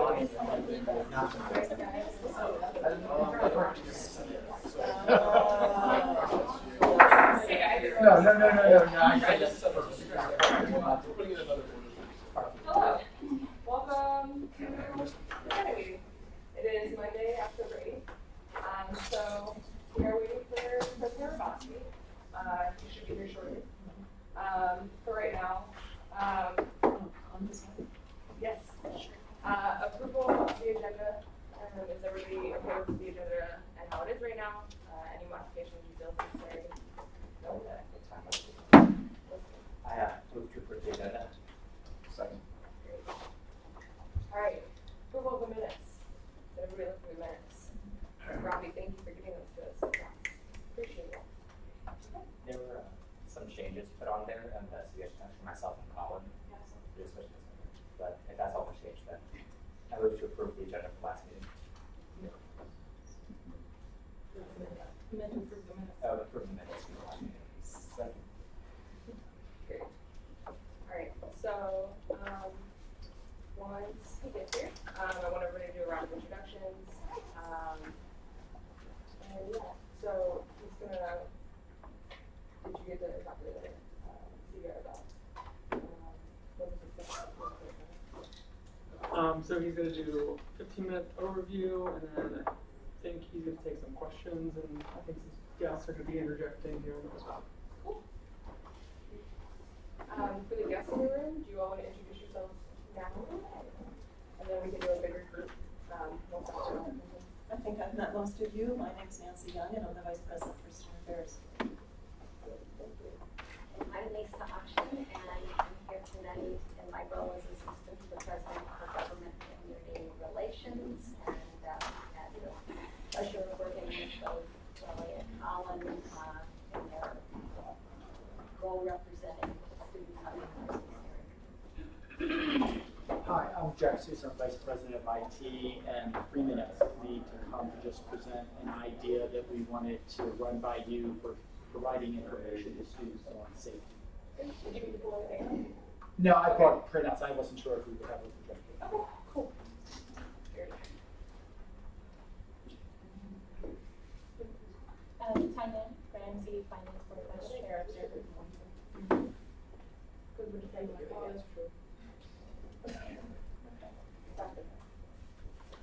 Hello. Welcome to the Senate Meeting. It is Monday, October 8th. So we are waiting for President Robotsky. He should be here shortly. For right now, on this one? Yes. Approval of the agenda. Is everybody okay with the agenda and how it is right now? Any modifications you feel necessary? No. I move to approve the agenda. Second. Great. All right. Approval of the minutes. Did everybody look through the minutes? Robbie, thank you for giving those to us. Appreciate it. There were some changes put on there, and the suggestion for myself and Colin. But if that's all the change, then I move to approve the agenda for last meeting. You meant to approve the minutes. Oh, approve the minutes for the last meeting. Second. Great. All right. So once he gets here, I want everybody to do a round of introductions. And yeah, so he's gonna. Did you get the copy of the CR about? So he's going to do a 15-minute overview, and then I think he's going to take some questions, and I think some guests are going to be interjecting here as well. Cool. For the guests in the room, do you all want to introduce yourselves now? And then we can do a bigger group. I think I've met most of you. My name's Nancy Young, and I'm the Vice President for Student Affairs. I'm Lisa Auction, and I'm here tonight in my role as Assistant to the President for Government and Community Relations, and had the pleasure of working with both Kelly and Colin in their role representing students on the university. Hi, I'm Jack Sousa, I'm Vice President of IT, and 3 minutes need to come to just present an idea that we wanted to run by you for providing information to students on safety. Did you read the full thing? No, I brought printouts. I wasn't sure if we would have a projector. Okay, cool. Tanya Ramsey, Finance Board Vice Chair of Service. Good, would you say oh, that's true.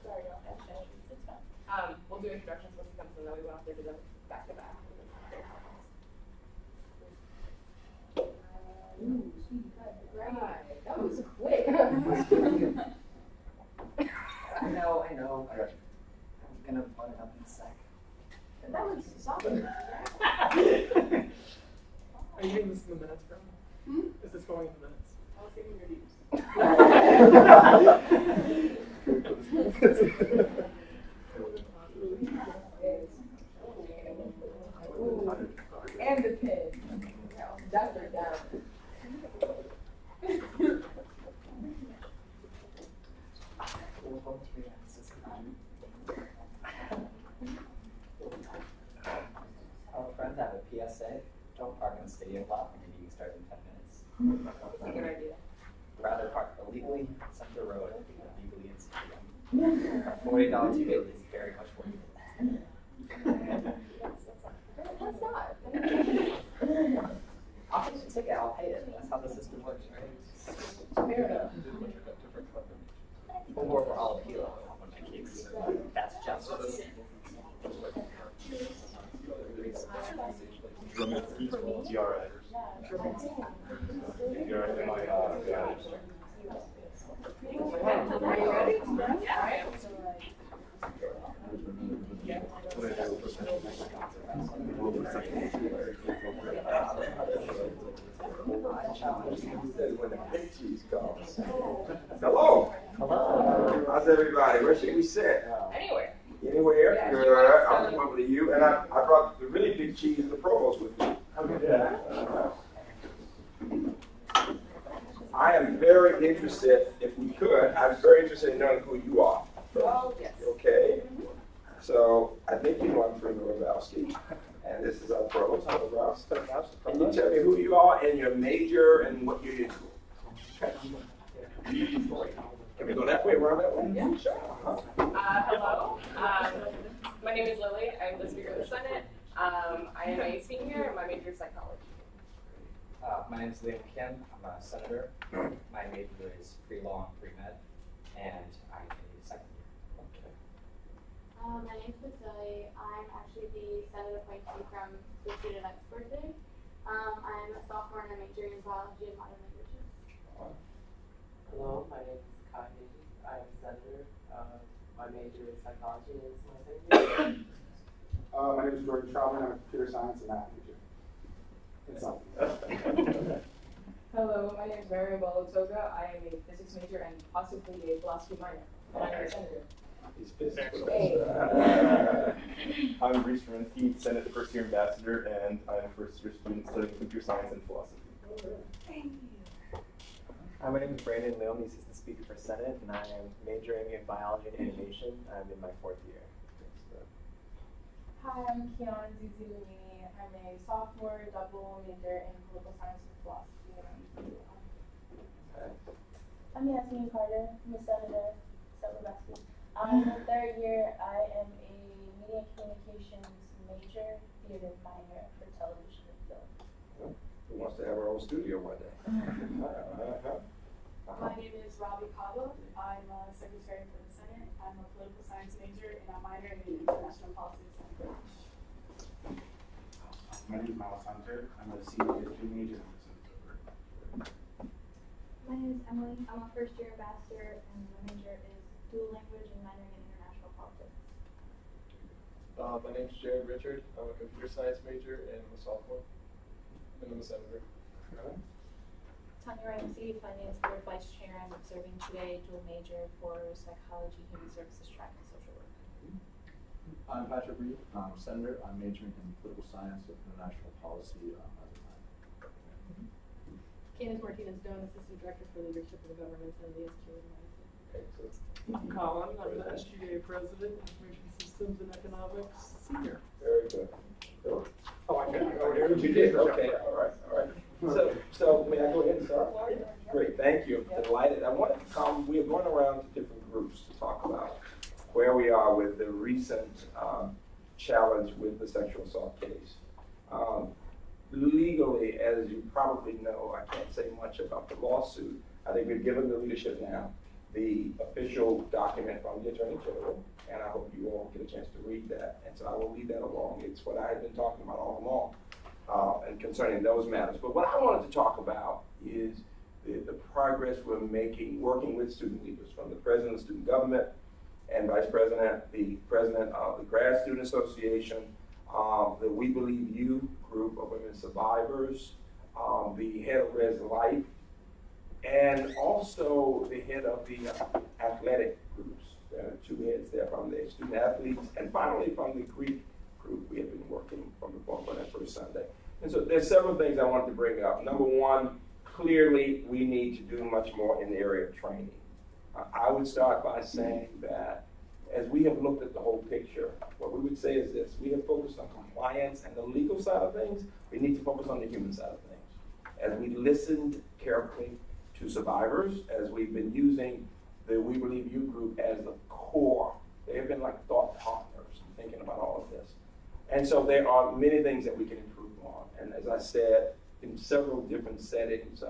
Sorry, no, that's fine. It's fine. We'll do introductions when he comes, and then we went off there to the back to back. Ooh, sweet cut. Right. That was quick. I know. I'm gonna put it up in a sec. That was solid. Are you getting this in the minutes, bro? Is this going in the minutes? I was thinking your names. And the pin. Dr. Down. Our friends have a PSA. Don't park in the stadium lot when your meeting starts in 10 minutes. That's a good idea. Rather park illegally on Center Road than legally in stadium. $40 ticket is very much worth it. That's not. I'll take the ticket, I'll pay it. That's how the system works, right? Fair enough. Or I'll appeal on my case. That's justice. Are you ready? Yeah. Hello. Hello. How's everybody? Where should we sit? Anywhere. Anywhere? Yeah, Good. sure. I'll come over to you. And I brought the really big cheese, the provost, with me. Yeah. I am very interested, if we could, I'm very interested in knowing who you are. Oh, yes. Okay. So I think you know I'm Freeman Rosowski, and this is our provost. Can you tell me who you are and your major and what you did? Can we go that way, around that way? Yeah. Sure. Hello. My name is Lily. I'm the Speaker of the Senate. I am a senior and my major is psychology. My name is Liam Kim. I'm a senator. My major is pre-law and pre-med, and I'm a second year. Okay. My name's Vasily. I'm actually the Senate appointee from the Student Expert Day. I'm a sophomore and I major in biology and modern languages. Hello, my name is Kanye. I'm a senator. My major is psychology and it's my second year. My name is Jordan Troutman. I'm a computer science and math major. It's all. Hello, my name is Mariam Balotoga. I am a physics major and possibly a philosophy minor. And I'm a senator. He's physics. I'm Reese Rensky, Senate First Year Ambassador, and I'm a first year student studying computer science and philosophy. Hi, my name is Brandon Leone, Assistant Speaker for Senate, and I am majoring in biology and animation. I'm in my 4th year. Hi, I'm Kiana Zuzulini. I'm a sophomore double major in political science and philosophy. I'm Yasmin Carter. I'm a senator, several baskets. In the 3rd year, I am a media communications major, theater minor for television and film. Who wants to have our own studio one day? My name is Robbie Cabo. I'm a secretary for the Senate. I'm a political science major and I'm minoring in international policy. My name is Miles Hunter. I'm a senior history major. My name is Emily. I'm a first year ambassador and my major is dual language and minoring in international politics. My name is Jared Richard. I'm a computer science major and I'm a sophomore. And I'm a senator. Tanya Ramsey, Finance Board Vice Chair. I'm observing today, dual major for psychology, human services track, and social work. I'm Patrick Reed. I'm a senator. I'm majoring in political science and international policy as a minor. Candace Martinez-Doan, Assistant Director for Leadership of the Government and the SGA. I'm Colin. I'm the SGA President, Information Systems and Economics Senior. Very good. Oh, I got it. Oh, there you did. Okay. All right. So may I go ahead and start? Great. Thank you. Delighted. I wanted to come. We are going around to different groups to talk about where we are with the recent challenge with the sexual assault case. Legally, as you probably know, I can't say much about the lawsuit. I think we've given the leadership now the official document from the Attorney General, and I hope you all get a chance to read that. And so I will read that along. It's what I had been talking about all along and concerning those matters. But what I wanted to talk about is the progress we're making working with student leaders, from the President of Student Government and Vice President, the President of the Grad Student Association, the We Believe You group of women survivors, the head of Res Life, and also the head of the athletic groups. There are 2 heads there from the student athletes, and finally from the Greek group we have been working from before for that first Sunday. And so there's several things I wanted to bring up. Number one, clearly we need to do much more in the area of training. I would start by saying that as we have looked at the whole picture, what we would say is this: we have focused on compliance and the legal side of things. We need to focus on the human side of things. As we listened carefully to survivors, as we've been using the We Believe You group as the core, they have been like thought partners in thinking about all of this. And so there are many things that we can improve on. And as I said, in several different settings,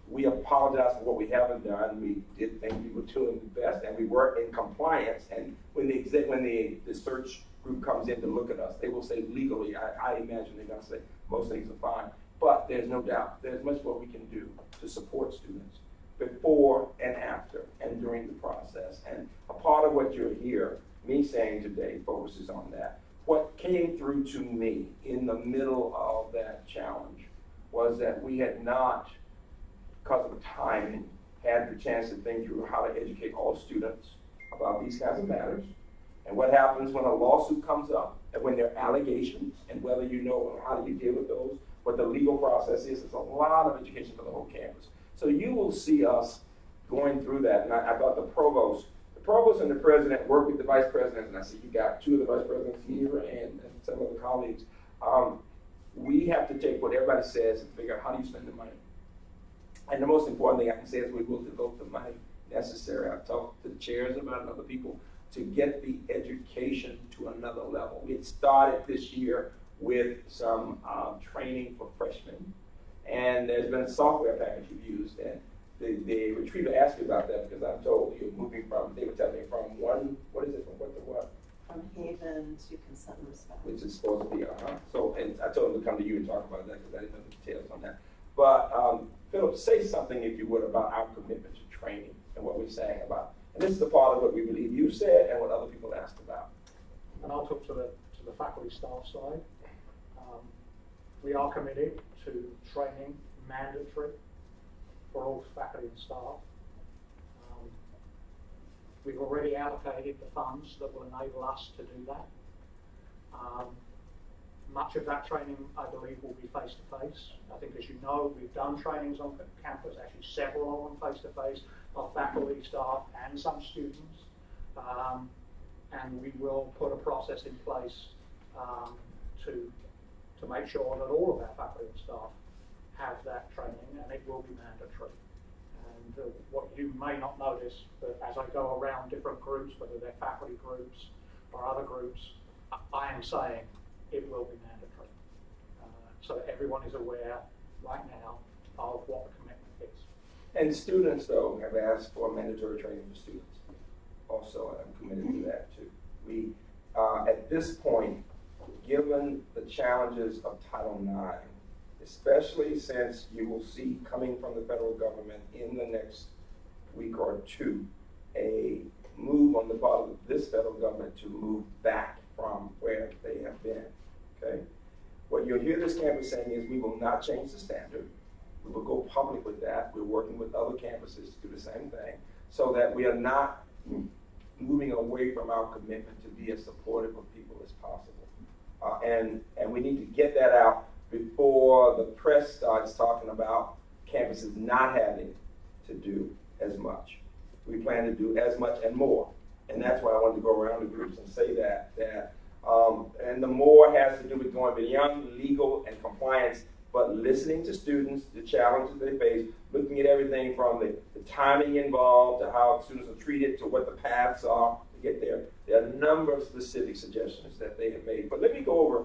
we apologize for what we haven't done. We did think we were doing the best, and we were in compliance. And when the search group comes in to look at us, they will say legally, I imagine they're going to say most things are fine. But there's no doubt there's much more we can do to support students before and after and during the process. And a part of what you'll hear me saying today focuses on that. What came through to me in the middle of that challenge was that we had not, because of timing, had the chance to think through how to educate all students about these kinds of matters and what happens when a lawsuit comes up and when there are allegations and whether you know how do you deal with those, what the legal process is. It's a lot of education for the whole campus. So you will see us going through that. And I thought the provost and the president work with the vice president, and I see you got 2 of the vice presidents here and some of the colleagues. We have to take what everybody says and figure out how do you spend the money. And the most important thing I can say is we will devote the money necessary. I've talked to the chairs about it and other people to get the education to another level. We had started this year with some training for freshmen, and there's been a software package we've used, and the retriever asked me about that because I'm told you're moving from, they were telling me from one, what is it, from what to what? From Haven to Consent and Respect. Which is supposed to be, So, and I told him to come to you and talk about that because I didn't know the details on that. But Philip, say something, if you would, about our commitment to training and what we're saying about. And this is the part of what we believe you said and what other people asked about. And I'll talk to the faculty staff side. We are committed to training mandatory for all faculty and staff. We've already allocated the funds that will enable us to do that. Much of that training, I believe, will be face-to-face. I think, as you know, we've done trainings on campus, actually several of them face-to-face, of faculty, staff, and some students. And we will put a process in place to make sure that all of our faculty and staff have that training, and it will be mandatory. And what you may not notice, but as I go around different groups, whether they're faculty groups or other groups, I am saying it will be mandatory. So that everyone is aware right now of what the commitment is. And students, though, have asked for mandatory training for students. Also, I'm committed to that, too. We, at this point, given the challenges of Title IX, especially since you will see coming from the federal government in the next week or two, a move on the part of this federal government to move back from where they have been, okay? What you'll hear this campus saying is we will not change the standard. We will go public with that. We're working with other campuses to do the same thing so that we are not moving away from our commitment to be as supportive of people as possible. And we need to get that out before the press starts talking about campuses not having to do as much. We plan to do as much and more. And that's why I wanted to go around the groups and say that. And the more has to do with going beyond legal and compliance, but listening to students, the challenges they face, looking at everything from the timing involved to how students are treated to what the paths are to get there. There are a number of specific suggestions that they have made. But let me go over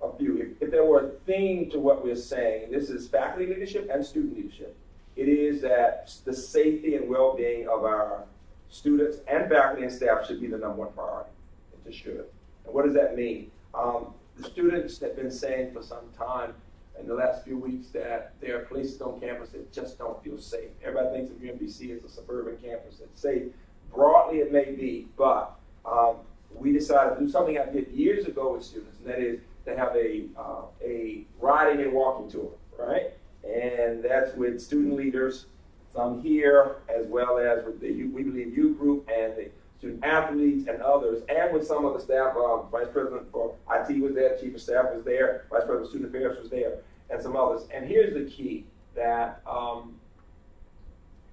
a few. If there were a theme to what we're saying, this is faculty leadership and student leadership. It is that the safety and well-being of our students and faculty and staff should be the #1 priority. It just should. And what does that mean? The students have been saying for some time in the last few weeks that there are places on campus that just don't feel safe. Everybody thinks of UMBC as a suburban campus that's safe. Broadly, it may be, but we decided to do something I did years ago with students, and that is to have a riding and walking tour, right? And that's with student leaders, some here, as well as with the We Believe You group and the student athletes and others, and with some of the staff. Vice President for IT was there, Chief of Staff was there, Vice President of Student Affairs was there, and some others. And here's the key, that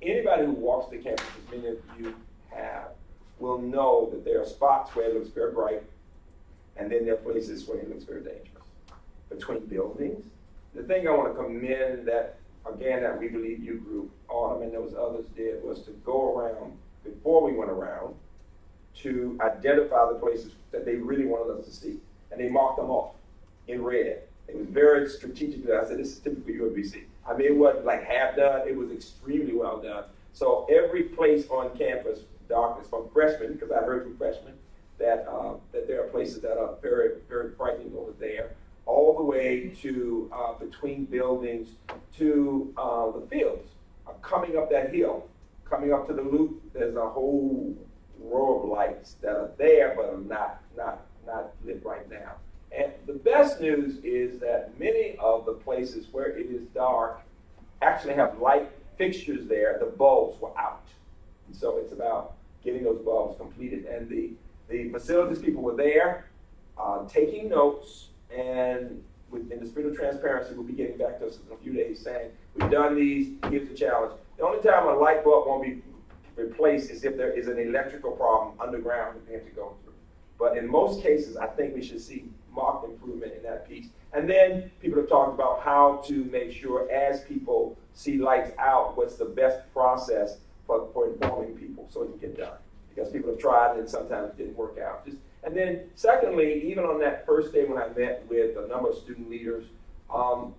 anybody who walks the campus, as many of you have, will know that there are spots where it looks very bright, and then there are places where it looks very dangerous. Between buildings, the thing I want to commend that, again, that We Believe You group, Autumn and those others did, was to go around, before we went around, to identify the places that they really wanted us to see. And they marked them off in red. It was very strategic. I said, this is typical UMBC. I mean, it wasn't like half done. It was extremely well done. So every place on campus, darkness, from freshmen, because I heard from freshmen, that there are places that are very, very frightening over there, all the way to between buildings to the fields. Coming up that hill, coming up to the loop, there's a whole row of lights that are there but are not lit right now. And the best news is that many of the places where it is dark actually have light fixtures there. The bulbs were out. And so it's about getting those bulbs completed. And the facilities people were there taking notes, and in the spirit of transparency, we'll be getting back to us in a few days saying, we've done these, here's the challenge. The only time a light bulb won't be replaced is if there is an electrical problem underground that we have to go through. But in most cases, I think we should see marked improvement in that piece. And then people have talked about how to make sure, as people see lights out, what's the best process for informing people so it can get done. Because people have tried and sometimes it didn't work out. And then secondly, even on that first day when I met with a number of student leaders,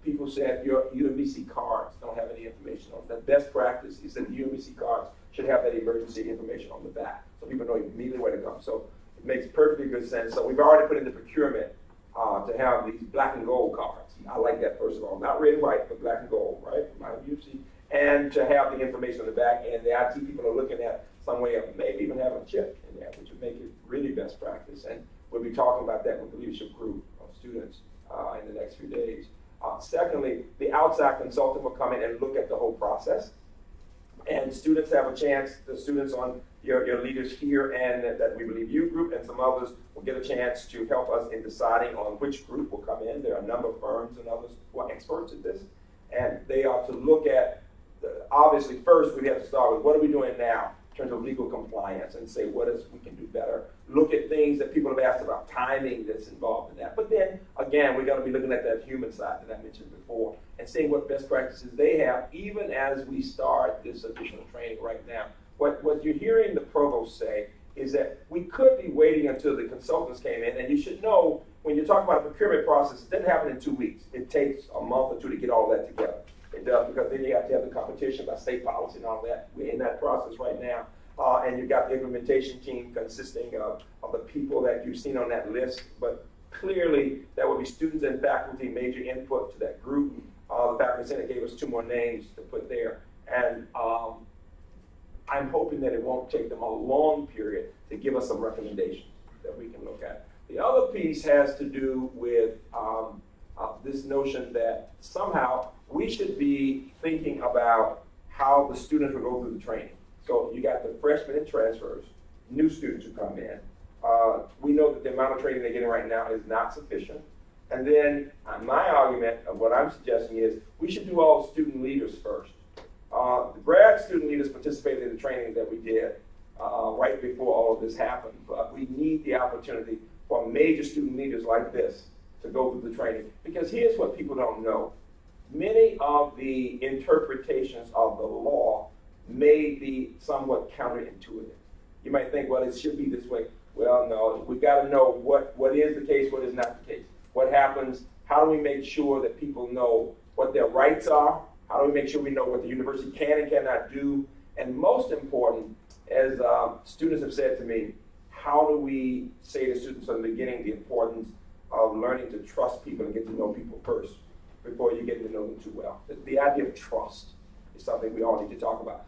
people said your UMBC cards don't have any information on them. The best practice is that UMBC cards should have that emergency information on the back so people know immediately where to come. So it makes perfectly good sense. So we've already put in the procurement to have these black and gold cards. I like that, first of all. Not red and white, but black and gold, right? My UMBC. And to have the information on the back, and the IT people are looking at some way of maybe even having a chip in there, which would make it really best practice. And we'll be talking about that with the leadership group of students in the next few days. Secondly, the outside consultant will come in and look at the whole process. And students have a chance, the students on your leaders here and that we believe you group and some others will get a chance to help us in deciding on which group will come in. There are a number of firms and others who are experts at this. And they are to look at, obviously first we have to start with what are we doing now in terms of legal compliance and say what is we can do better. Look at things that people have asked about, timing that's involved in that. But then, again, we're going to be looking at that human side that I mentioned before and seeing what best practices they have, even as we start this additional training right now. What you're hearing the provost say is that we could be waiting until the consultants came in, and you should know when you're talking about a procurement process, it doesn't happen in 2 weeks. It takes a month or two to get all that together. It does, because then you have to have the competition by state policy and all that. We're in that process right now. And you've got the implementation team consisting of the people that you've seen on that list. But clearly, that will be students and faculty, major input to that group. The Faculty Senate gave us 2 more names to put there. And I'm hoping that it won't take them a long period to give us some recommendations that we can look at. The other piece has to do with this notion that somehow we should be thinking about how the students will go through the training. So you got the freshmen and transfers, new students who come in. We know that the amount of training they're getting right now is not sufficient. And then my argument of what I'm suggesting is we should do all student leaders first. The grad student leaders participated in the training that we did right before all of this happened. But we need the opportunity for major student leaders like this to go through the training. Because here's what people don't know. Many of the interpretations of the law may be somewhat counterintuitive. You might think, well, it should be this way. Well, no, we've got to know what is the case, what is not the case. What happens, how do we make sure that people know what their rights are? How do we make sure we know what the university can and cannot do? And most important, as students have said to me, how do we say to students from the beginning the importance of learning to trust people and get to know people first before you get to know them too well? The idea of trust is something we all need to talk about.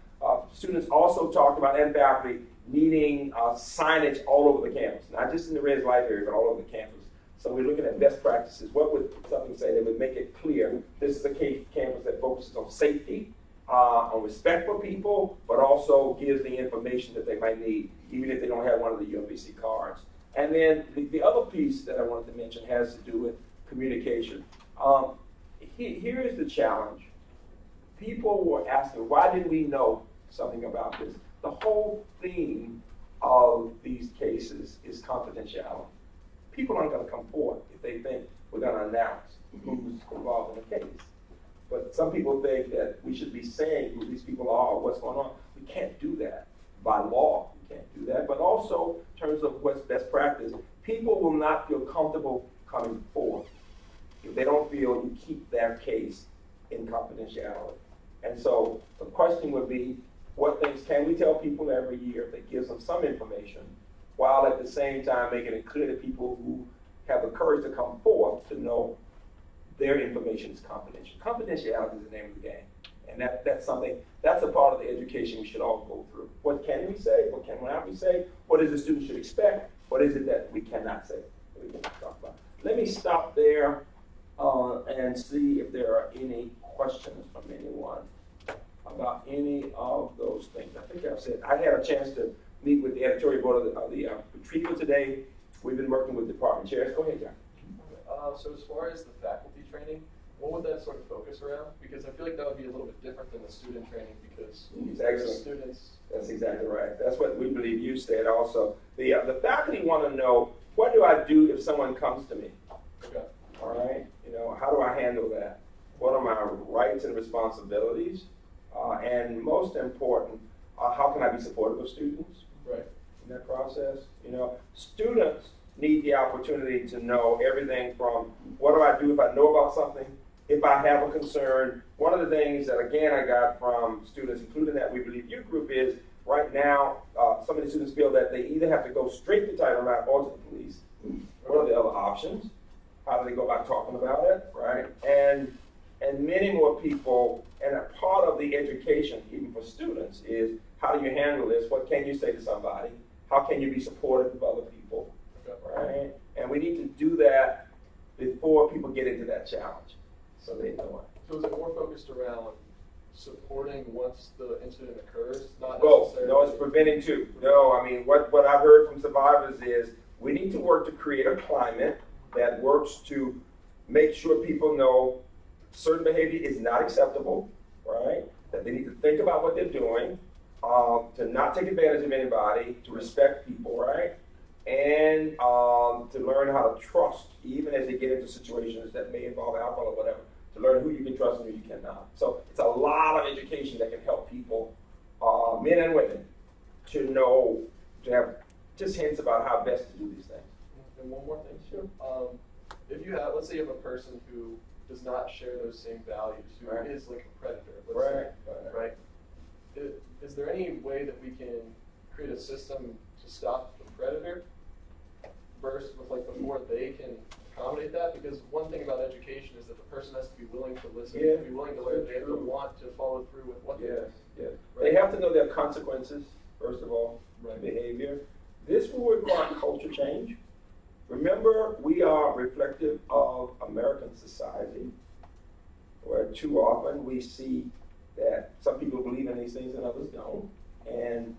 Students also talked about, and faculty, needing signage all over the campus, not just in the Res Life area, but all over the campus. So we're looking at best practices. What would something say that would make it clear this is a campus that focuses on safety, on respect for people, but also gives the information that they might need, even if they don't have one of the UMBC cards. And then the other piece that I wanted to mention has to do with communication. Here is the challenge. People were asking, why didn't we know something about this? The whole theme of these cases is confidentiality. People aren't going to come forward if they think we're going to announce who's involved in the case. But some people think that we should be saying who these people are or what's going on. We can't do that. By law, we can't do that. But also, in terms of what's best practice, people will not feel comfortable coming forward if they don't feel you keep their case in confidentiality. And so the question would be, what things can we tell people every year that gives them some information, while at the same time making it clear to people who have the courage to come forth to know their information is confidential. Confidentiality is the name of the game. And that's something, that's a part of the education we should all go through. What can we say? What cannot we say? What is the student should expect? What is it that we cannot say that we can talk about? Let me stop there and see if there are any questions from anyone about any of those things. I think I've said, I had a chance to meet with the editorial board of the retrieval today. We've been working with department chairs. Go ahead, John. So as far as the faculty training, what would that sort of focus around? Because I feel like that would be a little bit different than the student training because the students... That's exactly right. That's what we believe you said also. The faculty want to know, what do I do if someone comes to me? Okay. All right? You know, how do I handle that? What are my rights and responsibilities? And most important, how can I be supportive of students Right. in that process? You know, students need the opportunity to know everything from what do I do if I know about something, if I have a concern. One of the things that, again, I got from students, including that We Believe Youth group, is right now, some of the students feel that they either have to go straight to Title IX or to the police. What are the other options? How do they go about talking about it, right? And many more people, and a part of the education, even for students, is how do you handle this? What can you say to somebody? How can you be supportive of other people, right? And we need to do that before people get into that challenge, so they know it. So is it more focused around supporting once the incident occurs, not Both. necessarily? No, it's preventing too. No, I mean, what I've heard from survivors is we need to work to create a climate that works to make sure people know certain behavior is not acceptable, right? That they need to think about what they're doing, to not take advantage of anybody, to respect people, right? And to learn how to trust, even as they get into situations that may involve alcohol or whatever, to learn who you can trust and who you cannot. So it's a lot of education that can help people, men and women, to know, to have just hints about how best to do these things. And one more thing, sure. If you have, let's say you have a person who does not share those same values, who is like a predator, let's say, right? Is there any way that we can create a system to stop the predator versus with like before they can accommodate that? Because one thing about education is that the person has to be willing to listen, to be willing to learn, they have to want to follow through with what they're doing. Yes. They have to know their consequences, first of all, behavior. This will require culture change. Remember, we are reflective of American society, where too often we see that some people believe in these things and others don't. And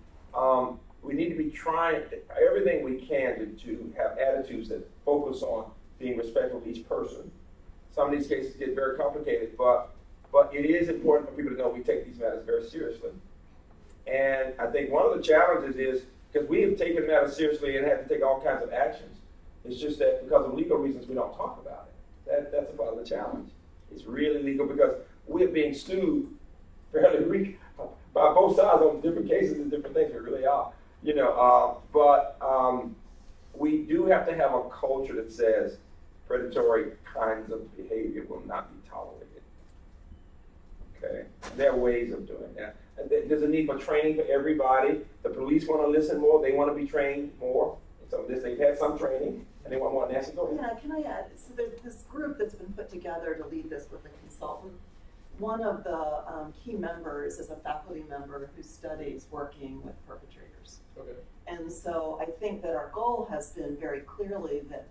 we need to be trying everything we can to have attitudes that focus on being respectful of each person. Some of these cases get very complicated, but it is important for people to know we take these matters very seriously. And I think one of the challenges is, because we have taken matters seriously and had to take all kinds of actions, it's just that because of legal reasons we don't talk about it. That's a part of the challenge. It's really legal because we're being sued fairly weak by both sides on different cases and different things. We really are, you know. But we do have to have a culture that says predatory kinds of behavior will not be tolerated. Okay, there are ways of doing that. There's a need for training for everybody. The police want to listen more. They want to be trained more. So they've had some training. Anyone want to ask? Go ahead. Yeah, can I add? So there's this group that's been put together to lead this with a consultant. One of the key members is a faculty member who studies working with perpetrators. Okay. And so I think that our goal has been very clearly that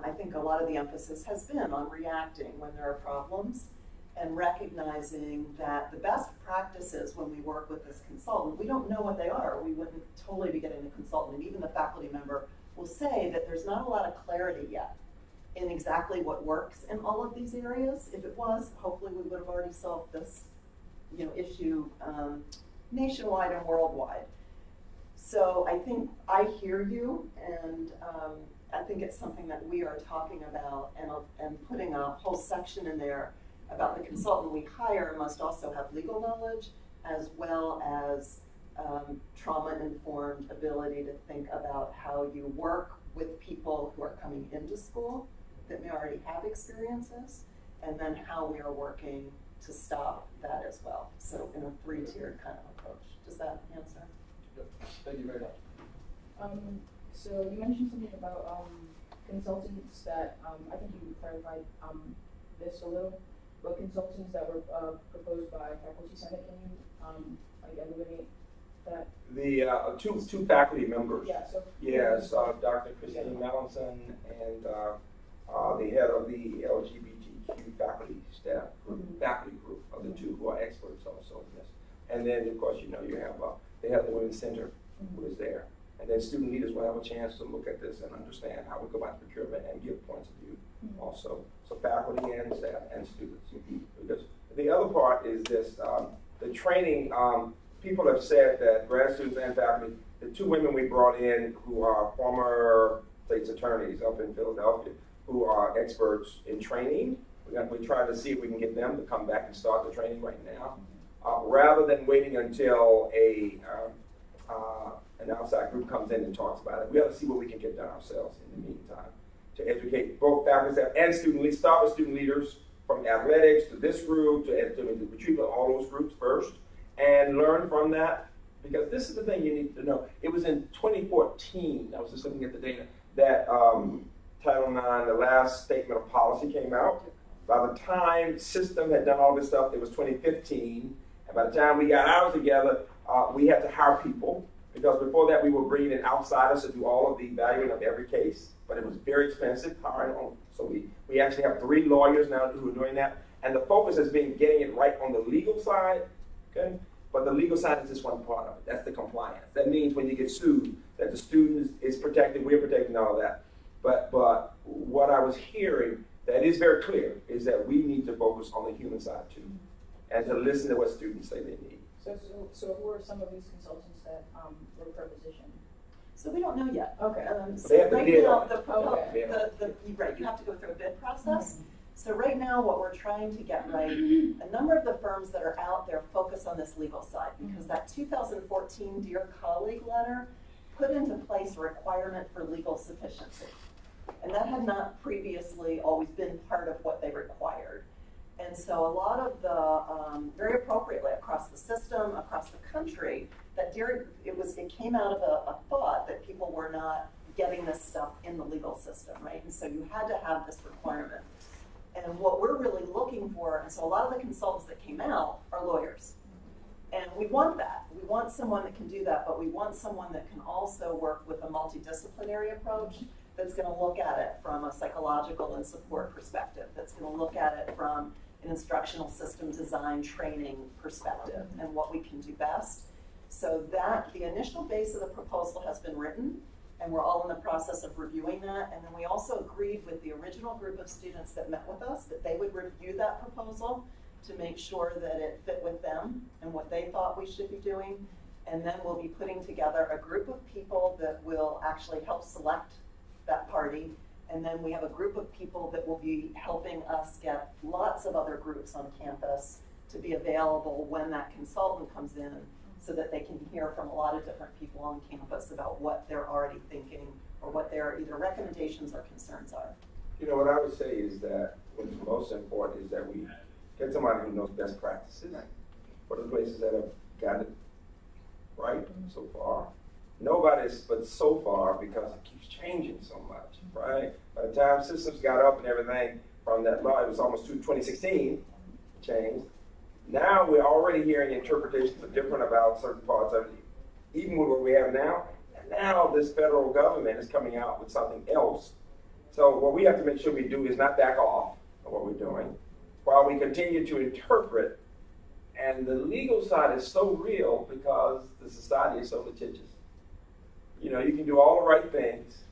I think a lot of the emphasis has been on reacting when there are problems and recognizing that the best practices when we work with this consultant, we don't know what they are. We wouldn't totally be getting a consultant. And even the faculty member will say that there's not a lot of clarity yet in exactly what works in all of these areas. If it was, hopefully we would have already solved this, issue nationwide and worldwide. So I think I hear you, and I think it's something that we are talking about and putting a whole section in there about the consultant we hire must also have legal knowledge as well as trauma-informed ability to think about how you work with people who are coming into school that may already have experiences, and then how we are working to stop that as well. So in a three-tiered kind of approach. Does that answer? Yep. Thank you very much. So you mentioned something about consultants that, I think you clarified this a little, but consultants that were proposed by Faculty Senate, can you illuminate that? The two faculty members. Yeah, so yes, Dr. Christine Mallinson and the head of the LGBTQ faculty staff group, faculty group of the two who are experts also in this. And then, of course, you have they have the Women's Center who is there. And then student leaders will have a chance to look at this and understand how we go about procurement and give points of view also. So faculty and staff and students. Because the other part is this, the training, people have said that grad students and faculty, the two women we brought in who are former state's attorneys up in Philadelphia, who are experts in training, we're trying to see if we can get them to come back and start the training right now. rather than waiting until an outside group comes in and talks about it. We ought to see what we can get done ourselves in the meantime to educate both faculty, staff, and student leaders. Start with student leaders from athletics to this group to retrieve all those groups first and learn from that. Because this is the thing you need to know. It was in 2014, I was just looking at the data, that Title IX, the last statement of policy came out. By the time system had done all this stuff, it was 2015. And by the time we got ours together, we had to hire people. Because before that, we were bringing in outsiders to do all of the evaluating of every case. But it was very expensive hiring on. So we actually have 3 lawyers now who are doing that. And the focus has been getting it right on the legal side. Okay? But the legal side is just one part of it. That's the compliance. That means when you get sued, that the student is protected, we're protecting all of that. But what I was hearing that is very clear is that we need to focus on the human side too, and to listen to what students say they need. So who are some of these consultants that were propositioned? So we don't know yet. Okay. So they have to right bid now, on right, you have to go through a bid process. So right now, what we're trying to get right, a number of the firms that are out there focus on this legal side, because that 2014 Dear Colleague letter put into place a requirement for legal sufficiency. And that had not previously always been part of what they required. And so a lot of the, very appropriately across the system, across the country, that it came out of a thought that people were not getting this stuff in the legal system, right? And so you had to have this requirement. And what we're really looking for, and so a lot of the consultants that came out are lawyers. And we want that. We want someone that can do that, but we want someone that can also work with a multidisciplinary approach that's going to look at it from a psychological and support perspective, that's going to look at it from an instructional system design training perspective and what we can do best. So that the initial base of the proposal has been written, and we're all in the process of reviewing that. And then we also agreed with the original group of students that met with us that they would review that proposal to make sure that it fit with them and what they thought we should be doing. And then we'll be putting together a group of people that will actually help select that party. And then we have a group of people that will be helping us get lots of other groups on campus to be available when that consultant comes in, so that they can hear from a lot of different people on campus about what they're already thinking or what their either recommendations or concerns are. You know, what I would say is that what's most important is that we get somebody who knows best practices. What are the places that have got it right so far? Nobody's, but so far, because it keeps changing so much, right? By the time systems got up and everything from that law, it was almost 2016, changed. Now we're already hearing interpretations are different about certain parts of it, even with what we have now. And now this federal government is coming out with something else. So what we have to make sure we do is not back off of what we're doing, while we continue to interpret. And the legal side is so real because the society is so litigious. You know, you can do all the right things,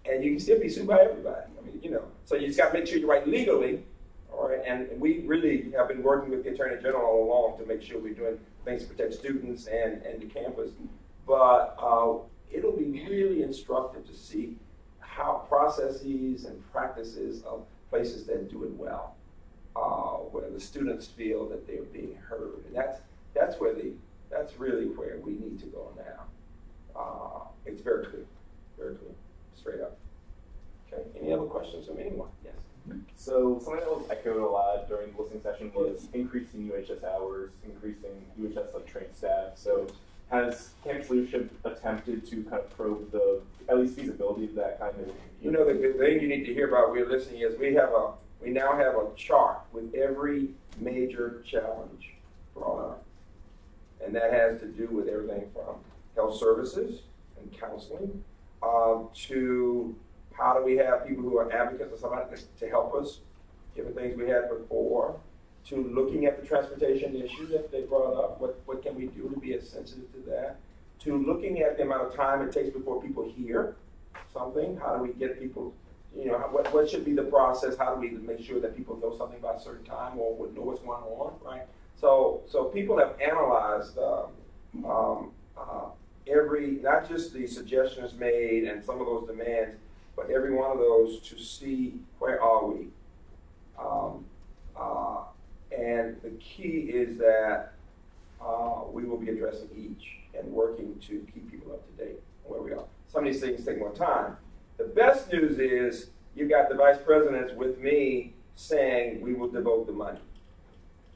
and you can still be sued by everybody. I mean, you know, so you just got to make sure you're right legally. All right, and we really have been working with the Attorney General all along to make sure we're doing things to protect students and the campus. But it'll be really instructive to see how processes and practices of places that do it well, where the students feel that they're being heard, and that's really where we need to go now. It's very clear, straight up. Okay, any other questions from anyone? Yes. So something that was echoed a lot during the listening session was increasing UHS hours, increasing UHS trained staff. So has campus leadership attempted to kind of probe the at least feasibility of that kind of? You know, the thing you need to hear about we're listening is we now have a chart with every major challenge brought up, and that has to do with everything from health services and counseling to how do we have people who are advocates or somebody to help us, different things we had before, to looking at the transportation issue that they brought up, what can we do to be as sensitive to that, to looking at the amount of time it takes before people hear something, how do we get people, you know, what should be the process, how do we make sure that people know something by a certain time or would know what's going on, right? So people have analyzed not just the suggestions made and some of those demands, but every one of those to see where are we. And the key is that we will be addressing each and working to keep people up to date on where we are. Some of these things take more time. The best news is you got the vice presidents with me saying we will devote the money.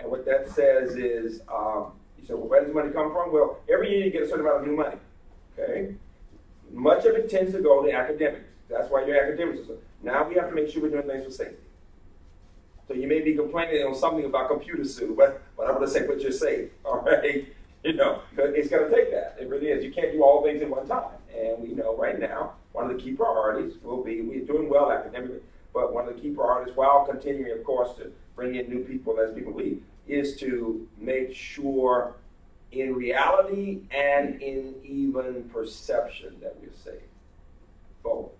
And what that says is, you said, well, where does the money come from? Well, every year you get a certain amount of new money, okay? Much of it tends to go to academics. That's why your academics are. Now we have to make sure we're doing things for safety. So you may be complaining on something about computer suit, but I'm going to say, but you're safe, all right? You know, it's going to take that. It really is. You can't do all things at one time. And we know right now, one of the key priorities will be, we're doing well academically, but one of the key priorities, while continuing, of course, to bring in new people as people leave, is to make sure in reality and in even perception that we're safe. Both.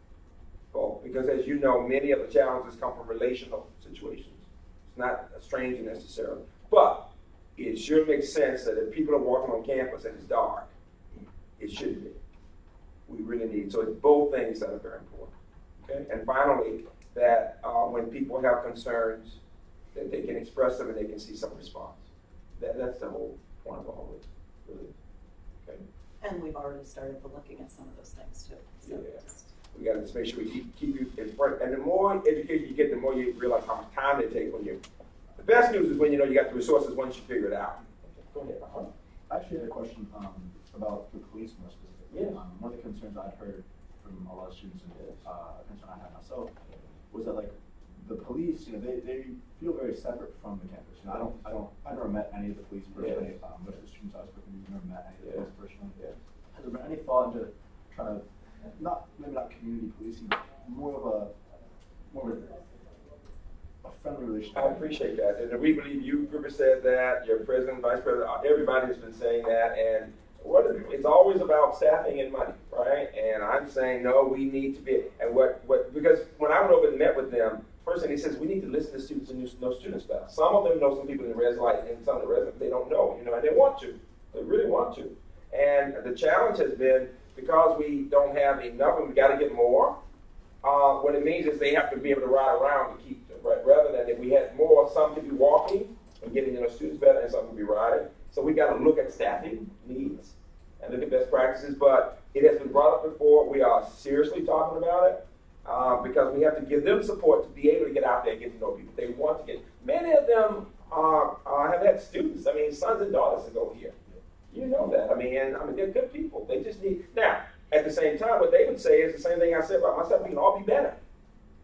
Both. Because as you know, many of the challenges come from relational situations. It's not a stranger necessarily. But it sure makes sense that if people are walking on campus and it's dark, it should be. We really need. So it's both things that are very important. Okay? And finally, that when people have concerns, that they can express them and they can see some response. That's the whole point of all of it, really. Okay? And we've already started looking at some of those things too. So yeah. We got to just make sure we keep you in front. And the more education you get, the more you realize how much time they take when you. The best news is when you know you got the resources once you figure it out. Go ahead. I actually had a question about the police more specifically. Yeah. One of the concerns I'd heard from a lot of students and a concern I had myself was that like the police, you know, they feel very separate from the campus. You know, I never met any of the police personally. Most of the students I was working with never met any of the police personally. Has there been any thought into trying to maybe not community policing, but more of a friendly relationship? I appreciate that. And we believe you, Gruber, said that, your president, vice president, everybody has been saying that. And it's always about staffing and money, right? And I'm saying, no, we need to be, and because when I went over and met with them, first thing he says, we need to listen to students and know student stuff. Some of them know some people in the res light, and some of the residents, they don't know, you know, and they want to. They really want to. And the challenge has been, because we don't have enough and we got to get more, what it means is they have to be able to ride around to keep them, right? Rather than if we had more, some could be walking and getting to know students better, and some could be riding. So we got to look at staffing needs and look at best practices. But it has been brought up before. We are seriously talking about it because we have to give them support to be able to get out there and get to know people. They want to get. Many of them have had students. I mean, sons and daughters that go here. You know that. I mean, they're good people. They just need. Now, at the same time, what they would say is the same thing I said about myself. We can all be better.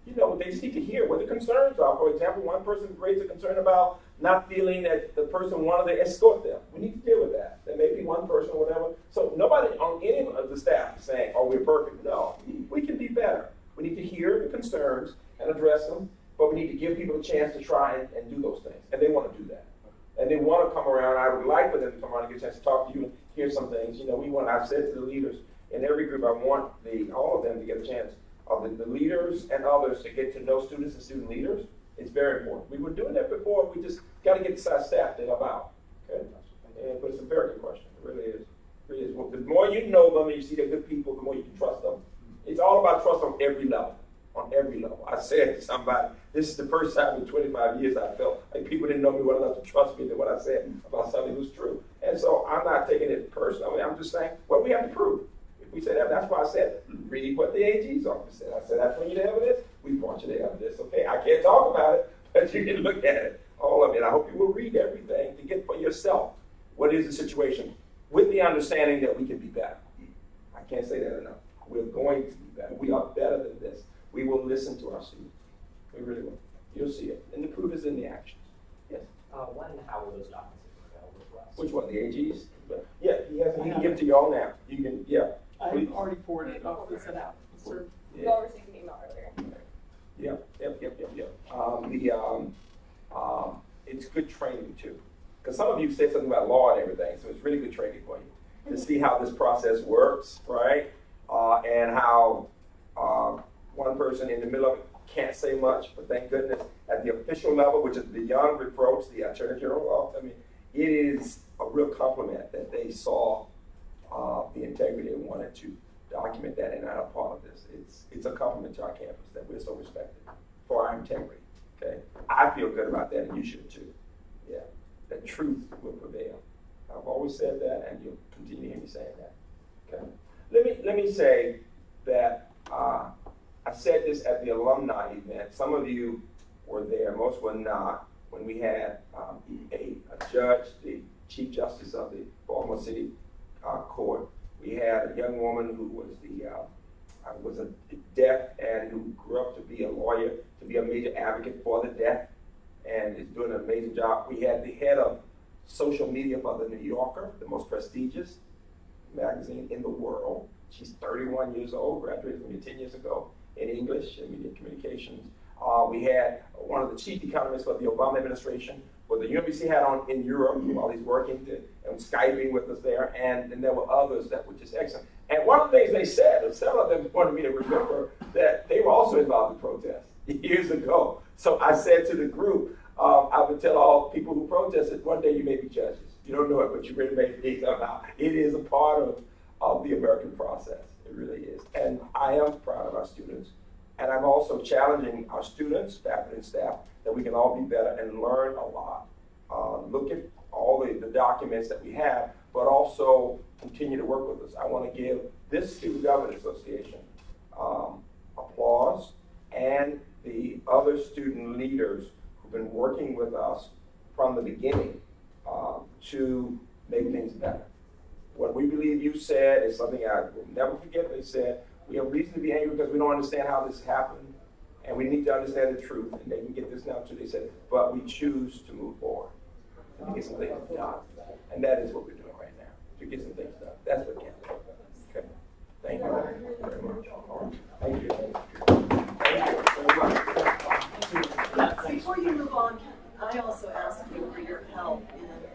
You know, they just need to hear what the concerns are. For example, one person raised a concern about not feeling that the person wanted to escort them. We need to deal with that. There may be one person or whatever. So nobody on any of the staff is saying, oh, we're perfect. No, we can be better. We need to hear the concerns and address them, but we need to give people a chance to try and do those things. And they want to do that. And they want to come around. I would like for them to come around and get a chance to talk to you and hear some things. You know, I've said to the leaders in every group, I want all of them to get a chance of the leaders and others to get to know students and student leaders. It's very important. We were doing that before. We just got to get the side staff to help out. Okay? But it's a very good question. It really is. It really is. Well, the more you know them and you see they're good people, the more you can trust them. It's all about trust on every level. On every level. I said to somebody, this is the first time in 25 years I felt like people didn't know me well enough to trust me that what I said about something was true. And so I'm not taking it personally. I'm just saying what we have to prove. If we say that, that's why I said, read what the AG's office said. I said, I bring you the evidence. We brought you the evidence. Okay, I can't talk about it, but you can look at it. All of it. I hope you will read everything to get for yourself what is the situation with the understanding that we can be better. I can't say that enough. We're going to be better. We are better than this. We will listen to our students. We really will. You'll see it. And the proof is in the actions. Yes? When and how will those documents be available to us? Which one? The AG's? Yeah, he can give it to you all now. You can, yeah. I've already forwarded it off to the Senate. Sir. We all received an email earlier. Yep. It's good training too. Because some of you said something about law and everything, so it's really good training for you to see how this process works, right? And how one person in the middle of it can't say much, but thank goodness at the official level, which is beyond reproach, the Attorney General, I mean, it is a real compliment that they saw the integrity and wanted to document that and are a part of this. It's a compliment to our campus that we're so respected for our integrity. Okay, I feel good about that, and you should too. Yeah, the truth will prevail. I've always said that, and you'll continue to hear me saying that. Okay. Let me say that I said this at the alumni event. Some of you were there, most were not, when we had a judge, the Chief Justice of the Baltimore City Court. We had a young woman who was a deaf and who grew up to be a lawyer, to be a major advocate for the deaf, and is doing an amazing job. We had the head of social media for the New Yorker, the most prestigious magazine in the world. She's 31 years old, graduated from here 10 years ago in English and media communications. We had one of the chief economists for the Obama administration, what the UMBC had on in Europe while he's working and Skyping with us there, and there were others that were just excellent. And one of the things they said, and several of them wanted me to remember, that they were also involved in protests years ago. So I said to the group, I would tell all people who protested, one day you may be judges. You don't know it, but you really may be somehow. It is a part of the American process. It really is. And I am proud of our students. And I'm also challenging our students, faculty and staff, that we can all be better and learn a lot. Look at all the documents that we have, but also continue to work with us. I want to give this Student Government Association applause, and the other student leaders who've been working with us from the beginning to make things better. What we believe you said is something I will never forget. They said, we have reason to be angry because we don't understand how this happened, and we need to understand the truth, and they can get this now too. They said, but we choose to move forward and to get some things done. And that is what we're doing right now, to get some things done. That's what counts. Okay. Thank you very much. Thank you. Thank you. Before you move on, I also ask you for your help.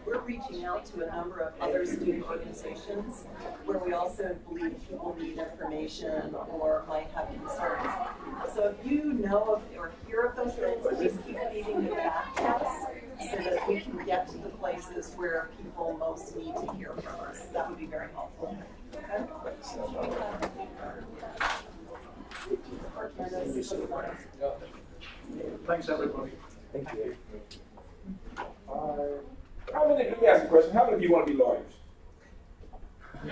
We're reaching out to a number of other student organizations where we also believe people need information or might have concerns. So if you know of or hear of those things, please keep feeding it back to us so that we can get to the places where people most need to hear from us. That would be very helpful. Okay? Thanks, everybody. Thank you. Let me ask a question. How many of you want to be lawyers? I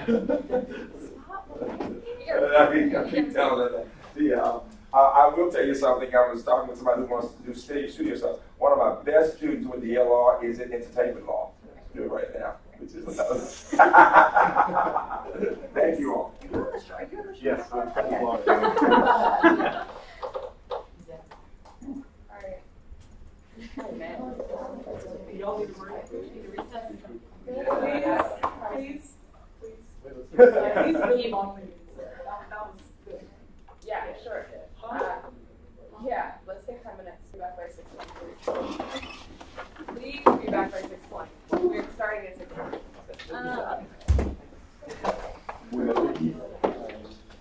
keep telling them that. I will tell you something. I was talking with somebody who wants to do studio stuff. One of my best students with the Yale Law is in entertainment law. Do it right now. Which is thank you all. Yes, I'm trying to lawyer. Y'all need to break. Please. Please keep on reading. That was good. Yeah, sure. Yeah, let's take 10 minutes. Be back by 6:20. Please be back by 6:20. We're starting at 6:20.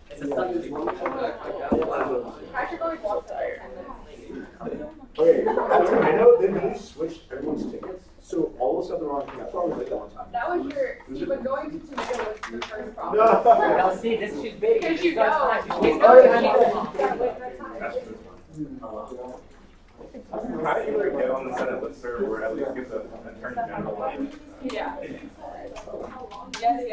It's a Sunday. Practically walked there 10 minutes late. Okay, I know they really switched everyone's tickets, so all of a sudden they're on. I thought I was late that one time. That was your. See, but going to tomato was the first problem. Now see, this is big. Because you know. How do you get on the Senate listserv or at least get the Attorney General letter? Yeah. Yes.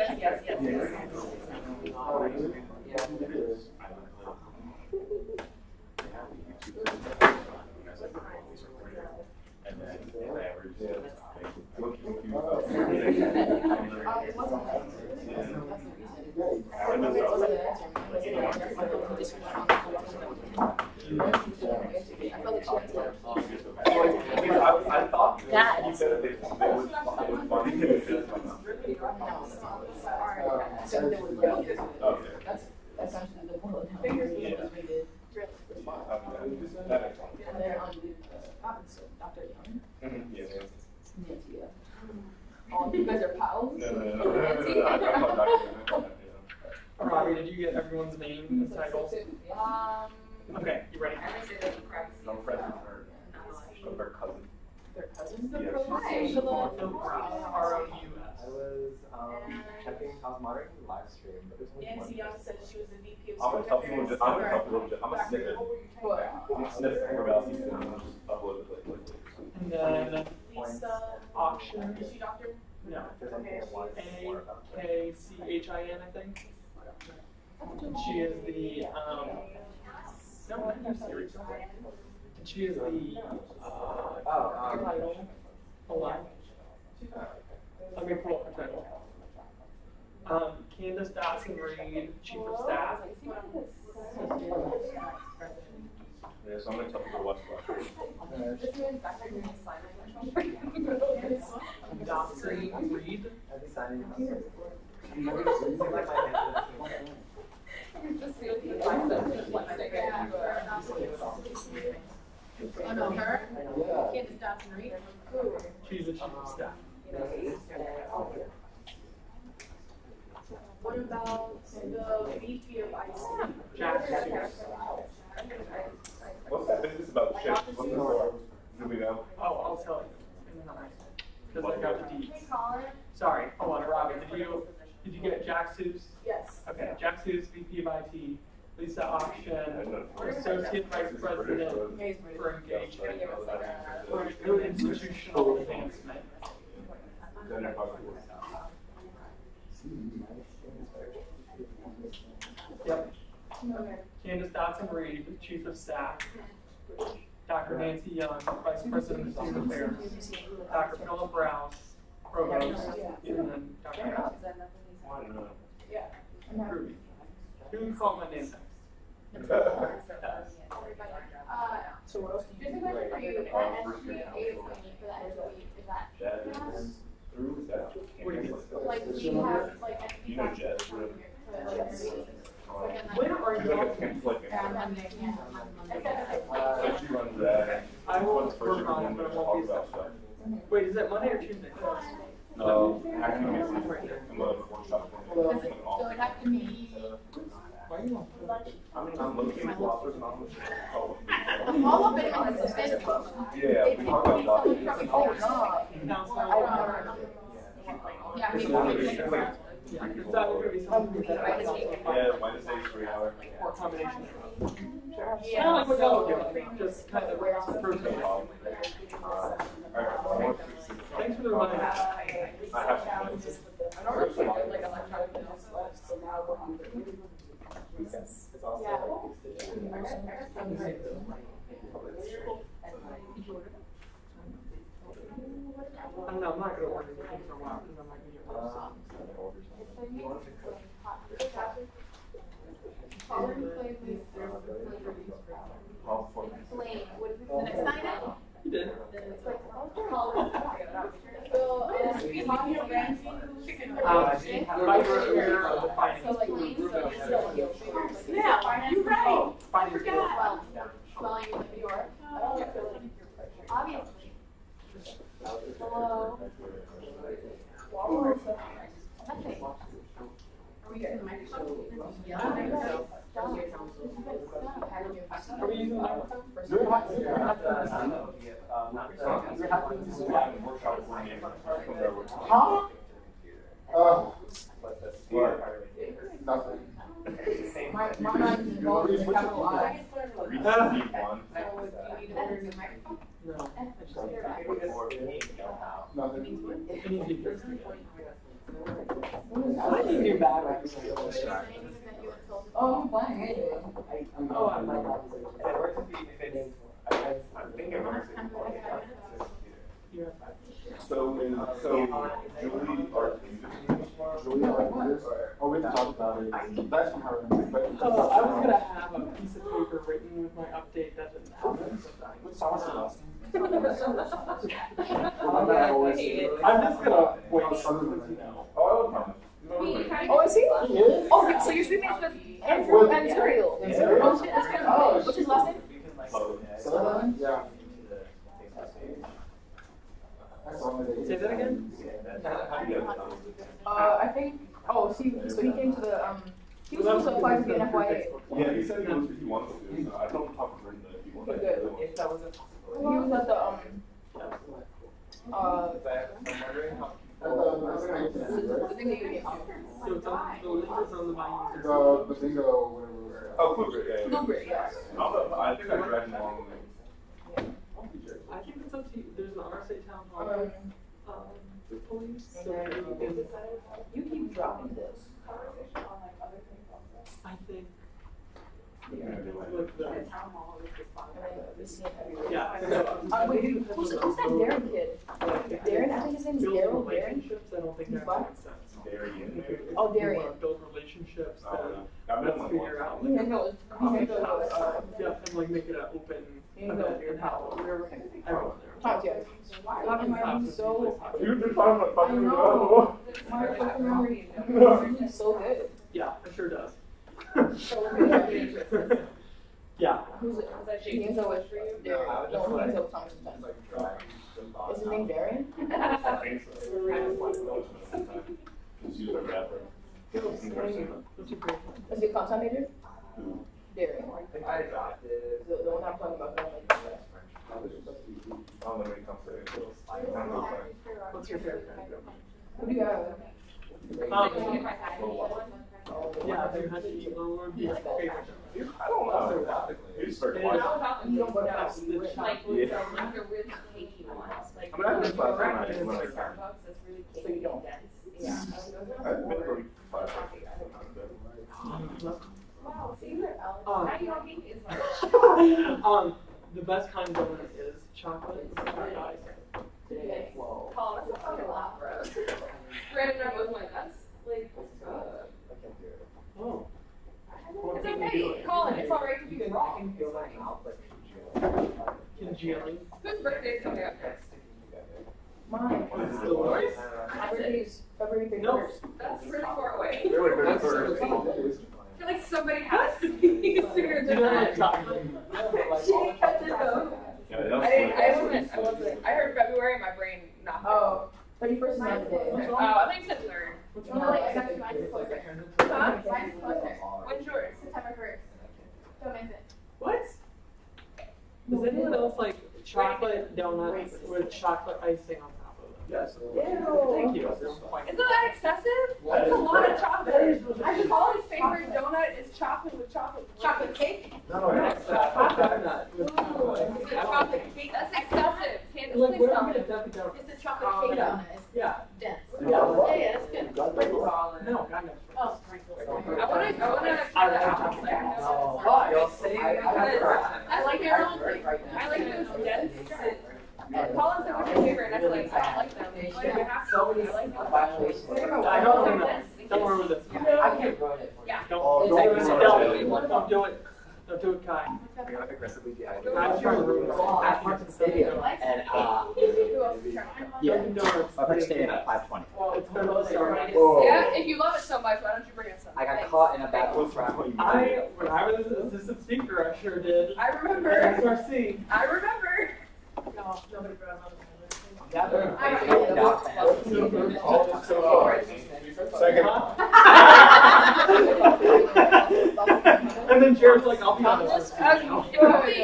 And then if I ever I thought you said that they would fund it. Okay. That's actually the bullet. And then on the opposite, Dr. Young. Yes. Nancy. Oh, you guys are pals? No. Robbie, did you get everyone's name and titles? Okay, you ready? I'm friends with her cousin. Their cousins? Yes. R-O-U-S. I was checking how's monitoring the live stream, but there's only Nancy one. Young said she was the VP of I'm gonna help you with it. I'm gonna help you with it. I'm a snippet. What? Snippet from about you and then just upload it later. And then Lisa. auction. Is she doctor? No. There's A-K-C-H-I-N, I think. She is the, no, not you, Siri. And she is the, title. Hold on. Let me pull up her title. Candace Dotson-Reed, Chief of Staff. Yeah, so I'm going to tell people to watch Dotson-Reed. Oh no, her? Candace Dotson-Reed? She's the Chief of Staff. What about the VP of IC? Jack. What's that business about the ship? What's it for? Do we know? Oh, I'll tell you. Because I got the deeds. Sorry, hold on, Robin. Did you get Jack Seuss? Yes. Okay, Jack Seuss, VP of IT. Lisa Auction, Associate Vice President for Engagement, for Institutional Advancement. Yep. Candace Dotson-Reed, Chief of Staff. Dr. Nancy Young, Vice President of Student Affairs. Dr. Philip Rouse, Provost, and then Dr. Rouse. Yeah. Ruby. Who can call my name next? So what else do you Just a do? question for you, that SGA for that is that Through that. What do you mean? like we have like You know Jess, right? Where are She's you? like a temp, like so she runs that. I will Once first work on it, but it won't be about stuff. Wait, is that Monday or Tuesday? Actually, I'm a workshop. So it have to be. I'm looking at floppers and I'm looking All of it on the Facebook. Yeah, we talk about floppers. Oh no. Yeah, I mean, It's like, Is that going to be something yeah, Wednesday, 3 hour. or combination? Yeah. Kind of like a delegate, just kind of approach it. Thanks for the reminder. I have to. I don't really like electronic notes left, so now we're on I don't know, I'm not going to order anything for a while because I'm not going to get one song. Plain. What is it? Did I sign it? You did. Vice Chair of the Finance Group. Yeah, you're right. Finance Group. Well, you live in New York. Obviously. Hello. Nothing. Are we getting the microphone? Yeah. Are we using the microphone? Huh? Nothing. Mine is involved in capital I. So, do you need to order a new microphone? No. Nothing. I need new batteries. Oh, I'm buying it. Oh, I like I'm thinking we're Yeah. So Julie, Oh, we can talk about it. That's from her. Oh, I was gonna have a piece of paper written with my update that didn't happen. What's sauce? I'm just gonna wait because you know. Oh, is he? Oh, so you're sleeping with Andrew and Serial. Oh, shit, that's kind of cool. What's his last name? Yeah. Say that again? I think. Oh, see, so he came to the he was supposed to apply to be an FYA. Yeah, he said he wants to. So I told him talk to Brenda if he wanted to. If that wasn't. He was at the The thing that you get. So it's on, the link is on the my The bingo, whatever. Oh, Kluger, yeah. Kluger, yes. I think I dragged him along with me. I think it's up to you. There's an RSA town hall. The police police. And So then maybe we can, you keep dropping this. Conversation on like other things also. I think, Yeah. like the, And then this is everywhere. yeah. Wait, who's that Darren kid? Darren, I think his name is Building Daryl Darren. relationships, I don't think that What? makes sense. Oh, You Darren. wanna build relationships, Oh, then yeah. I've been let's on figure one. out You like know, a coffee shop, yeah. yeah, and like make it an open You know, event and have everyone there. Times, yeah. Having Times is so. You've been talking about I fucking know. know. My fucking memory is so good. Yeah, it sure does. Yeah. Yeah. Who's it? He hangs out with Darren. No, he hangs out with Thomas sometimes. Is his name Darren? I think so. Just use our bathroom. In person. Is he a content major? Darren. I think I dropped it. The one I'm talking about. On the main conversation. What's your favorite? Who do you have? Yeah, if you had to eat lower, would be your favorite. I don't know. You just start twice. You don't go to That's the Like, chop. Yeah. the really cakey ones. Like, I mean, I've been to class when I Starbucks was that's really So you cakey don't. and dense. Yeah. I've been to like 5 Wow, see, Um, now you don't hate me as much. The best kind of donut is chocolate and ice. Today. Colin, that's a fucking lot, bro. Brandon and I both went nuts. Like, Oh. it's okay. Colin, it's alright to be wrong. Congealing. Whose birthday is coming up next? Mine. Is it the worst? My birthday is February 31st. No. That's really far away. Really, but I feel like somebody has to be sooner than that. She cut this off. I wasn't. I heard February and my brain knocked out. Oh, 31st is not the day. Oh, I think you said 3rd. No, like, actually, mine's closer. Huh? Mine's closer. When's yours? September 1st. Don't miss it. What? Does anyone else like chocolate donuts with chocolate icing on top of them? Yes. Thank you. Isn't that excessive? That's a lot of chocolate. I think Colin's favorite donut is chocolate with chocolate. Chocolate cake? No, Donut with chocolate. Is it chocolate cake? That's excessive. Candace, Like, please where stop. am I gonna dump it down? It's a chocolate cake donut. It's Yeah. dense. Yeah. Yeah, that's good. No, kind of. Oh, I wanna try that chocolate. You'll see. I like their own. I like those dense. Colin said what's your favorite, and I was like, I don't like them. But I have to. I like them. I don't know. Don't worry with it. I can't run it. Yeah. Don't do it. Don't do it, Kai. I'm aggressively dehydrated. I'm trying to ruin it. And Yeah. my first stayed in at 5:20. It's better to start. Yeah, if you love it so much, why don't you bring us some? I got Thanks. caught in a battle trap. When I was an assistant speaker, I sure did. I remember. SRC. I remember. no, nobody brought it Second. And then Jared's like, I'll be on this. If only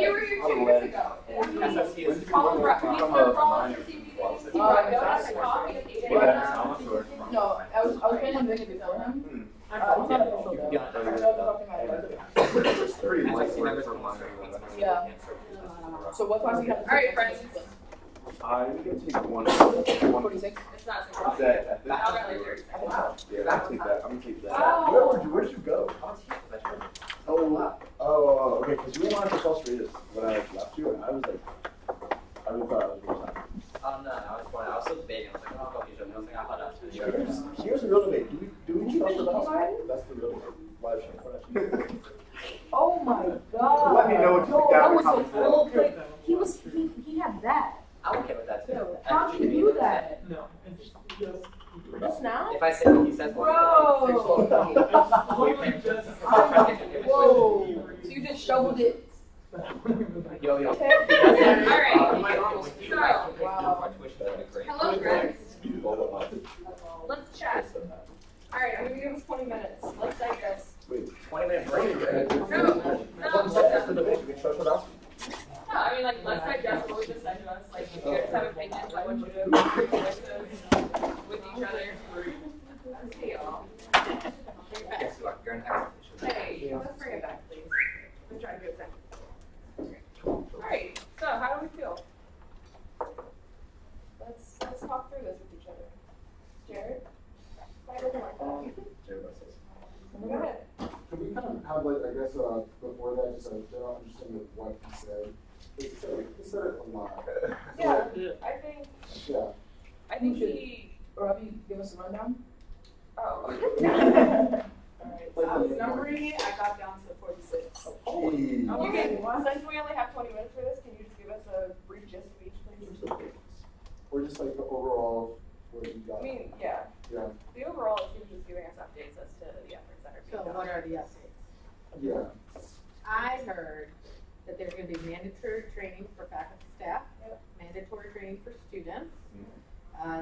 you were here 2 years ago. Colin brought me some donuts and coffee and ate it. No, I was planning on doing it before him. It's not official though. I was talking about it. Yeah. So what class do you have? Alright, friends. I'm gonna take one. 46? It's not so Is that at this? I'll get later. Yeah, I'll take that. I'm gonna take that. Oh. Where'd you go? Oh, okay, because you were on for frustrated when I left you, and I was like, I really thought I was really time. No, I was still debating. I was like, oh, coffee shop. I was like, I thought that's Here's the real debate. Do we trust the house? That's the real live show. Oh my god. Let me know what you think That after was a comments. full plate. He had that. I'm okay with that too. How did you do that? No, it's just. Just now? If I say what he says, Bro! Whoa! So you just shoveled it. Yo. Alright. So, Wow. hello, friends. Let's chat. Alright, I'm gonna give us 20 minutes. Let's digest. Wait, 20-minute break. No. that's the debate. Do we trust the house? No, I mean, like, let's digest what we just said to us. Like, if you guys have opinions, I want you to with each other. Let's see, y'all. Guess you are. You're an expert. Hey, let's bring it back, please. I'm trying to do it then. Alright, so how do we feel? Let's talk through this with each other. Go ahead. Could we kind of have like, I guess, before that, just a general understanding of what he said? He said it a lot. Yeah, I think. Yeah. I think he. Or have you give us a rundown? Oh. Alright, so I was numbering it, I got down to 46. Okay, since we only have 20 minutes for this, can you just give us a brief gist of each, please? Or just like the overall, what you got? I mean, yeah. Yeah. The overall is he was just giving us updates as to the efforts that are being So done. what are the updates? Yeah. I heard that there's going to be mandatory training for faculty staff, mandatory training for students.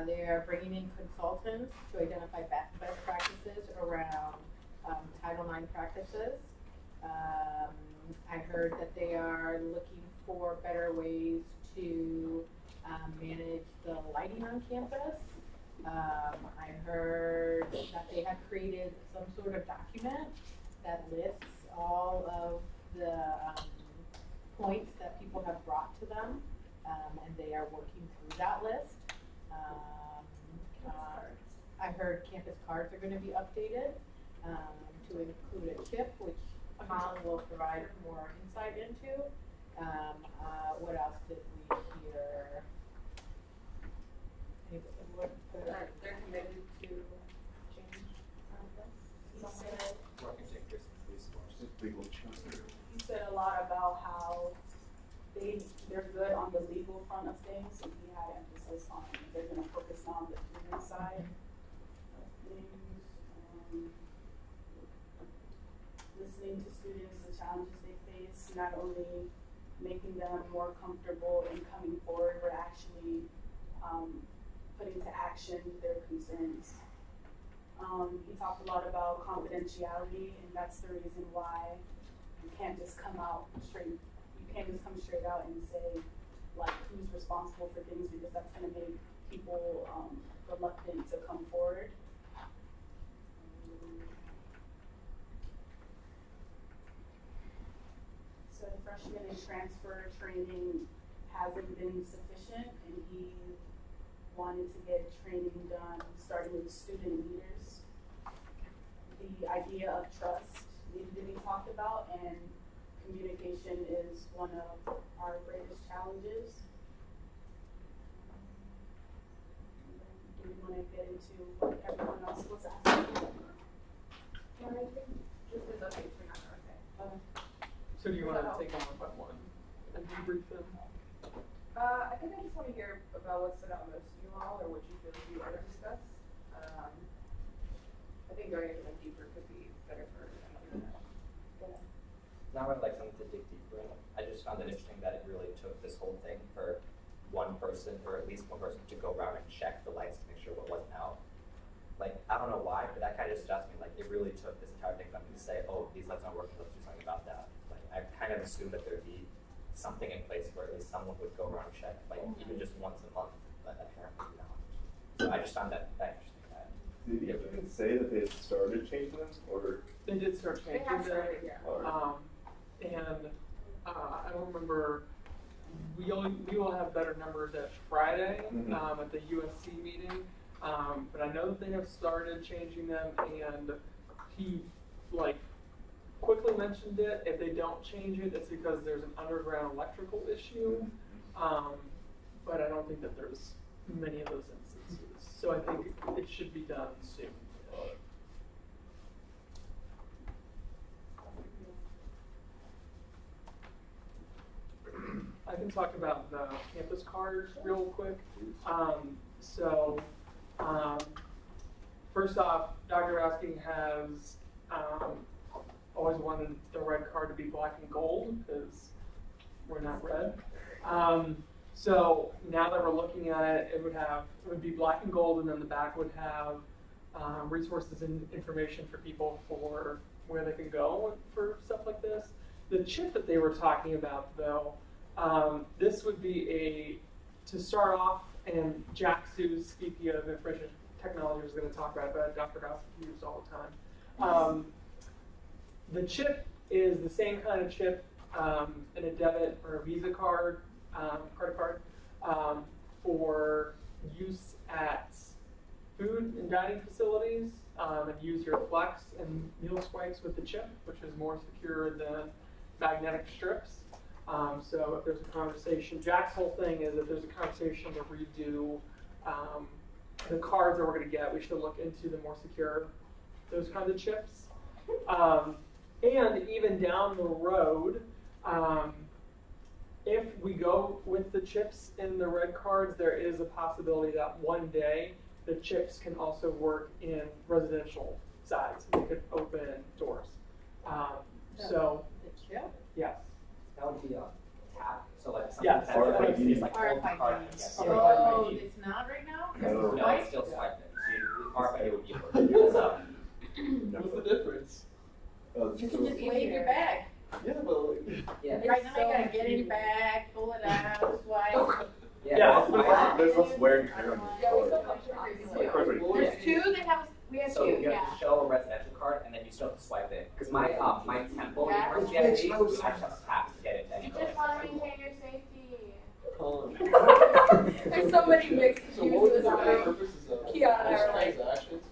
They are bringing in consultants to identify best practices around Title IX practices. I heard that they are looking for better ways to manage the lighting on campus. I heard that they have created some sort of document that lists all of the points that people have brought to them, and they are working through that list. I heard campus cards are going to be updated to include a chip, which Colin will provide more insight into. What else did we hear? They're committed to change. He said a lot about how they're good on the legal front of things, and he had emphasis on they're going to focus on the human side of things. Listening to students, the challenges they face, not only making them more comfortable in coming forward, but actually putting to action their concerns. He talked a lot about confidentiality, and that's the reason why you can't just come out straight. You can't just come straight out and say like who's responsible for things, because that's going to make people reluctant to come forward. So freshman and transfer training hasn't been sufficient, and he wanted to get training done starting with student leaders. The idea of trust needed to be talked about, and communication is one of our greatest challenges. Do we want to get into what everyone else was asking? Yeah, I think just his updates are not okay. So do you want to take them one by one and debrief them? I think I just want to hear about what stood out most to you all, or what you feel you want to discuss. I think going into them deeper could be better for everyone. Now I would like something to dig deeper in. I just found it interesting that it really took this whole thing for one person, or at least one person, to go around and check the lights to make sure what wasn't out. Like, I don't know why, but that kind of just struck me. Like, it really took this entire thing for them to say, oh, these lights aren't working, let's do something about that. Like, I kind of assumed that there'd be something in place where at least someone would go around and check, like, even just once a month, but apparently not. So I just found that interesting. Did you even say that they had started changing them, or? They did start changing them. And I don't remember, we will have better numbers at Friday at the USC meeting. But I know that they have started changing them, and he quickly mentioned it. If they don't change it, it's because there's an underground electrical issue. But I don't think that there's many of those instances. So I think it should be done soon. I can talk about the campus cards real quick. First off, Dr. Rasking has always wanted the red card to be black and gold because we're not red. So now that we're looking at it, it would be black and gold, and then the back would have resources and information for people for where they can go for stuff like this. The chip that they were talking about, though, this would be to start off, and Jack Seuss, VP of Information Technology, was going to talk about it, but Dr. House used all the time. The chip is the same kind of chip in a debit or a Visa card, credit card, for use at food and dining facilities. and use your flex and meal swipes with the chip, which is more secure than magnetic strips. So if there's a conversation, Jack's whole thing is if there's a conversation to redo the cards that we're going to get, we should look into the more secure, those kinds of chips. And even down the road, if we go with the chips in the red cards, there is a possibility that one day the chips can also work in residential sides. They could open doors. So, the chip? yes. That would be a tap. So like something Yes. that's RFID. like RFID. Yes. Oh, it's not right now? No, it's still swiping. So RFID would be a so. What's the difference? You can just wave your bag. Yeah, but yeah. Right now you gotta get in your bag, pull it out, swipe. Yeah. There's less wear and tear on Yeah, your we card. still There's two that have, we have So two, you yeah. have to show a residential card, and then you still have to swipe it. Because my Temple Yeah. University identity, you actually have to tap to get it. You just want to maintain your safety. There's so many mixed So views what of is this the video. purposes of Keon and I those were like, transactions?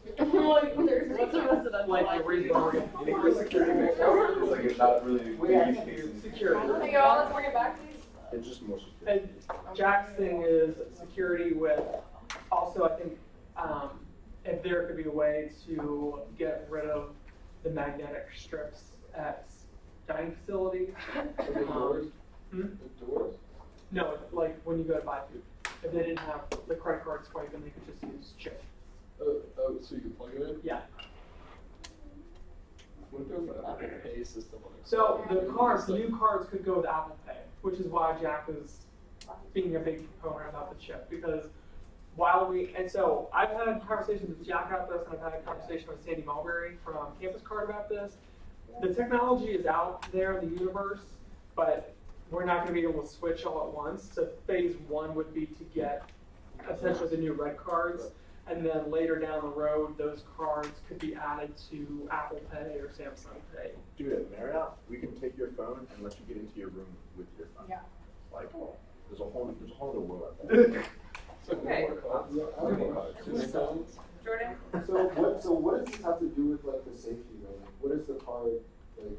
what's the rest of that? Like the reason we're You think for security makes sense? It's like it's not really the use case. security. Hey, y'all, let's bring it back, please. It's just more secure. And Jack's thing is security with, also I think, if there could be a way to get rid of the magnetic strips at dining facilities. The doors? Hmm? The doors? No, like when you go to buy food. If they didn't have the credit card swipe, and they could just use chip. Oh, so you can plug it in? Yeah. What if there was an Apple Pay system on it? So the new cards could go with Apple Pay, which is why Jack was being a big proponent about the chip, because so I've had conversations with Jack about this, and I've had a conversation with Sandy Mulberry from Campus Card about this. The technology is out there in the universe, but we're not going to be able to switch all at once. So phase one would be to get essentially the new red cards, and then later down the road, those cards could be added to Apple Pay or Samsung Pay. Dude, at Marriott, we can take your phone and let you get into your room with your phone. Yeah. Like, there's a whole other world out there. Okay. Jordan? So what does this have to do with like the safety though? Like, what is the card like?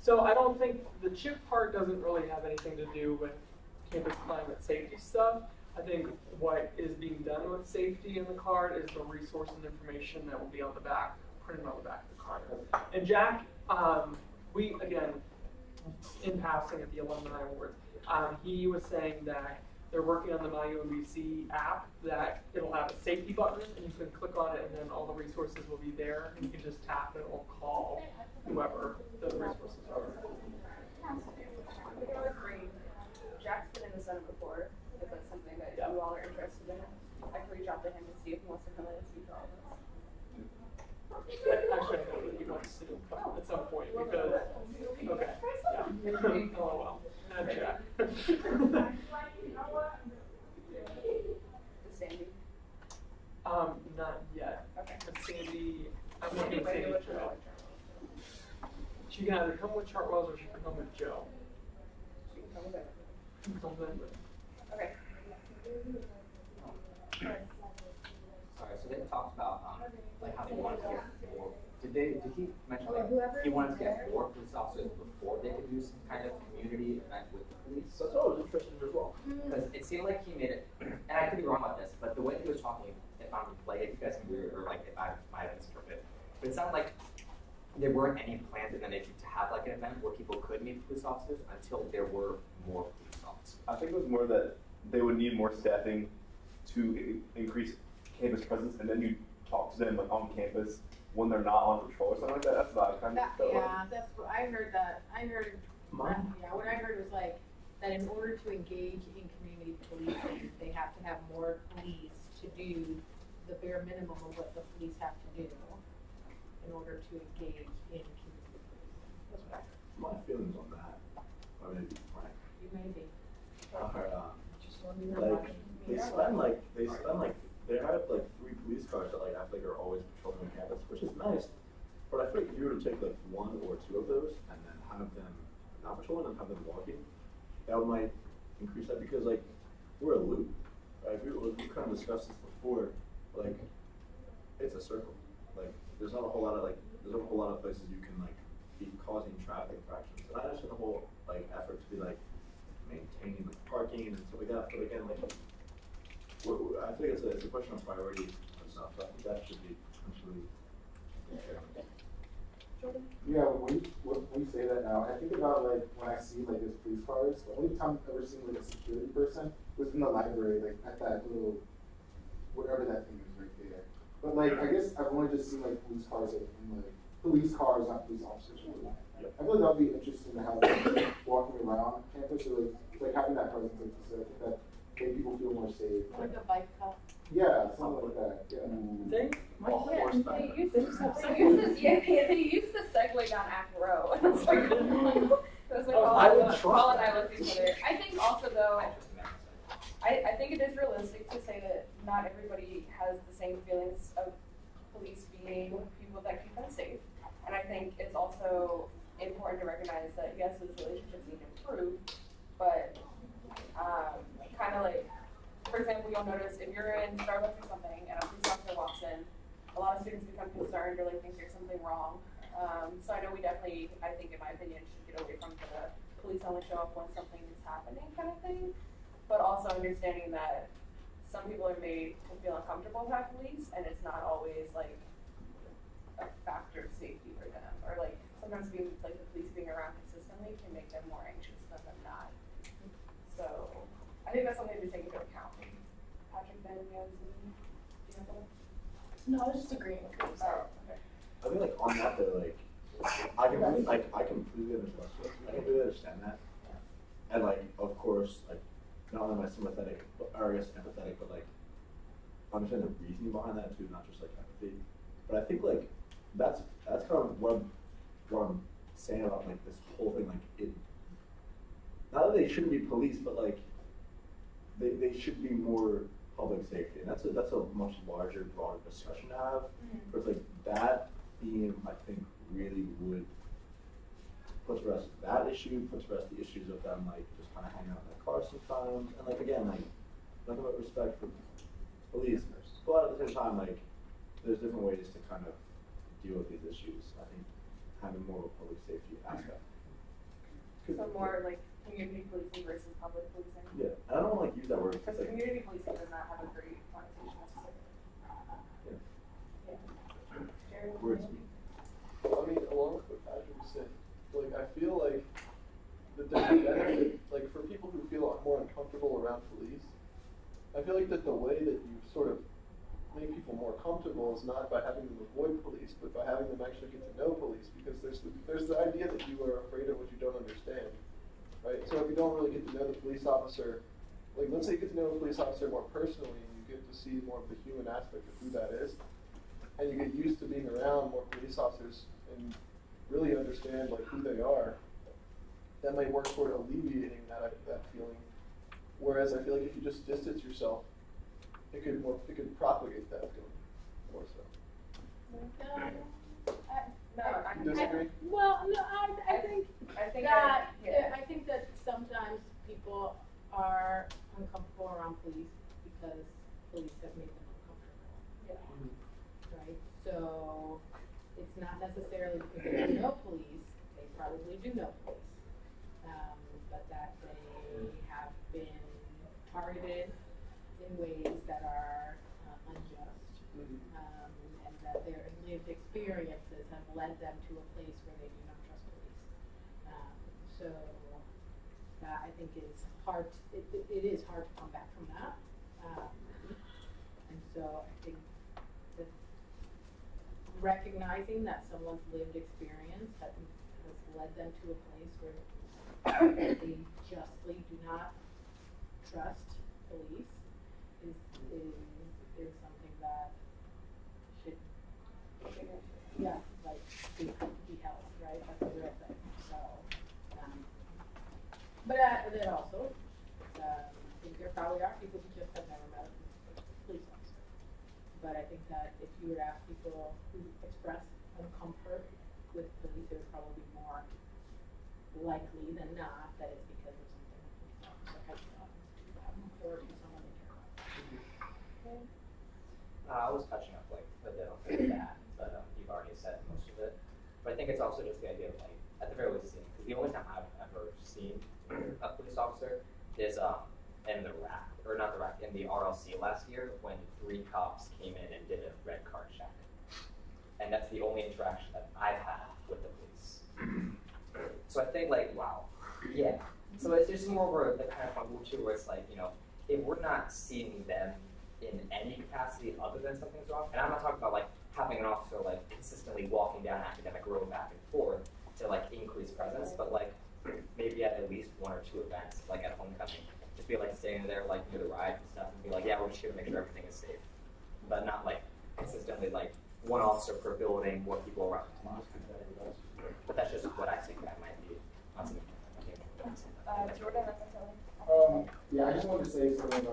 So I don't think the chip part doesn't really have anything to do with campus climate safety stuff. I think what is being done with safety in the card is the resource and information that will be on the back, printed on the back of the card. And Jack, we, again, in passing at the Alumni Awards, he was saying that they're working on the MyUMBC app, that it'll have a safety button, and you can click on it, and then all the resources will be there, and you can just tap and it will call whoever the resources are. We can always bring, Jack's been in the Senate before, if that's something that you all are interested in. I can reach out to him and see if he wants to come in and speak to all of us. Actually, I know that he wants to at some point, because, okay, yeah. Oh, well, and Jack. Sandy? Not yet. Okay. But Sandy, I'm looking at Sandy Joe. She can either come with Chartwell's or she can come with Joe. She can come with it. Until then, Okay. Sorry, so they talked about like how they wanted to get more. Did he mention like he wanted to get more police officers before they could do some kind of community event with the police? That's what I was interested in as well. Because it seemed like he made it, and I could be wrong about this, but the way he was talking, if I'm playing, if you guys can agree, or like if I might have misinterpreted, but it sounded like there weren't any plans in the making to have like an event where people could meet police officers until there were more police officers. I think it was more that they would need more staffing to increase campus presence, and then you talk to them like on campus when they're not on patrol or something like that. That's what I kind of felt like. Yeah, that's what I heard what I heard was like, that in order to engage in community policing, they have to have more police to do the bare minimum of what the police have to do in order to engage in community policing. That's what I heard. My feelings on that, I mean, to be frank, You may be. they have like 3 police cars that like I feel like are always patrolling on campus, which is nice. But I feel like if you were to take like 1 or 2 of those and then have them not patrolling and have them walking, that might increase that, because like we're a loop, right? We kind of discussed this before. Like it's a circle. like, there's not a whole lot of places you can like be causing traffic infractions. And I understand the whole like effort to be like maintaining like parking and stuff like that, but again, like, I think it's a question of priority and stuff. So I think that should be potentially. Yeah, when you say that now, I think about like when I see like those police cars. The only time I've ever seen like a security person was in the library, like at that little whatever that thing is right there. But like I guess I've only just seen like police cars like, in like police cars, not police officers. I feel like that'd be interesting to have like, walking around campus or like having that presence. Like you said, I think that make people feel more safe. Like a bike cop. Yeah, something like that. Yeah. They They used the Segway down Act Row. It was like, Paul and I looked at each other. I think also though, I think it is realistic to say that not everybody has the same feelings of police being people that keep them safe. And I think it's also important to recognize that yes, those relationships need to improve, but kind of like, for example, you'll notice if you're in Starbucks or something and a police officer walks in, a lot of students become concerned or like think there's something wrong. So I know we definitely, I think in my opinion, should get away from the police only show up when something is happening kind of thing, but also understanding that some people are made to feel uncomfortable with police and it's not always like a factor of safety for them, or like sometimes being like the police being around consistently can make them more anxious than them not. So I think that's something to take into account. Patrick, Ben, you have something? No, I was just agreeing with you. Oh, okay. I think like on that though, like I completely understand that. And like of course, like not only am I sympathetic, or I guess empathetic, but like understand the reasoning behind that too, not just like empathy. But I think like that's kind of what I'm saying about like this whole thing, like it. Not that they shouldn't be police, but like they should be more public safety, and that's a much larger, broader discussion to have. But it's like that theme, I think, really would put to rest that issue, put to rest the issues of them like just kind of hanging out in their cars sometimes, and like again, like nothing but respect for police, but at the same time, like there's different ways to kind of deal with these issues. I think having more of a public safety aspect. So more like community policing versus public policing. Yeah, I don't want to like use that word. Because Like, community policing does not have a great connotation necessarily. Yeah. words. I mean, along with what Patrick said, like I feel like that there's a benefit, like for people who feel more uncomfortable around police, I feel like that the way that you sort of make people more comfortable is not by having them avoid police, but by having them actually get to know police, because there's the idea that you are afraid of what you don't understand, right? So if you don't really get to know the police officer, like let's say you get to know a police officer more personally, and you get to see more of the human aspect of who that is, and you get used to being around more police officers and really understand like who they are, that might work toward alleviating that feeling. Whereas I feel like if you just distance yourself, it could propagate that feeling more so. You disagree? I think that sometimes people are uncomfortable around police because police have made them uncomfortable. Yeah. Right? So it's not necessarily because they don't know police, they probably do know police, but that they have been targeted in ways that are unjust, and that their lived experiences have led them to a place where they do not trust police. So that I think is hard. It is hard to come back from that, and so I think that recognizing that someone's lived experience has led them to a place where they justly do not trust police is something that should be held, right? That's a real thing. So, but then also, I think there probably are people who just have never met a police officer. But I think that if you were to ask people who express uncomfort with police, it would probably be more likely than not that it's because of something the police officer has done to them or to someone they care about. I was touching up like a bit on that, but I think it's also just the idea of like, at the very least, seeing, because the only time I've ever seen a police officer is in the rack, or not the rack, in the RLC last year when 3 cops came in and did a red card check. And that's the only interaction that I've had with the police. So I think like, wow, yeah. So it's just more where the kind of move to where it's like, you know, if we're not seeing them in any capacity other than something's wrong, and I'm not talking about like having an officer like consistently walking down Academic Road back and forth to like increase presence, but like maybe at least 1 or 2 events, like at homecoming, just be like standing there like near the rides and stuff and be like, yeah, we're just gonna make sure everything is safe. But not like consistently like 1 officer per building, more people around the clock. But that's just what I think that might be. Jordan, yeah, I just wanted to say something.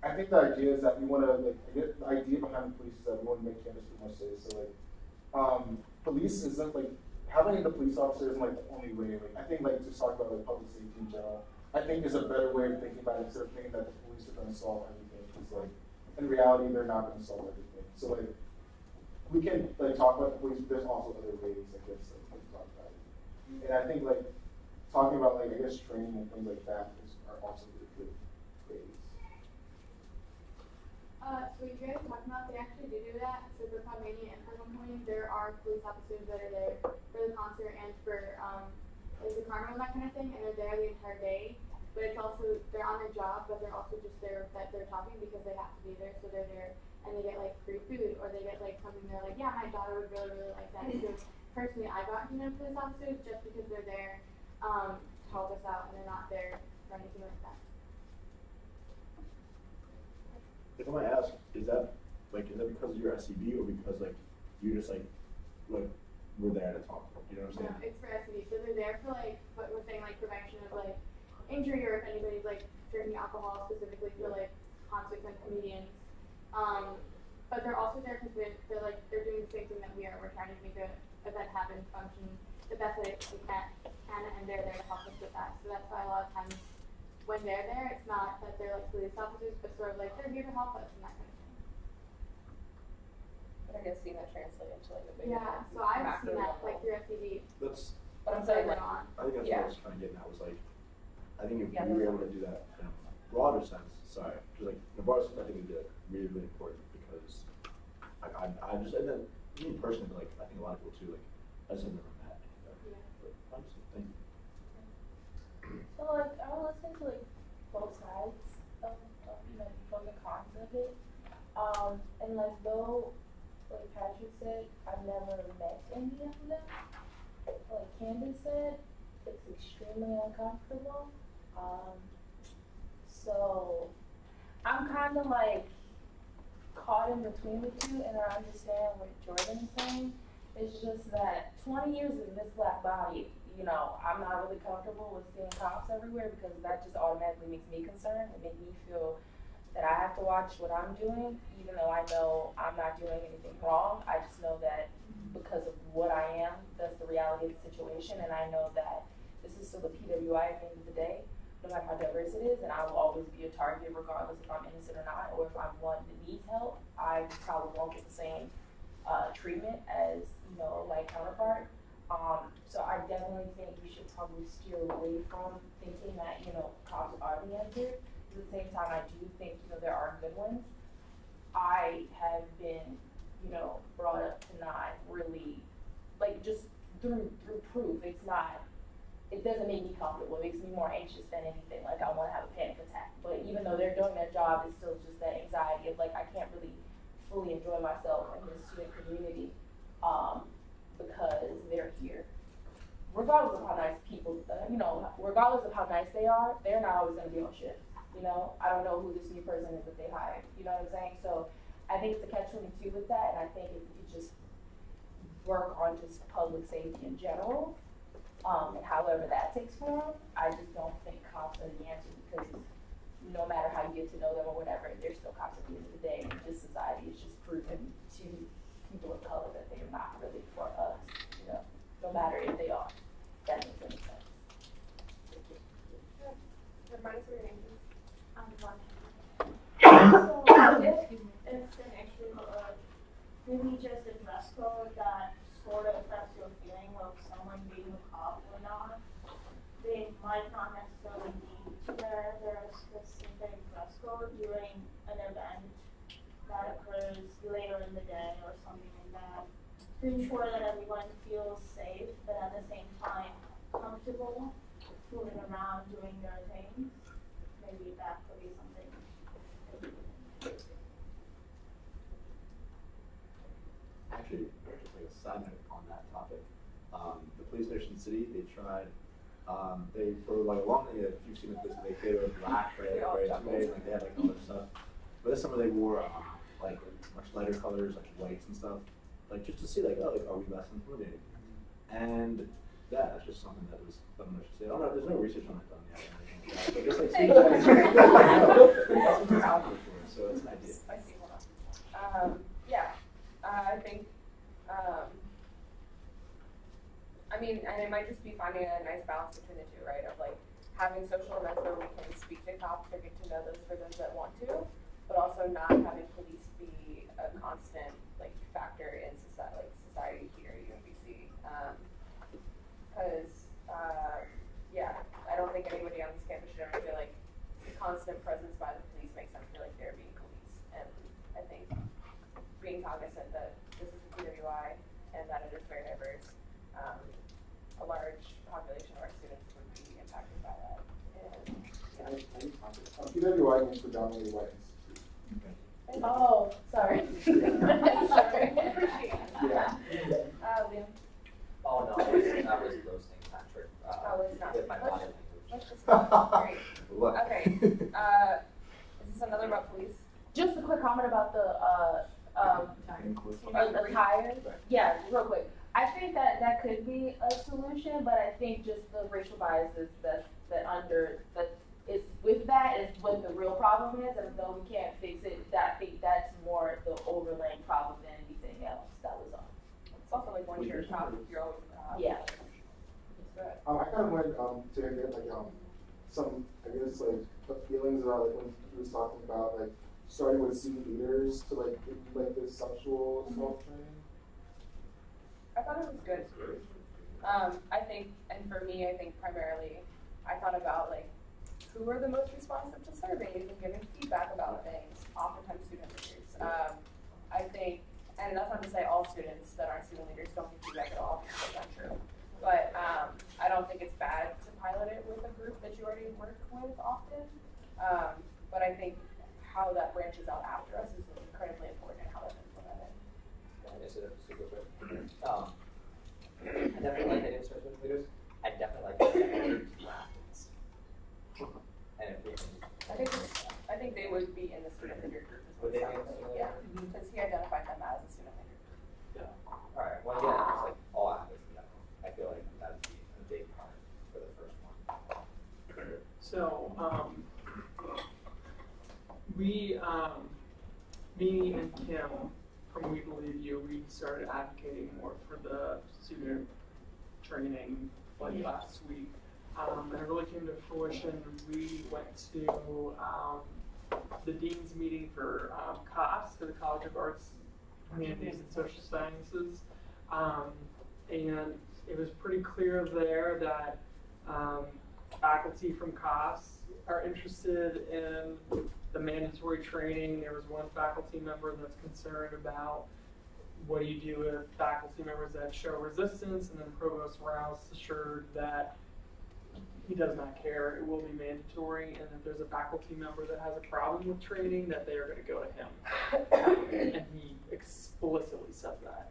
I think the idea is that we want to, like, I get the idea behind the police is that we want to make campus more safe. So, like, police isn't, like, having the police officer isn't, like, the only way. Like, I think, like, just talk about, like, public safety in general, I think there's a better way of thinking about it instead of thinking that the police are going to solve everything. Because, like, in reality, they're not going to solve everything. So, like, we can, like, talk about the police, but there's also other ways, I guess, like, we can talk about it. And I think, like, talking about, like, I guess, training and things like that are also really good ways. So you guys talking about, they actually do that. So for Pomania and for Homecoming, there are police officers that are there for the concert and for like the carnival and that kind of thing, and they're there the entire day. But it's also, they're on their job, but they're also just there that they're talking because they have to be there. So they're there and they get like free food, or they get like something they're like, yeah, my daughter would really, really like that. So personally, I got police officers just because they're there to help us out, and they're not there for anything like that. If I might ask, is that because of your SCB or because like you just like we're there to talk? You know what I'm saying? It's for SCB, so they're there for like what we're saying, like prevention of like injury, or if anybody's like drinking alcohol, specifically for like concerts and comedians. But they're also there because they're doing the same thing that we are. We're trying to make the event happen, function the best that it can, and they're there to help us with that. So that's why a lot of times when they're there, it's not that they're like police officers, but sort of like they're here to help us and that kind of thing. But I guess seeing that translate into like a big so I've seen that like through FCD. That's. But I'm saying like, I think that's what I was kind of getting at. Was like, I think if we were able to do that in a broader sense, because like in a broader sense, I think we did really, really important because I just, and then me personally, like I think a lot of people too, like I just have never met. But honestly, thank you. So like I was listening to like both sides of you know, pros and cons of it. And like though like Patrick said, I've never met any of them. Like Candace said, it's extremely uncomfortable. So I'm kinda like caught in between the two, and I understand what Jordan is saying. It's just that 20 years in this black body, you know, I'm not really comfortable with seeing cops everywhere because that just automatically makes me concerned. It makes me feel that I have to watch what I'm doing, even though I know I'm not doing anything wrong. I just know that because of what I am, that's the reality of the situation, and I know that this is still the PWI at the end of the day, no matter how diverse it is, and I will always be a target regardless if I'm innocent or not, or if I'm one that needs help. I probably won't get the same treatment as, you know, like counterpart. So I definitely think we should probably steer away from thinking that, you know, cops are the answer. At the same time, I do think, you know, there are good ones. I have been, you know, brought up to not really, like, just through proof. It's not, it doesn't make me comfortable. It makes me more anxious than anything. Like, I want to have a panic attack. But even though they're doing their job, it's still just that anxiety of, like, I can't really fully enjoy myself in the student community because they're here. Regardless of how nice people, you know, regardless of how nice they are, they're not always going to be on shift. You know, I don't know who this new person is that they hired. You know what I'm saying? So I think it's a catch-22 with that, and I think if we could just work on just public safety in general, and however that takes form, I just don't think cops are the answer because no matter how you get to know them or whatever, they're still cops at the end of the day. And just society is just proven to people of color that they're not really for us, you know, no matter if they are. That makes any sense. Remind us of your name, please. So if an actual maybe just a dress code that sort of might not necessarily need to wear their specific dress code during an event that occurs later in the day or something like that, to ensure that everyone feels safe, but at the same time comfortable moving around doing their things. Maybe that could be something. Actually, just like a side note on that topic, the police station city, they tried, they, for like a long time, if you've seen the police, they were black, right, very intimidating, like they had like all their stuff. But this summer they wore like much lighter colors, like whites and stuff, like just to see like, oh, like, are we less intimidating? And yeah, that's just something that was fun to say. Oh no, there's no research on it done yet. But just like seeing that, that's what it's out there for, so it's an idea. I see, hold on. Yeah, I think, I mean, and it might just be finding a nice balance between the two, right? Of like having social events where we can speak to cops or get to know those for those that want to, but also not having police be a constant like factor in society here at UMBC. Because yeah, I don't think anybody on this campus should ever feel like the constant presence by the police makes them feel like they're being policed. And I think being cognizant that this is a PWI and that it is very diverse, a large population of our students would be impacted by that. And PWI means predominantly white institute. Oh, sorry. Sorry. Yeah. Liam. Oh no, that was roasting Patrick. It's not. With my body Let's language. just great. Look. Okay. Is this another about police? Just a quick comment about the attire. Yeah, real quick. I think that could be a solution, but I think just the racial biases that is with that is what the real problem is, and though we can't fix it, I think that's more the overlaying problem than anything else. That was all. It's also like once you're a cop, you're always a cop. Yeah. I kind of went to get like some, I guess, like feelings about like when he was talking about like starting with student leaders to like give you like this sexual assault training. I thought it was good. I think, and for me, I think primarily, I thought about like who are the most responsive to surveys and giving feedback about things. Oftentimes, student leaders. I think, and that's not to say all students that aren't student leaders don't give feedback at all, because that's not true. But I don't think it's bad to pilot it with a group that you already work with often. But I think how that branches out after us is incredibly important and how that's implemented. Yes, it is super quick. I definitely like the in-service leaders. I definitely like the to be athletes. And if we can, I think they would be in the student leader group as well. Would they be in the student leader? Yeah, because he identified them as a student leader group. Yeah. All right. Well, yeah, just like all athletes in general. I feel like that'd be a big part for the first one. So, me and Kim from We Believe You, we started advocating more for the student training like last week. And it really came to fruition. We went to the Dean's meeting for COS, for the College of Arts, Humanities, and Social Sciences. And it was pretty clear there that faculty from COS are interested in the mandatory training. There was one faculty member that's concerned about what do you do with faculty members that show resistance, and then Provost Rouse assured that he does not care, it will be mandatory, and if there's a faculty member that has a problem with training, that they are going to go to him. And he explicitly said that.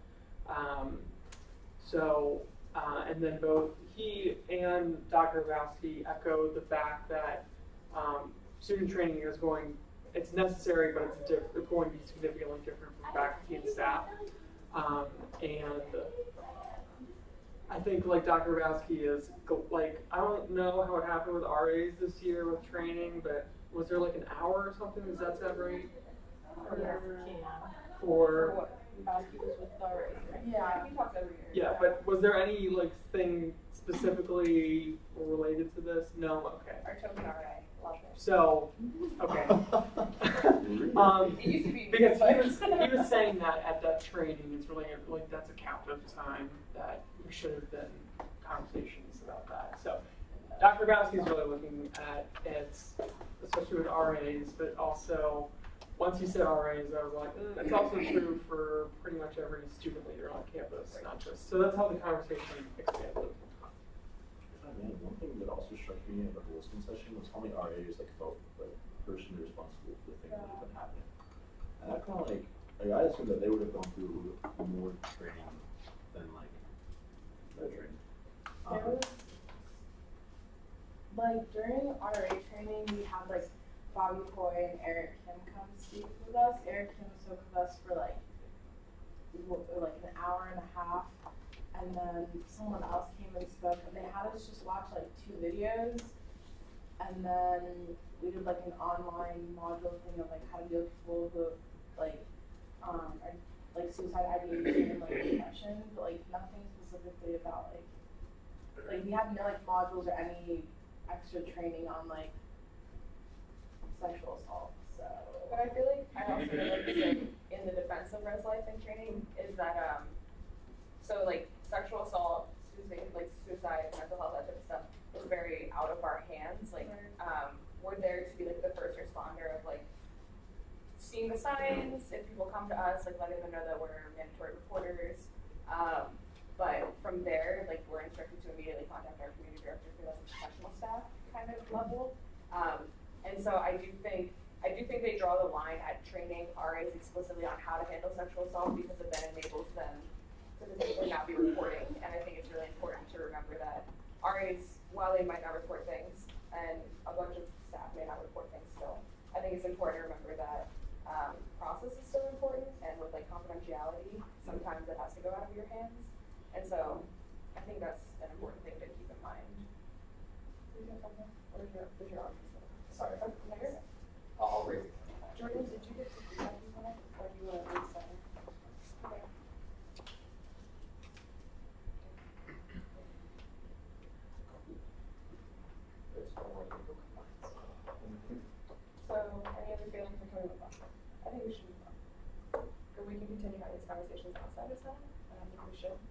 And then both he and Dr. Rowski echoed the fact that student training is it's necessary, but it's going to be significantly different from faculty and staff. And I think like Dr. Rowski is like, I don't know how it happened with RAs this year with training, but was there like an hour or something? Does that sound right? For what? Rowski was with RAs, right? Yeah. He talks every year. Yeah, but was there any like thing specifically related to this? No? Okay. Our token RA. Love it. So, okay. It used to be because he was saying that at that training, it's really like that's a count of time that there should have been conversations about that. So Dr. Grabowski is really looking at it, especially with RAs, but also once you said RAs, I was like, it's also true for pretty much every student leader on campus, not just. So that's how the conversation expanded. One thing that also struck me in the listening session was how many RAs like felt like personally responsible for the things that have been happening, and that kind of like I assume that they would have gone through more training than like their training. There was, like during RA training, we had like Bobby Coy and Eric Kim come speak with us. Eric Kim spoke with us for like an hour and a half, and then someone else came and spoke, and they had us just watch like 2 videos, and then we did like an online module thing of like how to deal with people who like are like suicide ideation and like depression, but like nothing specifically about like we had no like modules or any extra training on like sexual assault. So But I feel like I also would like to say in the defense of res life and training is that so like sexual assault, suicide, mental health, that type of stuff is very out of our hands. Like we're there to be like the first responder of like seeing the signs. If people come to us, like letting them know that we're mandatory reporters. But from there, like we're instructed to immediately contact our community director for like professional staff kind of level. And so I do think they draw the line at training RAs explicitly on how to handle sexual assault because it then enables them to potentially not be reporting. And I think it's really important to remember that RAs, while they might not report things, and a bunch of staff may not report things still, I think it's important to remember that process is still important, and with like confidentiality, sometimes it has to go out of your hands. And so I think that's an important thing to keep in mind. Did you have something? Or did your arm? Sorry. Oh, no, you're good. I'll raise it. Jordan, did you get to do that one, or do you want to read something? Okay. So, any other feelings before we move on? I think we should move on. Or we can continue having these conversations outside of that. I think we should.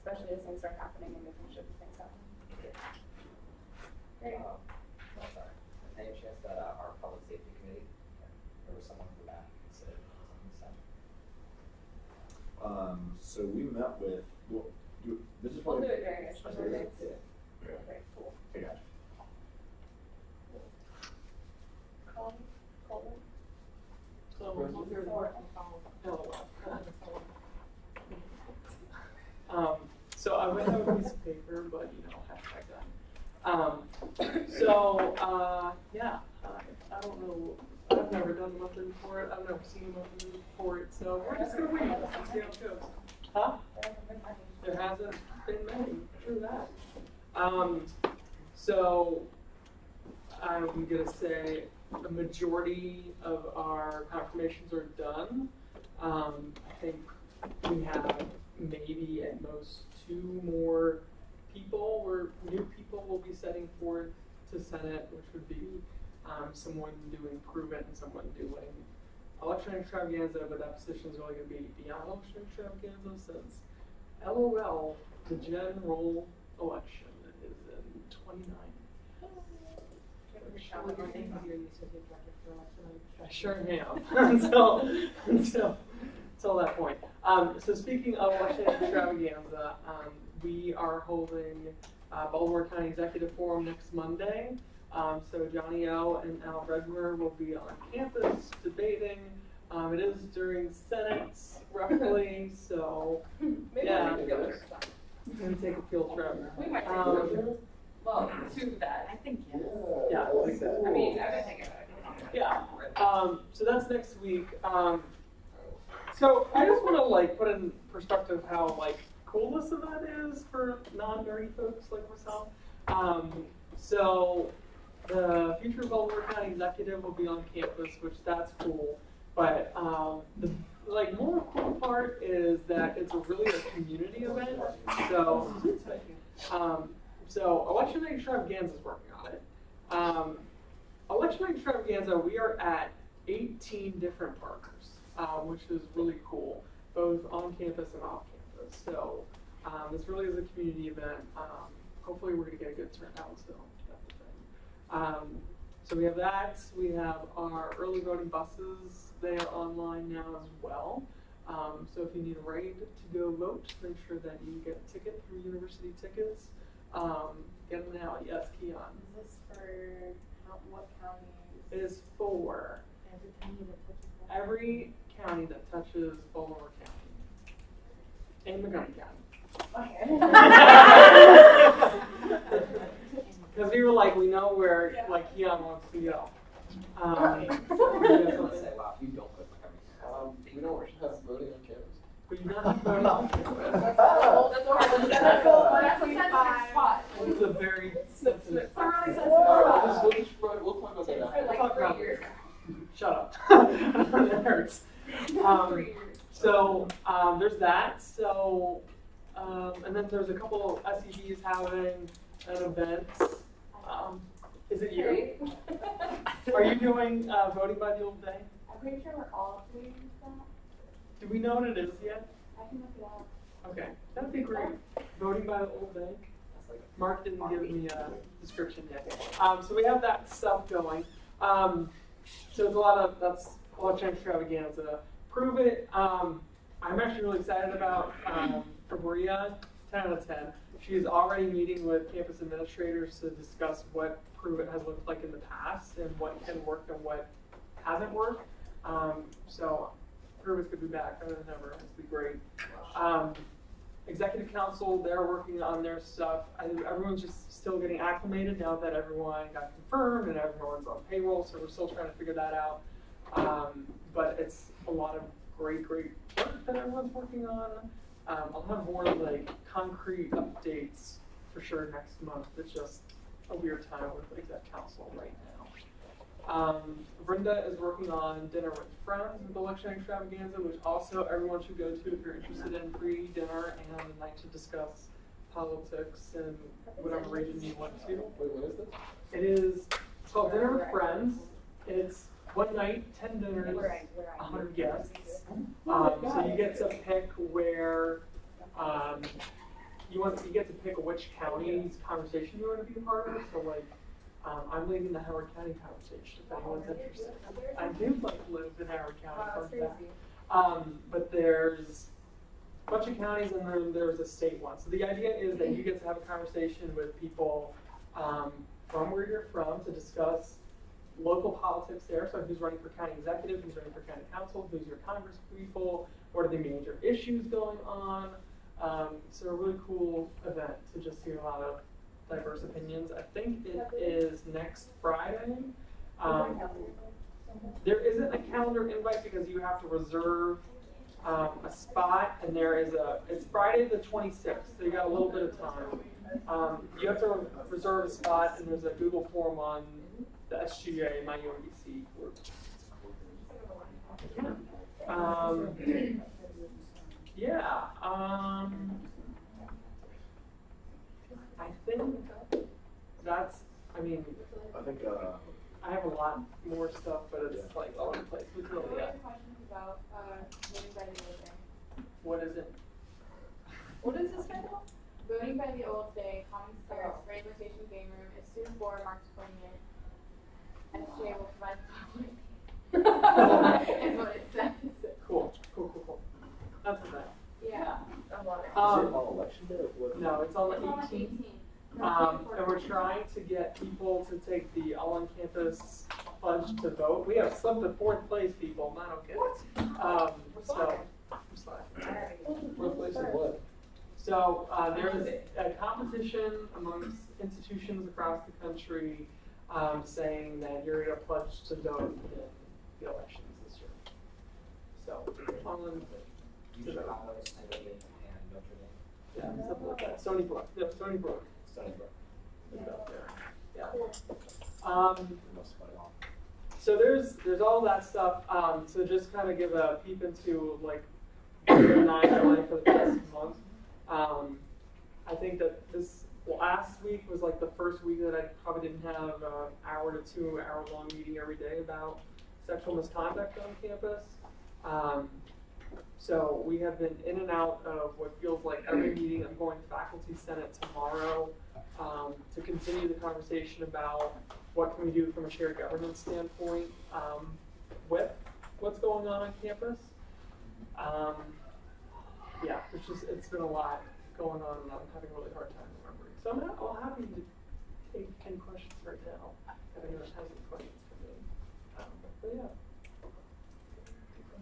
Especially as things start happening and making sure these things happen. Great. No, sorry. Any chance that our public safety committee, there was someone from that said something So we met with, this is We'll probably. do it during this. Yeah. Okay, cool. I got you. Colin? So I went out a piece of paper, but hashtag done. Yeah, I don't know. I've never done a monthly report. I've never seen a monthly report. So we're just gonna wait and see how it goes. Huh? There hasn't been many. True that. So I'm gonna say a majority of our confirmations are done. I think we have maybe at most 2 more people, or new people will be setting forth to Senate, which would be someone doing prove it and someone doing election extravaganza, but that position is really going to be beyond election extravaganza since LOL, the general election is in 29. I sure am. Until that point. So speaking of election extravaganza, we are holding Baltimore County Executive Forum next Monday. So Johnny O and Al Redmer will be on campus debating. It is during Senate, roughly, so Maybe yeah. we'll take a field trip. Maybe take a field trip. We might take a field trip. Well, to that. I think yes. Yeah, I think that. I mean, I've been thinking about it. Yeah. So that's next week. So I just want to like put in perspective how like cool this event is for non-nerdy folks like myself. So the future Baltimore County Executive will be on campus, which that's cool. But the like more cool part is that it's really a community event. So Election Extravaganza is working on it. Election Extravaganza, we are at 18 different partners, which is really cool, both on campus and off campus. So this really is a community event. hopefully we're gonna get a good turnout, so that's the thing. So we have that, we have our early voting buses, they are online now as well. So if you need a ride to go vote, make sure that you get a ticket through University Tickets. Get them out, yes, Keon. Is this for what counties? It is for Every county that touches that? every county that touches Baltimore County and Montgomery County. Okay. Because we were like, we know where like Keon wants to go. I was say, wow, if you don't put Montgomery. We don't have voting on campus. We do not have voting on campus. It's a very sensitive. We'll talk about that after. For like 3 years. Shut up. It hurts. So there's that. So and then there's a couple of SEBs having an event. Is it you? Are you doing voting by the old day? I'm pretty sure we're all doing that. Do we know what it is yet? I can look it up. Okay, that'd be great. Voting by the old day. Mark didn't give me a description yet. So we have that stuff going. So it's that's a lot of extravaganza. Prove It. I'm actually really excited about for Maria. 10 out of 10. She is already meeting with campus administrators to discuss what Prove It has looked like in the past and what can work and what hasn't worked. So Prove It's going to be back better than ever. It's going to be great. Executive Council, they're working on their stuff. Everyone's just still getting acclimated now that everyone got confirmed and everyone's on payroll, so we're still trying to figure that out. But it's a lot of great work that everyone's working on. I'll have more like concrete updates for sure next month. It's just a weird time with Exec Council right now. Brenda is working on Dinner with Friends with Election Extravaganza, which also everyone should go to if you're interested in free dinner and a night to discuss politics and whatever region you want to. Wait, what is this? It's called Dinner with Friends. It's one night, 10 dinners, 100 guests. So you get to pick where you get to pick which county's conversation you want to be a part of. So like, I'm leading the Howard County conversation if anyone's interested. I do live in Howard County. But there's a bunch of counties and then there's a state one. So the idea is that you get to have a conversation with people from where you're from to discuss local politics there. So who's running for county executive, who's running for county council, who's your congress people, what are the major issues going on. So a really cool event to just hear a lot of diverse opinions. I think it is next Friday. There isn't a calendar invite because you have to reserve a spot, and it's Friday the 26th, so you got a little bit of time. You have to reserve a spot, and there's a Google form on the SGA, my UMBC group. I think that's, I think I have a lot more stuff, but it's like all over the place. I have questions about voting by the old day. What is it? What is this kind of? Voting by the old day, common stairs, rain rotation game room is soon for March 20th. SGA will provide the public and what it says. Cool. That's the thing. Yeah. Is it on election day or what? No, it's on the 18th. And we're trying to get people to take the all-on-campus pledge to vote. We have some of the fourth place people, not okay. So, Fourth place in what? So there is a competition amongst institutions across the country saying that you're going to pledge to vote in the elections this year. So, Usually Hollis, and Notre Dame. yeah, something like that. Stony Brook. Yeah, Stony Brook. Yeah. Yeah. So there's all that stuff. So just kind of give a peep into like what Brenda and I have done for the past month. I think that this last week was like the first week that I probably didn't have an hour to 2 hour long meeting every day about sexual misconduct on campus. So we have been in and out of what feels like every meeting. I'm going to Faculty Senate tomorrow to continue the conversation about what can we do from a shared governance standpoint with what's going on campus. Yeah, it's been a lot going on, and I'm having a really hard time remembering. So I'm happy to take any questions right now if anyone has any questions for me. But yeah.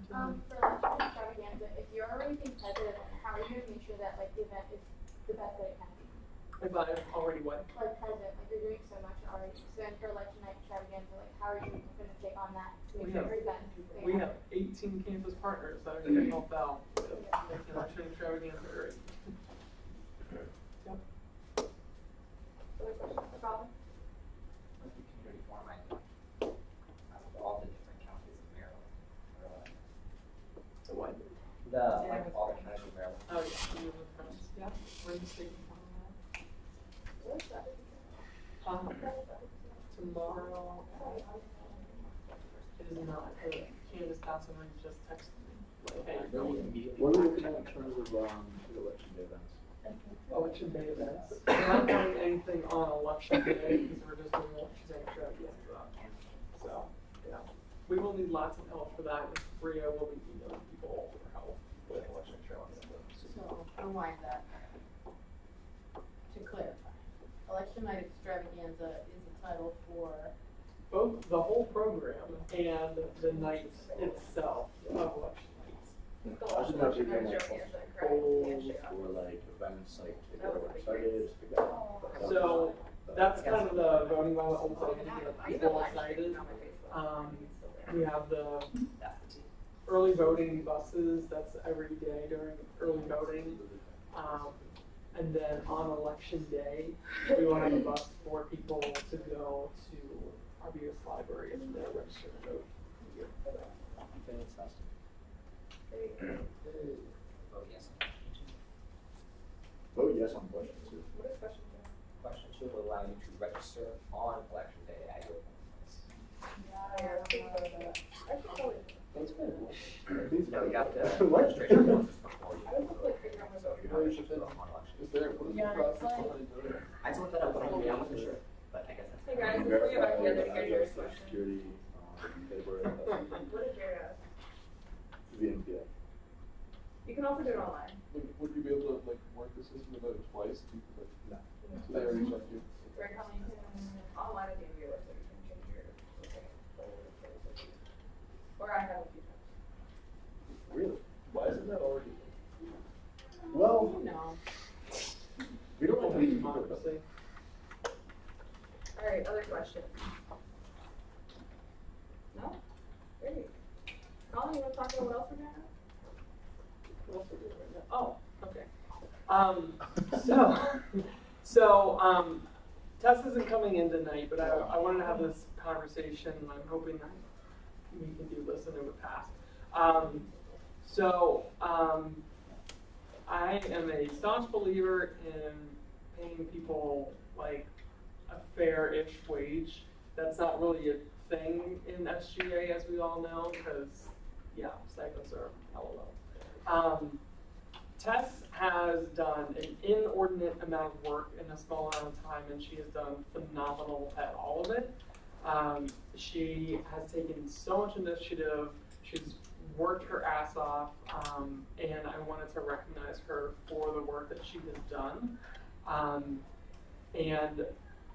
For election extravaganza, if you're already being president, how are you going to make sure that like the event is the best that it can be? If I'm already what? Like president, like you're doing so much already. So then for election night extravaganza, like how are you going to take on that to make sure the event? We have 18 campus partners that are going to help out with making election extravaganza great. Yep. Other questions for Colin? What's the community forum, I think, all the different counties of Maryland. The what? Like all the counties of Maryland. Oh yeah, yeah. We're in the state of Where's that? tomorrow. It is not. Candace Dawson just texted me. Like, hey, What are we looking at in terms of the election day events? election day events. We're not doing anything on election day because we're just doing election extravaganza. So yeah, we will need lots of help for that. And Bria will be emailing people for help with election extravaganza. So, unwind that. To clarify, election night extravaganza is a title for Both the whole program and the night itself of election nights. I should know if you're doing like polls or like events, like to get everyone excited. So that's kind of the voting model to get people excited. We have the early voting buses, that's every day during early voting. And then on election day, we will have a bus for people to go to our biggest library and they're registered to vote. Fantastic. Oh, yes. Vote yes on question 2. What is question 2? Question 2 will allow you to register on election day at your place. That's good. No, you have to registration process before you I was like figuring out my voting. on election. Is there, what is the process behind doing it? I just looked that up, but I wasn't sure. But I guess that's. Hey guys, before we get back together, here's your question. Security, paper, What did Jared ask? the NPA. You can also do it online. Would you be able to like work the system to vote twice? No. So they already checked you. Greg, how many online at the end of your list, so you can change your. Or I have a few times. Really? Why isn't that already? Well, no. we don't know Open democracy. Alright, other question. No? Great. Colin, you wanna talk about what else we're gonna have? What else are we doing right now? Oh, okay. So Tess isn't coming in tonight, but I wanted to have this conversation, and I'm hoping that we can do this and it would pass. I am a staunch believer in paying people like a fair-ish wage. That's not really a thing in SGA, as we all know, because yeah, stipends are hella low. Tess has done an inordinate amount of work in a small amount of time, and she has done phenomenal at all of it. She has taken so much initiative. She's worked her ass off, and I wanted to recognize her for the work that she has done. And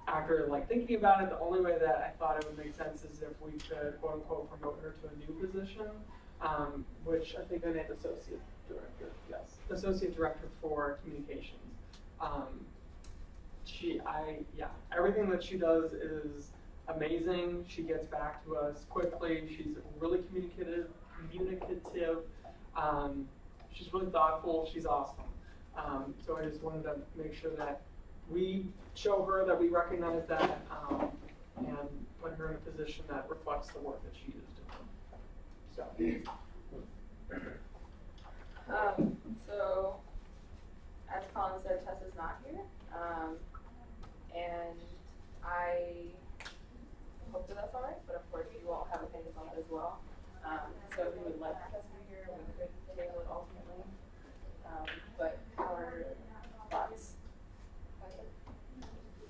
after like thinking about it, the only way that I thought it would make sense is if we could quote unquote promote her to a new position, which I think I named associate director. Yes, associate director for communications. Everything that she does is amazing. She gets back to us quickly. She's really communicative. She's really thoughtful. She's awesome. So I just wanted to make sure that we show her that we recognize that and put her in a position that reflects the work that she is doing. So, as Colin said, Tess is not here, and I hope that that's all right. But of course, you all have opinions on it as well. So if you would like us to be here, we could table it ultimately. But our thoughts?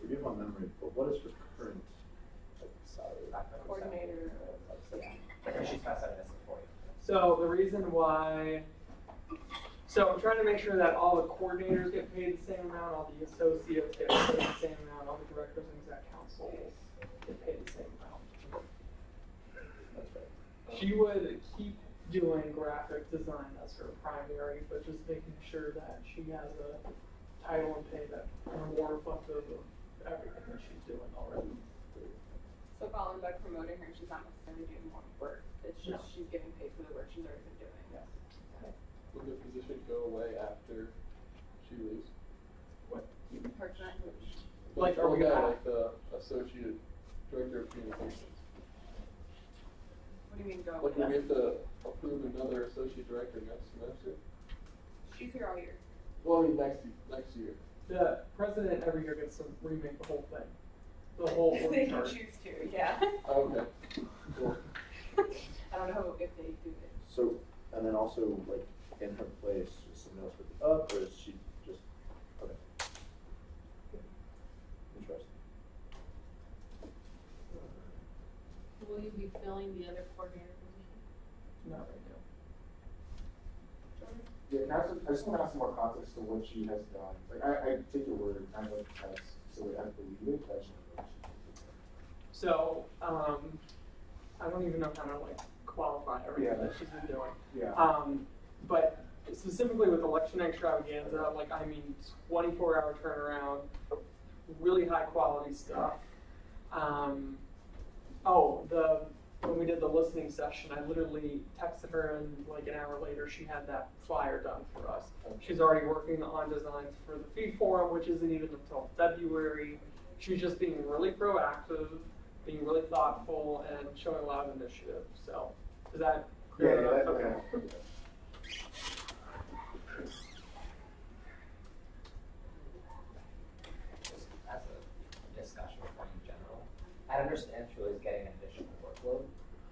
Forgive my memory, but what is her current salary? Coordinator. She's not setting this for you. So the reason why, so I'm trying to make sure that all the coordinators get paid the same amount, all the associates get paid the same amount, all the directors and exec councils get paid the same amount. That's right. She would keep doing graphic design as her primary, but just making sure that she has a title and pay that are more reflective of everything that she's doing already. So Colin, by promoting her, she's not necessarily doing more work. It's just she's getting paid for the work she's already been doing. Yes. Will the position go away after she leaves? What? Part-time. Like, are we gonna like the associate director of communications? What do you mean go Like, away? we have to approve another associate director next semester? She's here all year. Well, I mean, next year. The president every year gets to remake the whole thing. The whole If org they can chart. choose to, yeah. Okay, cool. I don't know if they do it. So, and then also, like, in her place, is someone else with the up, or is she just, okay. Interesting. Will you be filling the other coordinator position? Not right now. Yeah, I just want to ask some more context to what she has done. Like, I take your word kind of as silly, I believe it, but I just want to know what she's doing. So, I don't even know how to like qualify everything that she's been doing. Yeah. But specifically with election extravaganza, like I mean, 24-hour turnaround, really high quality stuff. When we did the listening session, I literally texted her and like an hour later she had that flyer done for us. She's already working on designs for the feed forum, which isn't even until February. She's just being really proactive, being really thoughtful, and showing a lot of initiative. So, is that clear enough? Okay. Just as a discussion point in general, I understand Julia's getting an additional workload,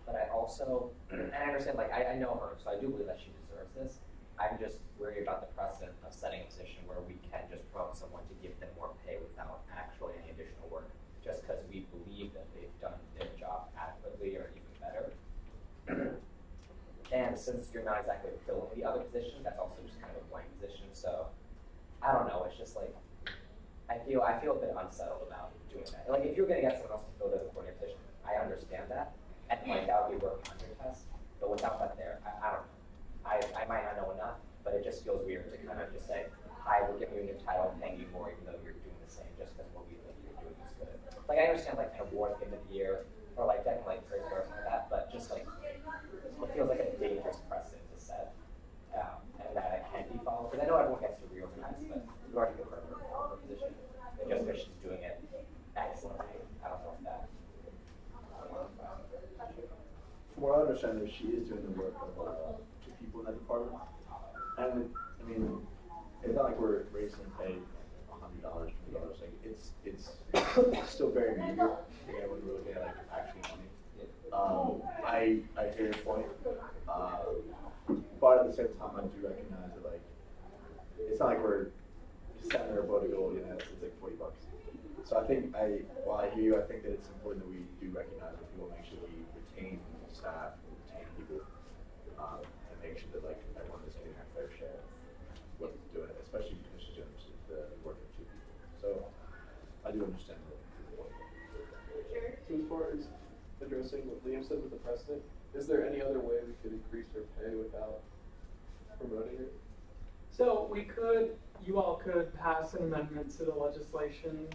but I also, and I understand, like, I know her, so I do believe that she deserves this. I'm just worried about the precedent of setting a position where we can just promote someone to give them more pay without actually any additional work, just because we believe that they've done their job adequately or even better. And since you're not exactly filling the other position, that's also just kind of a blank position. So I don't know. It's just like I feel a bit unsettled about doing that. Like if you're gonna get someone else to fill the coordinator position, I understand that, and like that would be working on your test. But without that there, I don't know. I might not know enough, but it just feels weird to kind of just say, hi, we're giving you a new title and paying you more even though you're doing the same just because what we think you're doing is good. Like I understand like kind of award at the end of the year or like getting like praise or something like that, but just like it feels like a dangerous precedent to set and that it can't be followed. Because I know everyone gets to reorganize, but you already give her her position. And just because she's doing it excellently, I don't know if that. From what I understand, is she is doing the work of two people in that department. And I mean, it's not like we're raising pay $100, $20. Like it's still very meager. Yeah, when we're looking at like actual money. I hear your point, but at the same time, I do recognize that like it's not like we're sitting there about to go, you know, it's like $40. So I think while I hear you, I think that it's important that we do recognize that people, make sure we retain staff, retain people, and make sure that like everyone is getting their fair share of what they're doing, especially because she's doing the work of two people. So I do understand that. Sure. So as far as addressing what Liam said with the precedent, is there any other way we could increase her pay without promoting her? So you all could pass an amendment to the legislation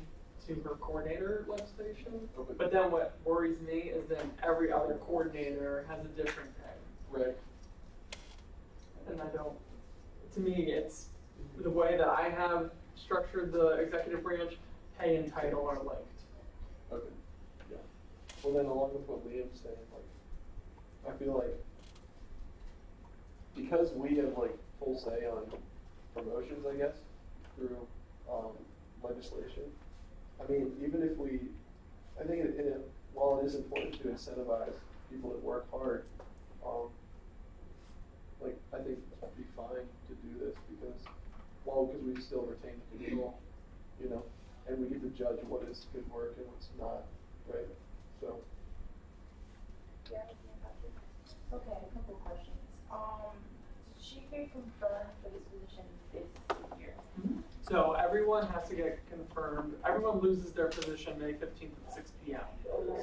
to her coordinator legislation. Okay. But then what worries me is that every other coordinator has a different pay. Right. And to me, it's the way that I have structured the executive branch, pay and title are linked. Okay. Yeah. Well then, along with what Liam's saying, like, I feel like because we have like full say on promotions, I guess, through legislation. I mean, even if I think while it is important to incentivize people that work hard, like, I think it'd be fine to do this because we still retain the control, you know, and we get to judge what is good work and what's not, right? So. Yeah. Okay, a couple of questions. Did she get confirmed for this position this year? So everyone has to get confirmed. Everyone loses their position May 15th at 6 p.m.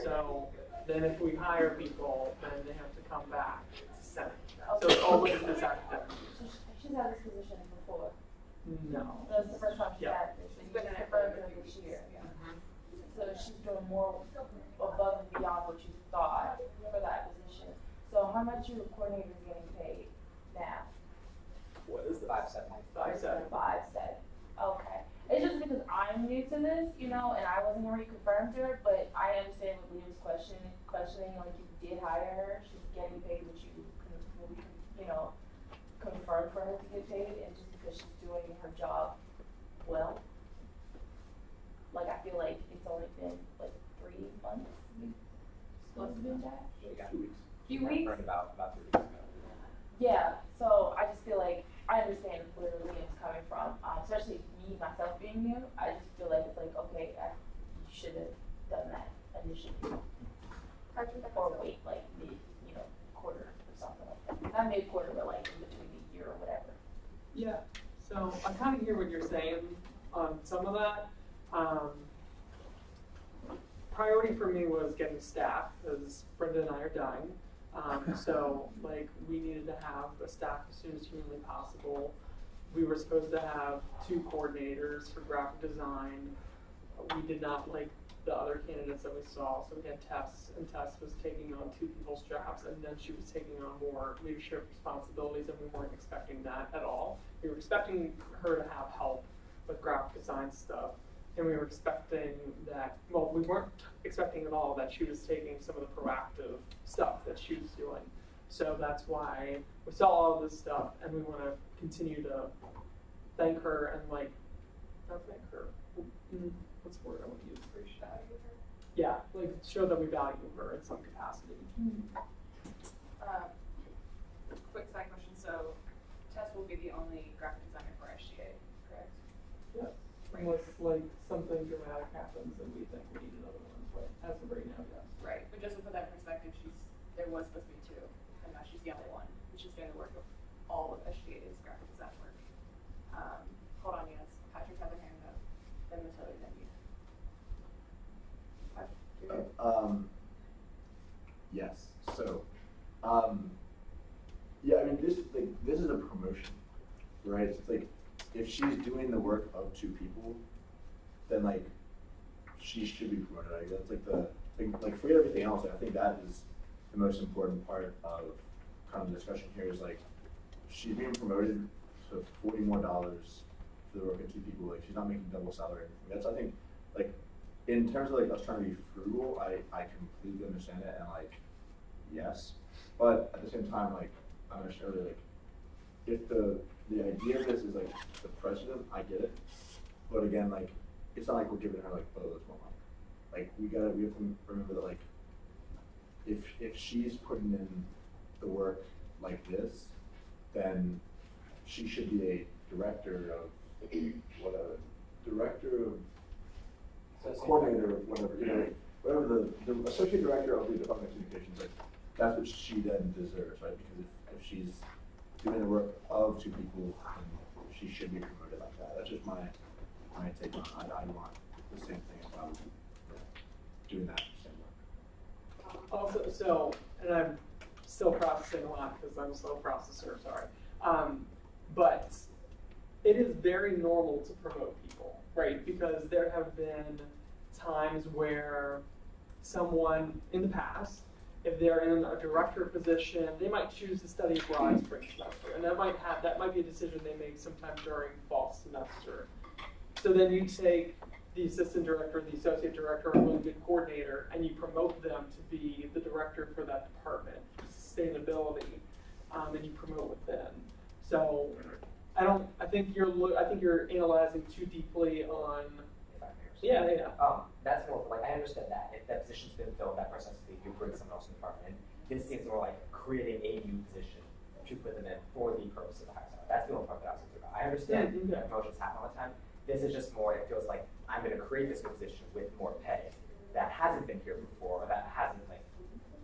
So then if we hire people, then they have to come back to Senate. So it's always this academic year. So she's had this position before? No. That's the first time she's had this. So you just confirmed her this year. So she's doing more above and beyond what you thought for that position. So how much are your coordinators getting paid now? What is it? 5-7. 5-7. 5-7. Okay. It's just because I'm new to this, you know, and I wasn't already confirmed to her, but I understand what Leah's questioning, like you did hire her, she's getting paid what you confirmed for her to get paid, and just because she's doing her job well. Like I feel like it's only been like 3 months we've supposed to be in that? 2 weeks. Few weeks? About 3 weeks ago. Yeah, so I just feel like I understand where Liam's coming from, especially me, myself being new. I just feel like it's like, okay, you should have done that initially. Or wait, like quarter or something like that. Not mid-quarter, but like in between the year or whatever. Yeah. So I kind of hear what you're saying on some of that. Priority for me was getting staff because Brenda and I are dying. So like we needed to have a staff as soon as humanly possible. We were supposed to have 2 coordinators for graphic design. We did not like the other candidates that we saw, so we had Tess, and Tess was taking on 2 people's jobs, and then she was taking on more leadership responsibilities, and we weren't expecting that at all. We were expecting her to have help with graphic design stuff, and we were expecting that, well, we weren't expecting at all that she was taking some of the proactive stuff that she was doing. So that's why we saw all of this stuff, and we want to continue to thank her and not thank her. What's the word I want to use? Yeah, like show that we value her in some capacity. Quick side question. So, Tess will be the only graphic designer for SGA, correct? Yeah. Unless like something dramatic happens and we think we need another one, but as of right now, yes. Right, but just to put that in perspective, there was supposed to be 2, and now she's the only one. She's doing the work of all of SGA's graphic design work. Hold on, yes. Patrick has her hand up. Then Matilda, then you. Yes. So, yeah. I mean, this is a promotion, right? It's like if she's doing the work of 2 people, then like she should be promoted. Like, that's like forget everything else. Like, I think that is the most important part of kind of the discussion here. Is like she's being promoted to $40 more for the work of 2 people. Like she's not making double salary or anything. That's I think like. In terms of like us trying to be frugal, I completely understand it and like, yes, but at the same time, like I mentioned earlier, like if the idea of this is like the precedent, I get it, but again, like it's not like we're giving her like let's more money. Like we have to remember that like if she's putting in the work like this, then she should be a director of coordinator of whatever, whatever the associate director of the Department of Communications, like that's what she then deserves, right? Because if she's doing the work of 2 people, then she should be promoted like that. That's just my take on it. I want the same thing about doing that same work. Also, and I'm still processing a lot because I'm a slow processor, sorry. But it is very normal to promote people, right? Because there have been times where someone in the past, if they're in a director position, they might choose to study abroad spring semester, and that might be a decision they make sometime during fall semester. So then you take the assistant director, the associate director, or a really good coordinator, and you promote them to be the director for that department, sustainability, and you promote within. So I think you're analyzing too deeply on. Yeah. That's more like I understand that if that position's been filled, that person has to be who brings someone else in the department. This seems more like creating a new position to put them in for the purpose of the higher salary. That's the only part that I was concerned about. I understand that promotions happen all the time. This is just more, it feels like I'm going to create this new position with more pay that hasn't been here before, or that hasn't, like,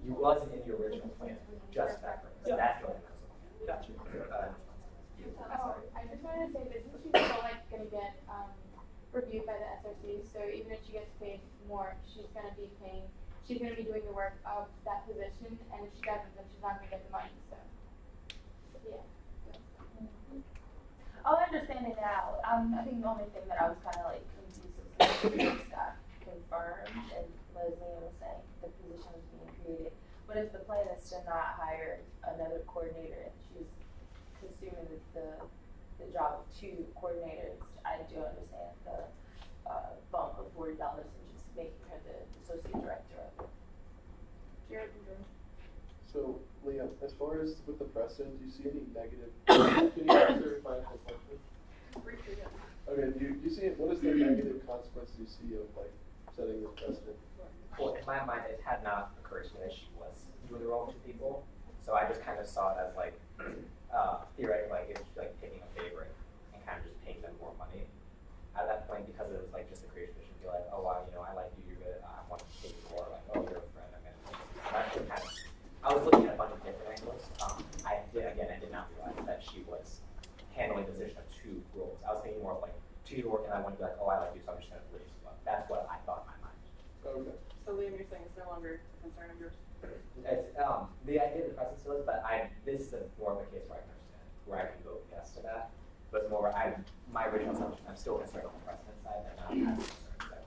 you wasn't in the original plan, just that purpose. Yeah. That's the only thing I was looking at. Gotcha. I just wanted to say that since she's still like gonna get reviewed by the SRC, so even if she gets paid more, she's gonna be doing the work of that position, and if she doesn't, then she's not gonna get the money. So yeah. I'll understand it now. I think the only thing that I was kind of like confused was the things got confirmed, and Leslie was saying the position was being created. But if the plan is to not hire another coordinator, and she's consuming the job of 2 coordinators, I do understand the bump of $40 and just making her the associate director of it. Jared, So, Liam, as far as with the precedent, do you see any negative? Can you answer if I have a question? Okay, do you see it? What is the negative consequence you see of like setting this precedent? Well, in my mind, it had not occurred to me that she was doing the role of 2 people, so I just kind of saw it as like, theoretically, like it's like picking a favorite and kind of just paying them more money. At that point, because it was like just a creation mission, be like, oh, wow, I like you, you're good, I want to pay you more, like, oh, you're a friend, I'm gonna pay you. So that's just kind of, I was looking at a bunch of different angles. I did not realize that she was handling the position of 2 roles. I was thinking more of like 2 work, and I want to be like, oh, I like you, so I'm just gonna raise you up. That's what I thought in my mind. Okay. So Liam, you're saying it's no longer a concern of yours? It's the idea of the presence still is, but this is more of a case where I can understand, where I can vote yes to that. But it's more where my original assumption, I'm still concerned on the precedent side and not as concerned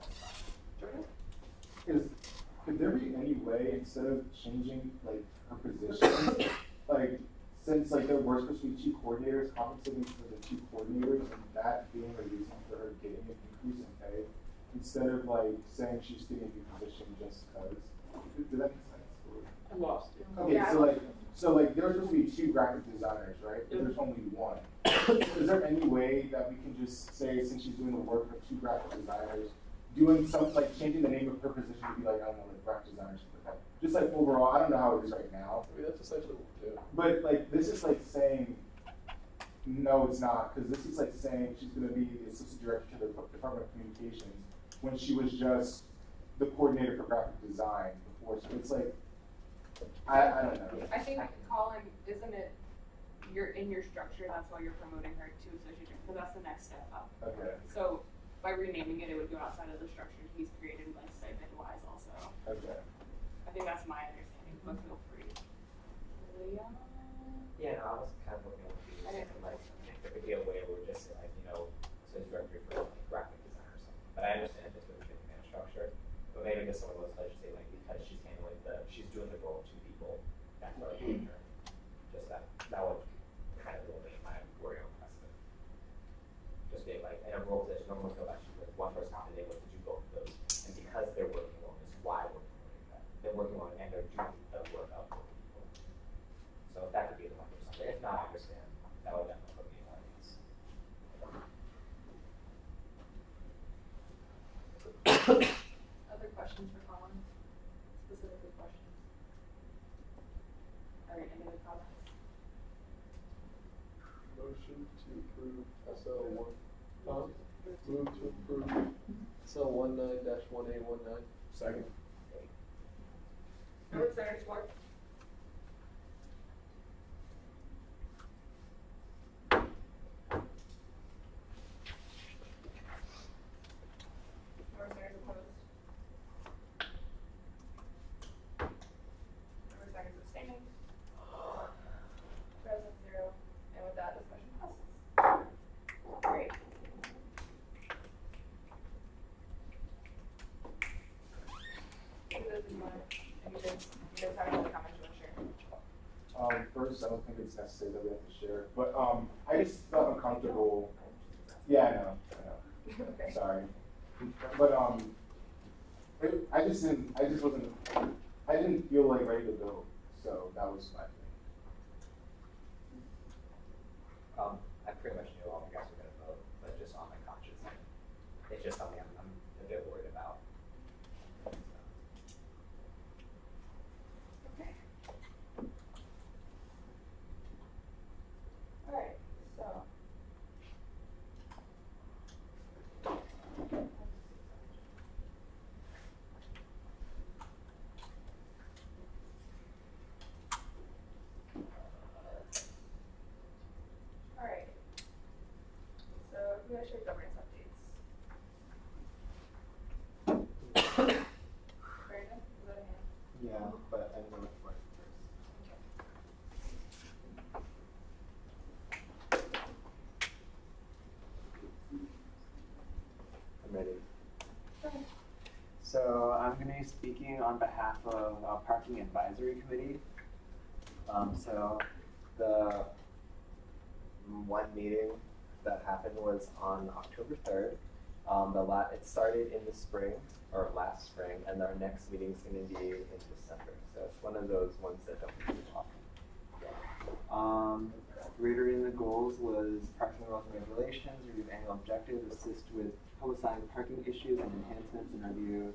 as Could there be any way, instead of changing like her position, like since like there were supposed to be 2 coordinators, compensating for the 2 coordinators, and that being a reason for her getting an increase in pay, instead of like saying she's getting a new position just because? Did that make sense? I'm lost. Okay, so like there's supposed to be 2 graphic designers, right? But there's only 1. Is there any way that we can just say, since she's doing the work of 2 graphic designers, doing something like changing the name of her position to be like, I don't know, like graphic designer or something like that? Just like overall, I don't know how it is right now. I mean, that's essentially what we do. But like this is like saying, no, it's not, because this is like saying she's going to be the assistant director to the Department of Communications when she was just the coordinator for graphic design before. So it's like, I don't know. I think, Colin, isn't it, you're in your structure, that's why you're promoting her to associate director, because that's the next step up. Okay. So by renaming it, it would go outside of the structure he's created, like stipend-wise also. Okay. I think that's my understanding, but feel free. Yeah, no, I was kind of looking at these, like, there could be a way where we just say, like, associate director for graphic design or something. But I understand this would be a structure. But maybe just some of those, I should say, like, because she's handling she's doing the role of 2 people, that's what I'm doing her. Just that would kind of eliminate my worry on precedent. Just being like, in a role position, normally feel like she's one person not able to do both of those. And because they're working on is why we're promoting that. They're working on it and they're doing the work of 4 people. So if that could be the one or something. If not, I understand. That would definitely put me in audience. Other questions for Colin? Specifically questions? All right, any other comments? Motion to approve SL1. Move to approve SL19-1A19. Second. Board Senator Swartz? Board Senators opposed? Board Senators abstaining? Present 0, and with that, discussion passes. Great. You guys have any comments you want to share? First, I don't think it's necessary that we have to share, but I just felt uncomfortable. Yeah, I know. Okay. Sorry, but I didn't feel like ready to go, so that was my thing. I pretty much knew all you guys were going to vote, but just on my conscience, it's just something I'm a bit worried about. Okay. speaking on behalf of Parking Advisory Committee. So the one meeting that happened was on October 3rd. It started in the spring, or last spring, and our next meeting is going to be in December. So it's one of those ones that don't come often. Reiterating the goals was parking rules and regulations, review annual objectives, assist with publicizing parking issues and enhancements, and review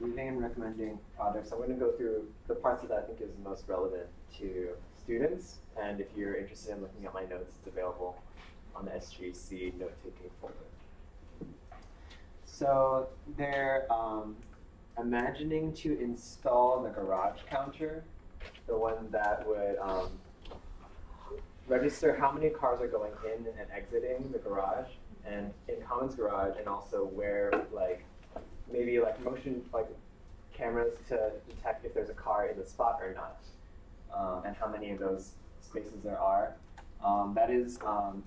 reviewing and recommending projects. I'm going to go through the parts that I think is most relevant to students, and if you're interested in looking at my notes, it's available on the SGC note-taking folder. So they're imagining to install the garage counter, the one that would register how many cars are going in and exiting the garage and in Commons Garage, and also where maybe motion cameras to detect if there's a car in the spot or not, and how many of those spaces there are. That is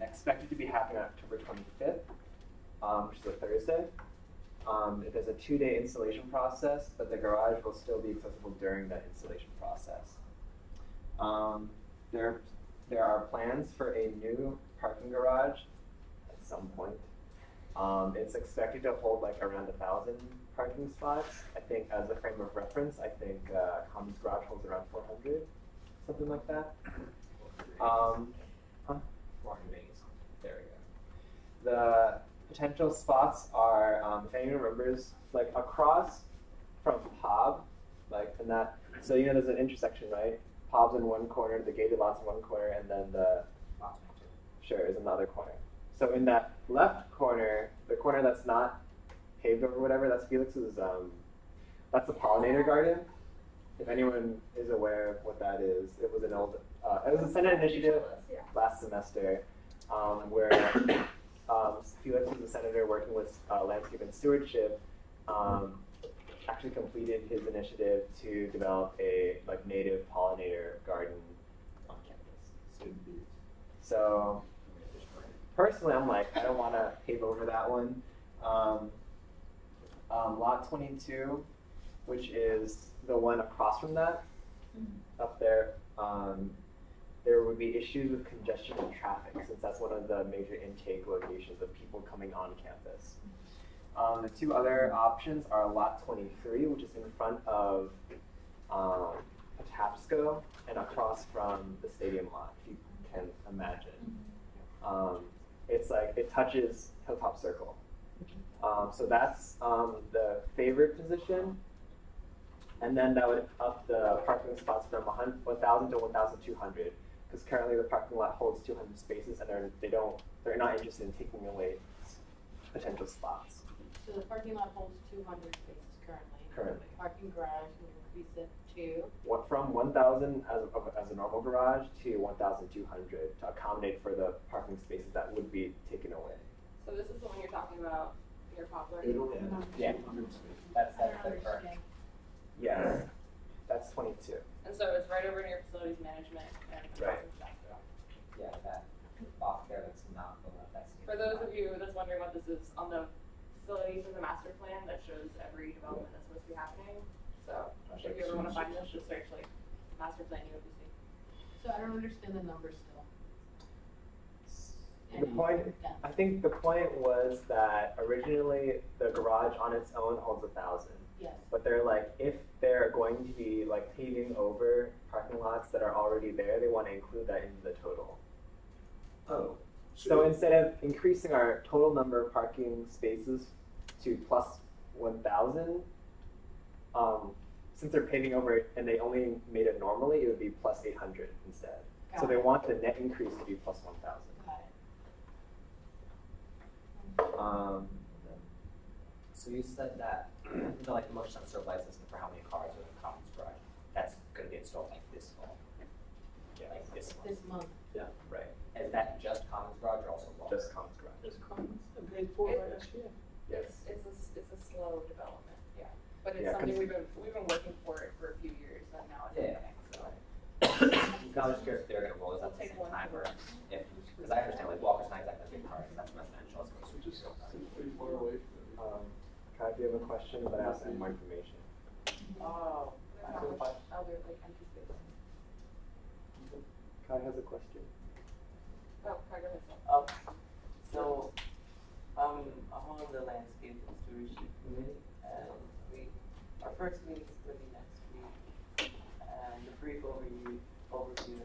expected to be happening on October 25th, which is a Thursday. There's a 2-day installation process, but the garage will still be accessible during that installation process. There are plans for a new parking garage at some point. It's expected to hold around 1,000 parking spots. I think as a frame of reference, I think Commons Garage holds around 400, something like that. 480. There we go. The potential spots are, if anyone remembers, across from Pob, in that. So there's an intersection, right? Pob's in one corner, the gated lot's in one corner, and then the is in the other corner. So in that left corner, the corner that's not paved or whatever, that's Felix's. That's the pollinator garden. If anyone is aware of what that is, it was an old. It was a Senate initiative last semester, where Felix was a senator working with landscape and stewardship. Actually completed his initiative to develop a native pollinator garden on campus. So personally, I'm I don't want to pave over that one. Lot 22, which is the one across from that, up there, there would be issues with congestion and traffic, since that's one of the major intake locations of people coming on campus. The two other options are Lot 23, which is in front of Patapsco and across from the stadium lot, if you can imagine. It's it touches Hilltop Circle. So that's the favorite position. And then that would up the parking spots from 1,000 to 1,200, because currently the parking lot holds 200 spaces, and they're not interested in taking away potential spots. So the parking lot holds 200 spaces currently. Parking garage will increase it to? From 1,000 as a normal garage to 1,200 to accommodate for the parking spaces that would be taken away. So this is the one you're talking about, your Poplar? Yeah. That's the current. Yes. That's 22. And so it's right over near facilities management and Right. Yeah, that off there that's not the one that's. For those of you that's wondering what this is, on the facilities is a master plan that shows every development that's supposed to be happening. So if you ever want to find this, just search master plan UOPC. So I don't understand the numbers still. The point, I think the point was that originally the garage on its own holds 1,000. Yes. But they're if they're going to be paving over parking lots that are already there, they want to include that into the total. Oh. So instead of increasing our total number of parking spaces to plus 1,000, since they're paving over it and they only made it normally, it would be plus 800 instead. So they want the net increase to be plus 1,000. So you said that the motion sensor light system for how many cars are in the Commons Garage, that's going to be installed this fall. Yeah, this month. This month. Yeah, right. Is that just Commons Garage or also Walker? Just Commons Garage. Just Commons and paid for by SGA. Yes. It's a slow development, yeah. But it's Yeah, something we've been working for it for a few years, and now it's happening. So. I was just curious if they're going to roll this out at the same time, or if, because I understand Walker's not exactly a big car, that's residential. So just pretty far away. Kai, if you have a question, but I also have more information. Kai has a question. Oh, Kai, go ahead. So, I'm on the landscape and stewardship committee, and our first meeting is going to be next week. And the brief overview, I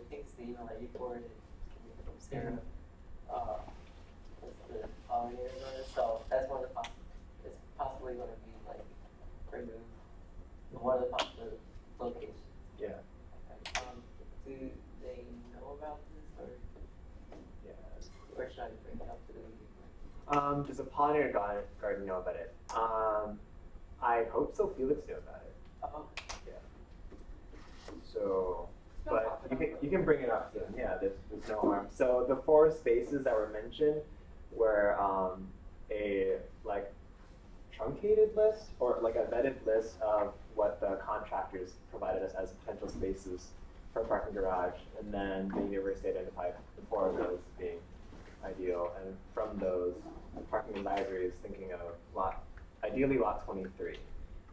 think it's the email that you forwarded from Sarah. Was the pollinator there? So that's one of the it's possibly going to be like removed. One of the possible locations. Yeah. Okay. Do they know about this, or should I bring it up to the meeting? Does the pollinator garden know about it? I hope so. Felix knew about it. Oh. Yeah. So, but you can bring it up to them. Yeah, there's no harm. So the 4 spaces that were mentioned were a like truncated list or like a vetted list of what the contractors provided us as potential spaces for a parking garage, and then the university identified the 4 of those being ideal, and from those, parking advisory is thinking of ideally lot 23.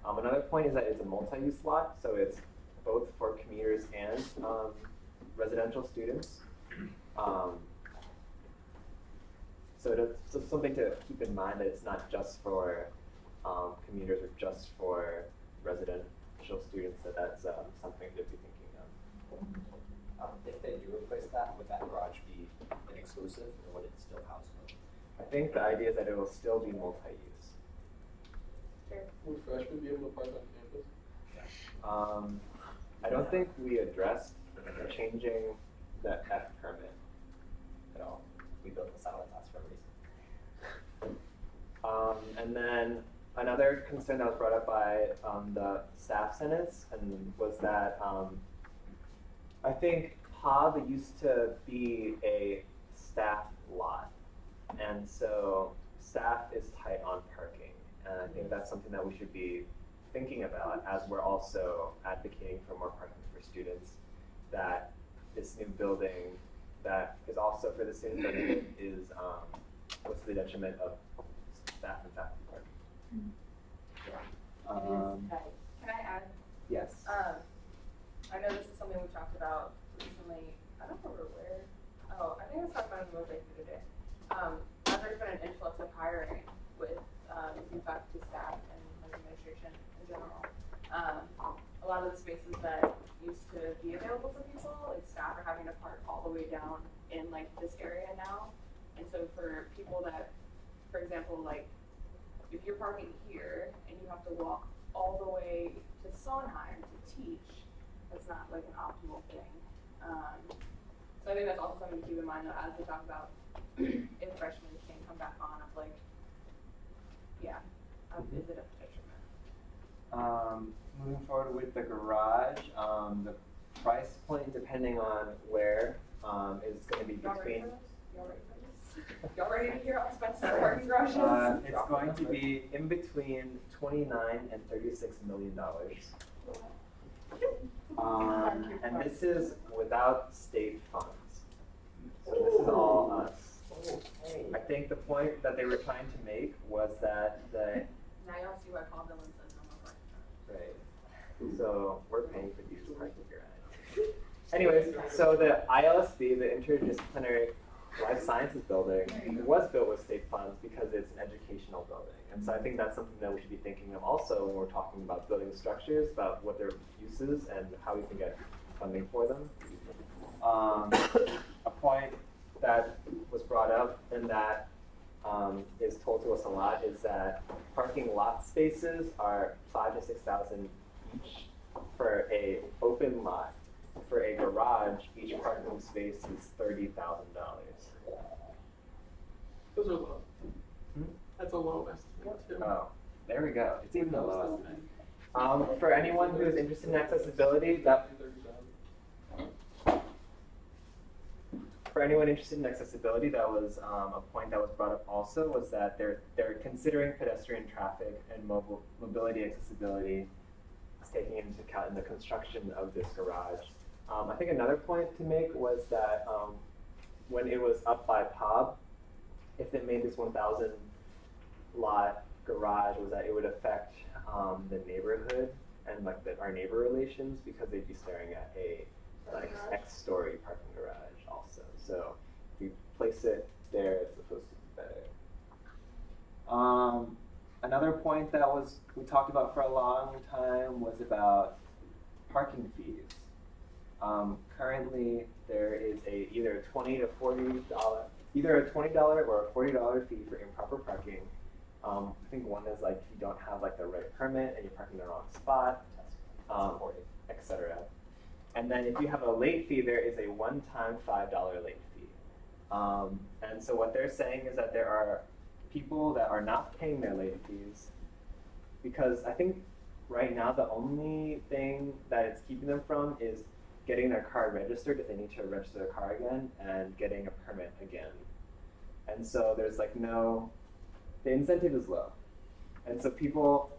Another point is that it's a multi-use lot, so it's both for commuters and residential students. So it's something to keep in mind that it's not just for commuters or just for residential students, that's something to be thinking of. If they do replace that, would that garage be an exclusive, or would it still house them? I think the idea is that it will still be multi-use. Would freshmen be able to park on campus? I don't think we addressed changing the F permit at all. We built the silent house for a reason. And then another concern that was brought up by the staff senates was that I think POB used to be a staff lot, and so staff is tight on parking. And I think that's something that we should be thinking about as we're also advocating for more parking for students, that this new building that is also for the students that is what's the detriment of staff and faculty parking. Can I add? Yes. I know this is something we talked about recently. I don't remember where. Oh, I think I was talking about it in the Mosaic the other day. There's been an influx of hiring with new faculty, staff, and administration in general. A lot of the spaces that used to be available for people, like staff are having to park all the way down in like this area now. And so for people that, for example, like if you're parking here and you have to walk all the way to Sondheim to teach, that's not like an optimal thing. So I think that's also something to keep in mind though, as we talk about if freshmen can come back on of like, is it a detriment? Moving forward with the garage, the price point, depending on where, is going to be between. Y'all ready to hear how expensive the parking garage is? It's going to be in between $29 and $36 million. And this is without state funds. So this is all us. I think the point that they were trying to make was that now y'all see why Paul Dillon says no more parking. Right. So we're paying for these parking garages. Anyways, so the ILSB, the Interdisciplinary Life Sciences building, was built with state funds because it's an educational building. And so I think that's something that we should be thinking of also when we're talking about building structures, about what their uses and how we can get funding for them. A point that was brought up and that is told to us a lot is that parking lot spaces are $5,000 to $6,000 each for a open lot. For a garage, each parking space is $30,000. Those are low. That's a low estimate too. Oh, there we go. It's even a low estimate. For anyone who is interested in accessibility, that was a point that was brought up also, was that they're considering pedestrian traffic and mobility accessibility is taking into account in the construction of this garage. I think another point to make was that when it was up by POB, if they made this 1,000 lot garage, was that it would affect the neighborhood and like our neighbor relations, because they'd be staring at a like X-story parking garage also. So if you place it there, it's supposed to be better. Another point that we talked about for a long time was about parking fees. Currently, there is either a $20 to $40, either a $20 or a $40 fee for improper parking. I think one is like you don't have like the right permit and you're parking in the wrong spot, etc. And then if you have a late fee, there is a one-time $5 late fee. And so what they're saying is that there are people that are not paying their late fees because I think right now the only thing that it's keeping them from is getting their car registered if they need to register their car again and getting a permit again. And so there's like the incentive is low. And so people,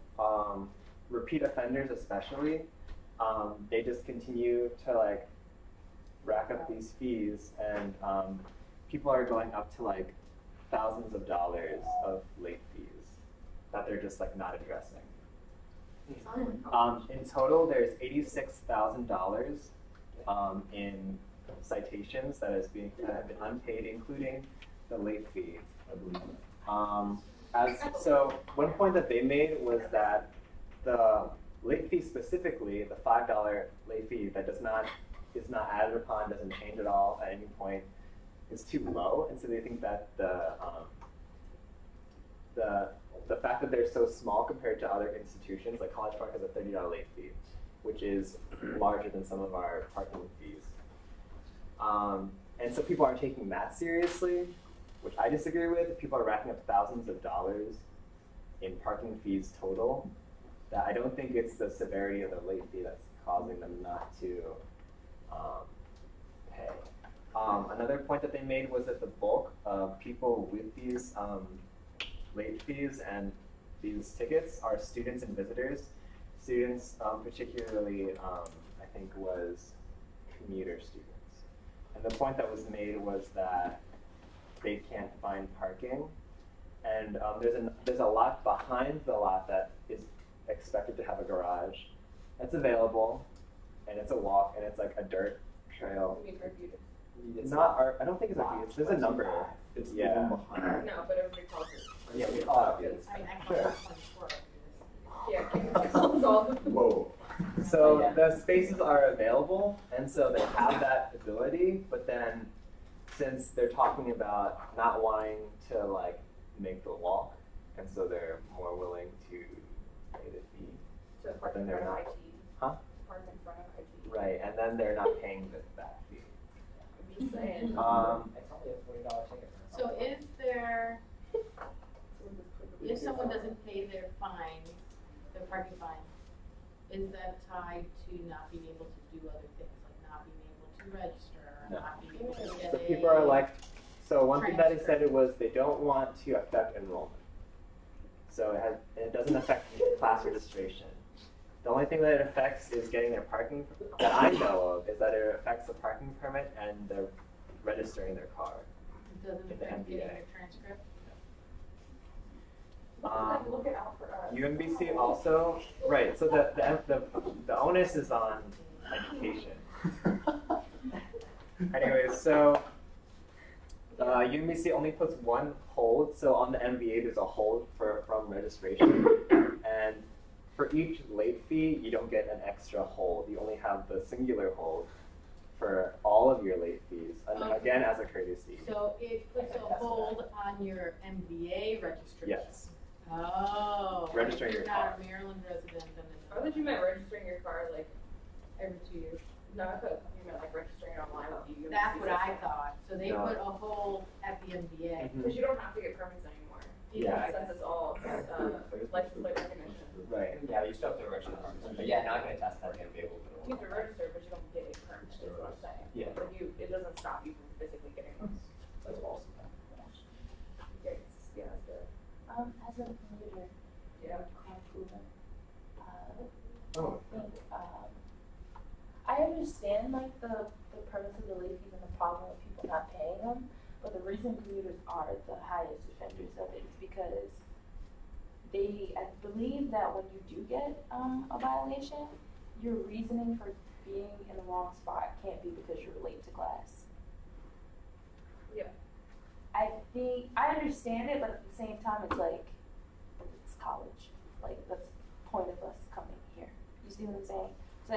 repeat offenders especially, they just continue to like rack up these fees and people are going up to like thousands of dollars of late fees that they're just like not addressing. In total, there's $86,000 in citations that have been unpaid, including the late fee. So one point that they made was that the late fee specifically, the $5 late fee that is not added upon, doesn't change at all at any point, is too low, and so they think that the fact that they're so small compared to other institutions, like College Park has a $30 late fee, which is larger than some of our parking fees. And so people aren't taking that seriously, which I disagree with. People are racking up thousands of dollars in parking fees total. That I don't think it's the severity of the late fee that's causing them not to pay. Another point that they made was that the bulk of people with these late fees and these tickets are students and visitors. Students particularly, I think, was commuter students. And the point that was made was that they can't find parking. And there's a lot behind the lot that is expected to have a garage. It's available, and it's a walk, and it's like a dirt trail. It's not our, I don't think it's a there's a number. It's No, but everybody calls it. Yeah, we call it. Sure. Yeah. Whoa. So the spaces are available, and so they have that ability, but then since they're talking about not wanting to like make the walk, and so they're more willing to pay the fee. So park in front of IT. Huh? Park in front of IT. Right, and then they're not paying that fee. I'm just saying. It's only a $40 ticket. So is there, if someone doesn't pay their fine, their parking fine, is that tied to not being able to do other things, like not being able to register, or No. not being able to get So people are like, so one thing that he transfer? said it was they don't want to affect enrollment. So it doesn't affect class registration. The only thing that it affects is getting their parking, that I know of, is that it affects the parking permit and the registering their car. It doesn't affect getting their transcript? Look it out for us. UMBC also, right, so the onus is on education. Anyways, so UMBC only puts one hold, so on the MBA there's a hold from registration, and for each late fee you don't get an extra hold, you only have the singular hold for all of your late fees, and again as a courtesy. So it puts a hold on your MBA registration? Yes. Oh. Registering your car. If you're not a Maryland resident, then it's. I thought you meant registering your car like every 2 years. No, I thought you meant like registering it online with the UMBC. That's what I thought. So they No. put a hold at the MBA. Because you don't have to get permits anymore. Yeah. Since it's all license plate recognition. Right. Yeah, you still have to register. But yeah, now I can attest that and be able to. You have to register, but you don't get a permit, is what I'm saying. Yeah. But it doesn't stop you from physically getting one. That's awesome. Yeah, it's good. As a commuter, Yeah. carpooler, Oh. I think, I understand like the premise of the late fees and the problem of people not paying them, but the reason commuters are the highest offenders of it is because I believe that when you do get a violation, your reasoning for being in the wrong spot can't be because you're late to class. Yeah. I think, I understand it, but at the same time, it's like, it's college. Like, that's the point of us coming here. You see what I'm saying? So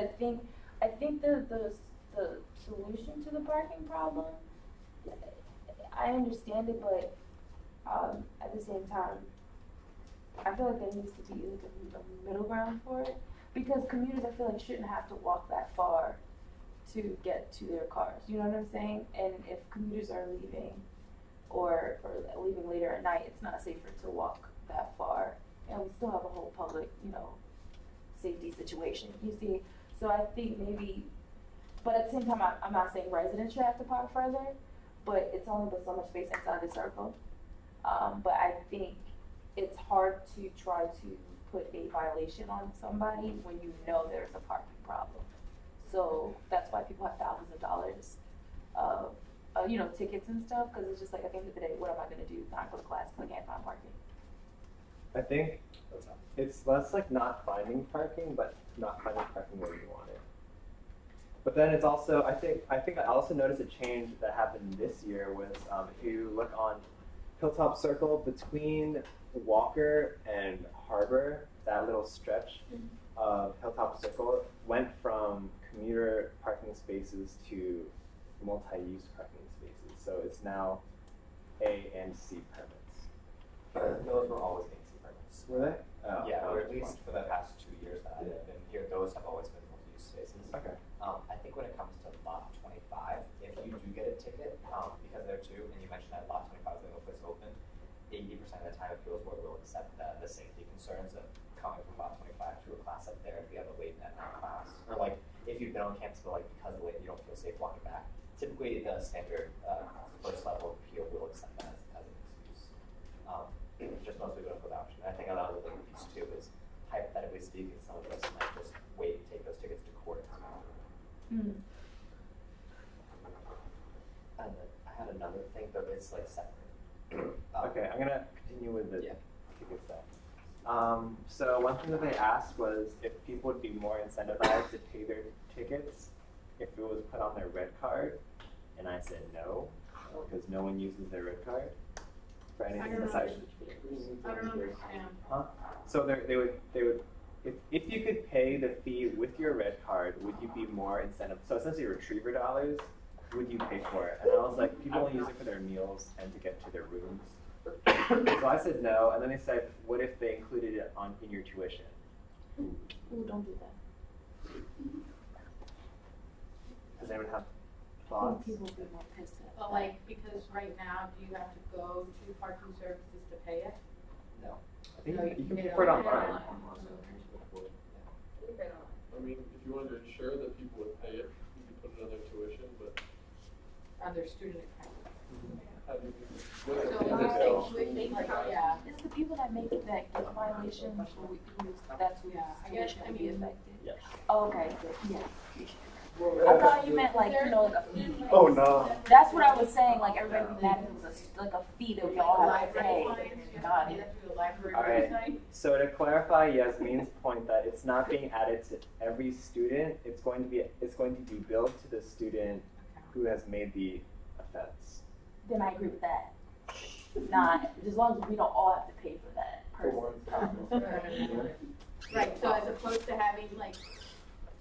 I think the solution to the parking problem, I understand it, but at the same time, I feel like there needs to be like a middle ground for it, because commuters, I feel like, shouldn't have to walk that far to get to their cars. You know what I'm saying? And if commuters are leaving or leaving later at night, it's not safer to walk that far. And we still have a whole public, safety situation. You see, so I think maybe, but at the same time, I'm not saying residents should have to park further, but it's only but so much space inside the circle. But I think it's hard to try to put a violation on somebody when you know there's a parking problem. So that's why people have thousands of dollars of, tickets and stuff, because it's just like, at the end of the day, what am I going to do? Not go to class because I can't find parking. I think it's less like not finding parking, but not finding parking where you want it. But then it's also, I think I also noticed a change that happened this year was if you look on Hilltop Circle between Walker and Harbor, that little stretch of Hilltop Circle went from commuter parking spaces to multi-use parking spaces. So it's now A and C permits. Those were always A and C permits. Were they? Oh, yeah, or at least for the past 2 years that I've been here, those have always been multi-use spaces. Okay. I think when it comes to lot 25, if you do get a ticket, because there too, and you mentioned that lot 25 is the only place open, 80% of the time it feels more will accept the safety concerns of coming from lot 25 to a class up there if you have a late night class. Or like, if you've been on campus but like because of late you don't feel safe walking back. Typically the standard first level appeal will accept that as an excuse. Just most people don't go that option. And I think another big piece too is, hypothetically speaking, some of us might just wait and take those tickets to court as well. And I had another thing, but it's like separate. Okay, I'm gonna continue with the ticket stuff. So one thing that they asked was if people would be more incentivized to pay their tickets if it was put on their red card, and I said no, because no one uses their red card for anything besides. I don't understand. Huh? So they would if you could pay the fee with your red card, would you be more incentive? So essentially retriever dollars, would you pay for it? And I was like, people only use it for their meals and to get to their rooms. So I said no, and then they said, what if they included it in your tuition? Ooh, don't do that. Does anyone have thoughts? People would be more pissed at But like, because right now, do you have to go to parking services to pay it? No. I think No, you can pay pay it for it online. online. I mean, if you wanted to ensure that people would pay it, you could put it on their tuition, but On their student account. how do you? So you're saying, like, yeah. It's the people that make it that get violations, that's who I guess, tuition I would be mean, affected. Yes. Oh, okay, good, yeah. I thought you meant like, like a fee. Oh no. That's what I was saying, like everybody would be mad if it was like a fee that we all have to pay. Got it. Alright, so to clarify Yasmin's point that it's not being added to every student, it's going to be billed to the student who has made the offense. Then I agree with that. Not, as long as we don't all have to pay for that person. Right, so as opposed to having like,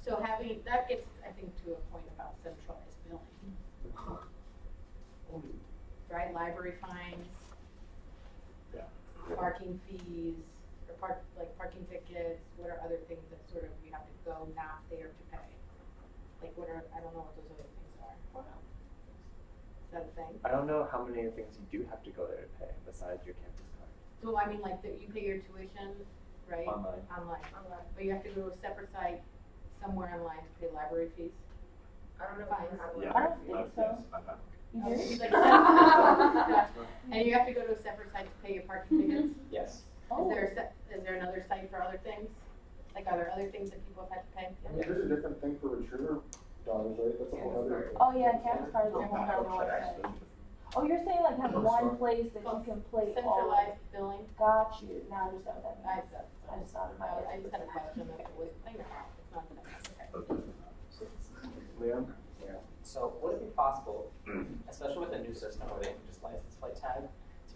that gets, I think, to a point about centralized billing. Right, library fines, parking fees, or parking tickets, what are other things that sort of we have to go not there to pay? Like I don't know what those other things are. Is that a thing? I don't know how many things you do have to go there to pay besides your campus card. So I mean, like you pay your tuition, right? Online. But you have to go to a separate site somewhere online to pay library fees. I don't know. I don't think so. You do? And you have to go to a separate site to pay your parking tickets? Yes. Oh. Is there another site for other things? Like are there other things that people have had to pay? I mean, there's a different thing for retriever dollars, right? That's a whole other. Oh yeah, campus card is a whole other one. Oh, you're saying like have one place that you can play all. Centralized billing? Got you. Now I understand what that means. I just thought about it. I just had a question. If it was a thing or not. It's not a thing. Okay.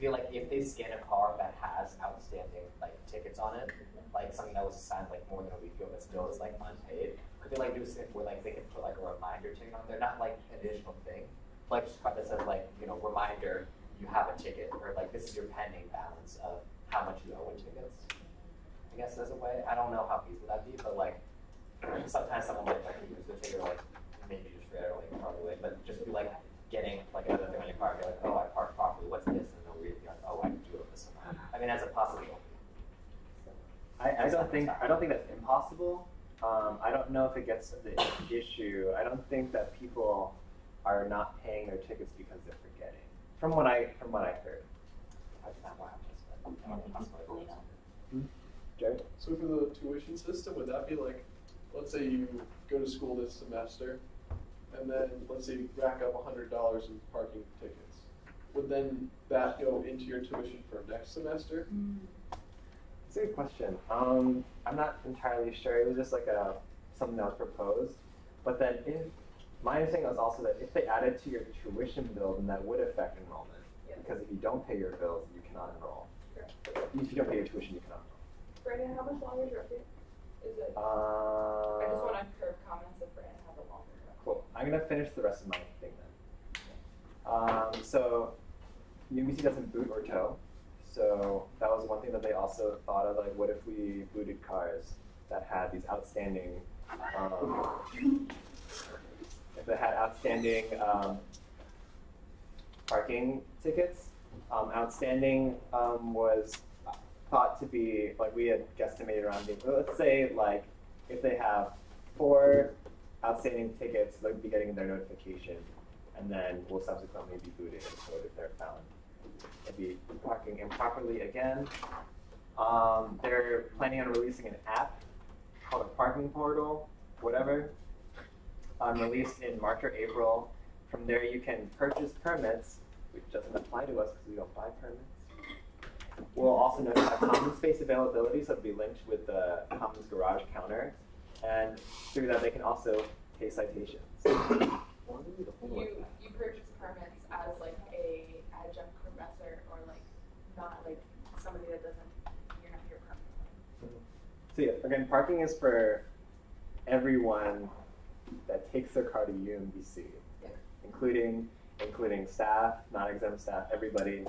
feel like if they scan a car that has outstanding like tickets on it, like something that was assigned like more than a week ago but still is like unpaid, could they like do something where like they could put like a reminder ticket on there, not like an additional thing, like just that says like, you know, reminder you have a ticket, or like this is your pending balance of how much you owe in tickets. I guess as a way. I don't know how feasible that'd be, but like sometimes someone might like use the ticket or like maybe just forget it or like throw it away, but just be like getting like another thing on your car and be like, oh, I parked properly, what's this? And they'll read it, be like, oh, I do owe this amount. I mean, that's a possibility. I don't think that's impossible. I don't know if it gets to the issue. I don't think that people are not paying their tickets because they're forgetting. From what I heard. That's not why Jared? So for the tuition system, would that be like, let's say you go to school this semester, and then let's say you rack up $100 in parking tickets. Would then that go into your tuition for next semester? That's a good question. I'm not entirely sure. It was just like something that was proposed. But then my understanding was also that if they added to your tuition bill, then that would affect enrollment. Yeah. Because if you don't pay your bills, you cannot enroll. Sure. If you don't pay your tuition, you cannot enroll. Brandon, how much longer is your update? Is it? I just want to curb comments if Brandon has a longer update. Cool. I'm going to finish the rest of my thing then. So UBC doesn't boot or tow. So that was one thing that they also thought of, like, what if we booted cars that had these outstanding, if they had outstanding parking tickets. Outstanding was thought to be, like, we had guesstimated around, let's say, like, if they have 4 outstanding tickets, they'll be getting their notification, and then will subsequently be booted and towed if they're found. It'd be parking improperly again. They're planning on releasing an app called a parking portal, whatever, released in March or April. From there you can purchase permits, which doesn't apply to us because we don't buy permits. We'll also notify common space availability, so it'll be linked with the Commons Garage counter. And through that they can also pay citations. You purchase permits as like a adjunct professor or like not like somebody that doesn't, you're not here permanently. So yeah, again, parking is for everyone that takes their car to UMBC, yeah. including staff, non-exempt staff, everybody.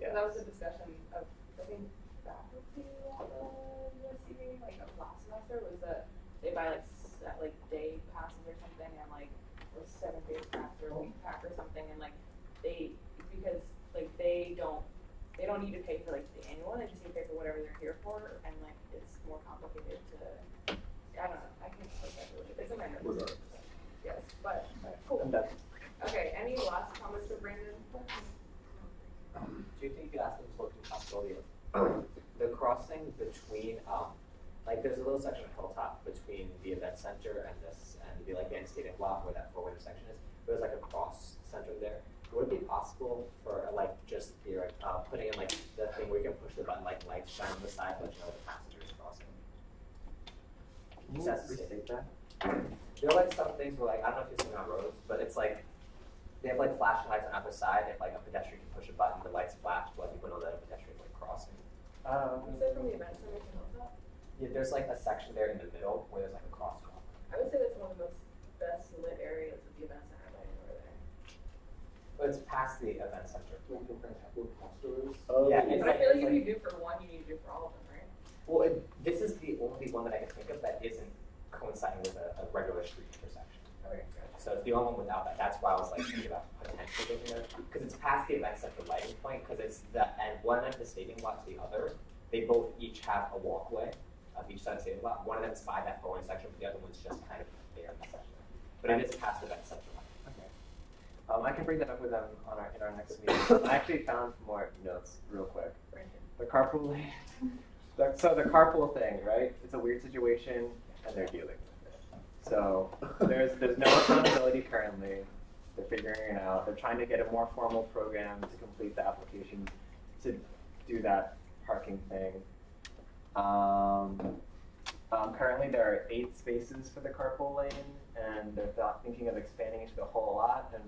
Yeah. That was a discussion of, I think, faculty at the USC meeting, like of last semester, was that they buy like day passes or something, and like or 7 days pass or a week pack or something, and like because like they don't need to pay for like the annual one, they just need to pay for whatever they're here for, and like it's more complicated to, I don't know, I can't put that really, it's in my notes. Yes, but cool. Okay, any last comments for Brandon? Do you think you could ask them to look at the possibility of the crossing between, like there's a little section of Hilltop between the event center and the like the skating block where that 4-way intersection is. There's like a cross center there. Would it be possible for like just the putting in like the thing where you can push the button, like lights shine on the side, let you know the passengers crossing? Can you restate that? There are like some things where like I don't know if you've seen it on roads, but it's like they have like flashing lights on either side. If like a pedestrian can push a button, the lights flash to let people know that a pedestrian is like crossing. You said from the event center to Hilltop? Yeah, there's like a section there in the middle where there's like a crosswalk. I would say that's one of the best lit areas of the event center right over there. But it's past the event center. Oh, yeah, I feel like if you do for one, you need to do for all of them, right? Well, this is the only one that I can think of that isn't coinciding with a regular street intersection. Okay. So it's the only one without that. That's why I was like thinking about potentially getting there, because it's past the event center lighting point. Because it's one end of the stadium block to the other. They both each have a walkway of each side of the stadium block. One of them's by that 4-way section, but the other one's just kind of there in the section. But it is past the event center lighting. Okay. I can bring that up with them in our next meeting. I actually found more notes real quick. The carpool lane. So the carpool thing, right? It's a weird situation, and they're dealing with it. So there's no accountability currently. They're figuring it out. They're trying to get a more formal program to complete the application to do that parking thing. Currently there are 8 spaces for the carpool lane, and they're thinking of expanding it to the whole lot and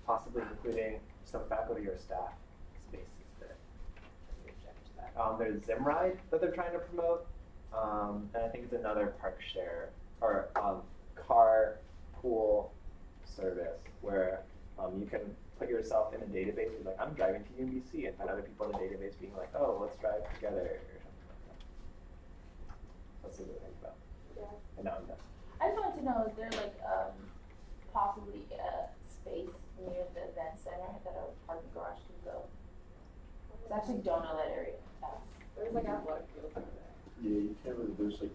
possibly including some faculty or staff. there's Zimride that they're trying to promote, and I think it's another park share or car pool service where you can put yourself in a database, be like, I'm driving to UBC, and find other people in the database being like, oh, let's drive together, or something like that. That's what I think about. Yeah. And now I'm done. I just wanted to know, is there like possibly a space near the event center that a parking garage can go? I actually don't know that area. There's like athletic fields over there. Yeah, you can't really, there's like,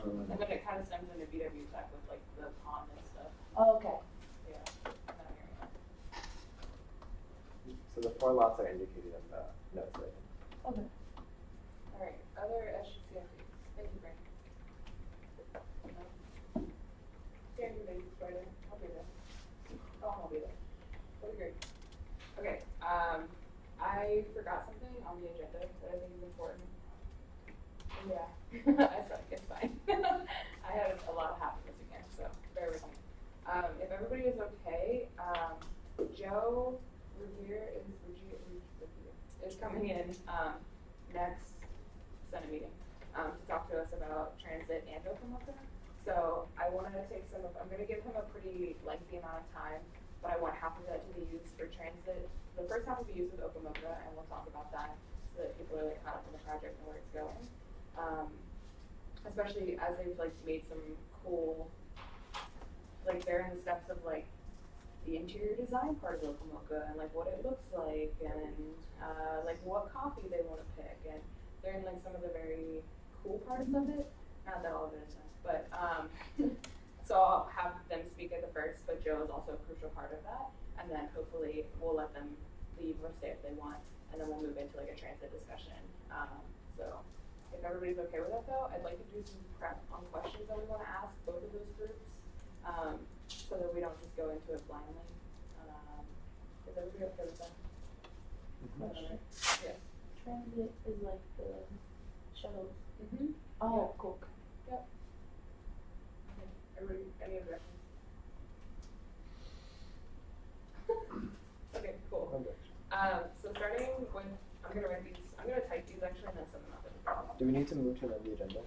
And then it kind of stems into VW Tech with like the pond and stuff. Oh, okay. Yeah. So the 4 lots are indicated in the notes right now. Okay. Alright, other SGCFDs. Thank you, Brent. Yeah, you're ready to start it. I'll be there. Oh, I'll be there. That'd be great. Okay, I forgot something on the agenda that I think is important. Yeah, I suck, it's fine. I had a lot happen this weekend, so bear with me. If everybody is okay, Joe Revere is coming in next Senate meeting to talk to us about transit and Okamoka. So I wanted to take I'm going to give him a pretty lengthy amount of time, but I want half of that to be used for transit. The first half will be used with Okamoka, and we'll talk about that so that people are like caught up in the project and where it's going. Especially as they've like made some cool, like they're in the steps of like the interior design part of Okamoka and like what it looks like and like what coffee they want to pick, and they're in like some of the very cool parts of it. Not that all of it is nice, but so I'll have them speak at the first, but Joe is also a crucial part of that, and then hopefully we'll let them leave or stay if they want, and then we'll move into like a transit discussion. So if everybody's okay with that though, I'd like to do some prep on questions that we want to ask both of those groups, so that we don't just go into it blindly. Is everybody okay with that? Yes. Transit is like the shuttles. Mm-hmm. Oh, Yeah. cool. Yep. Okay. Everybody, any objections? Okay, cool. So starting with, I'm gonna write these, I'm gonna type these actually and then send them out. Do we need to move to the agenda?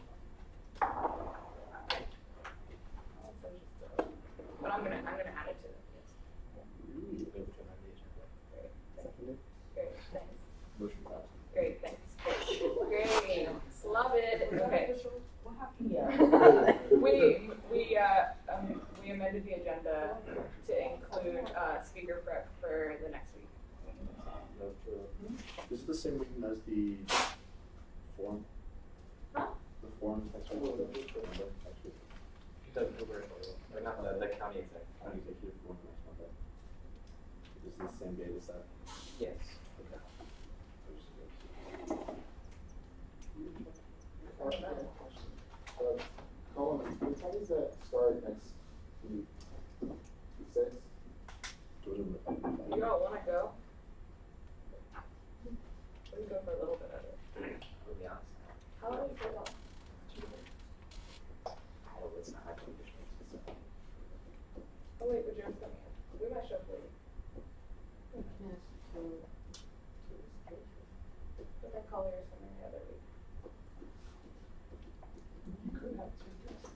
But I'm gonna add it to them, yes. Move to amend the agenda. Great, thanks. Seconded. Great, thanks. motion passed. Great, thanks. Great, love it, okay. What happened? Yeah. We amended the agenda to include, speaker prep for the next week. Is it the same meeting as the forum? Huh? The forum next week? Or not the county exec. County executive forum next Monday. Is it the same date as that? Yes. Colin, what time does that start next week? 6? You all wanna go? We can go for a little bit of it. To be honest. How long is it long? I hope it's not hard conditions. Oh wait, but Joe's coming in. We might show up late. But my color is coming the other week. You could have 2 guests.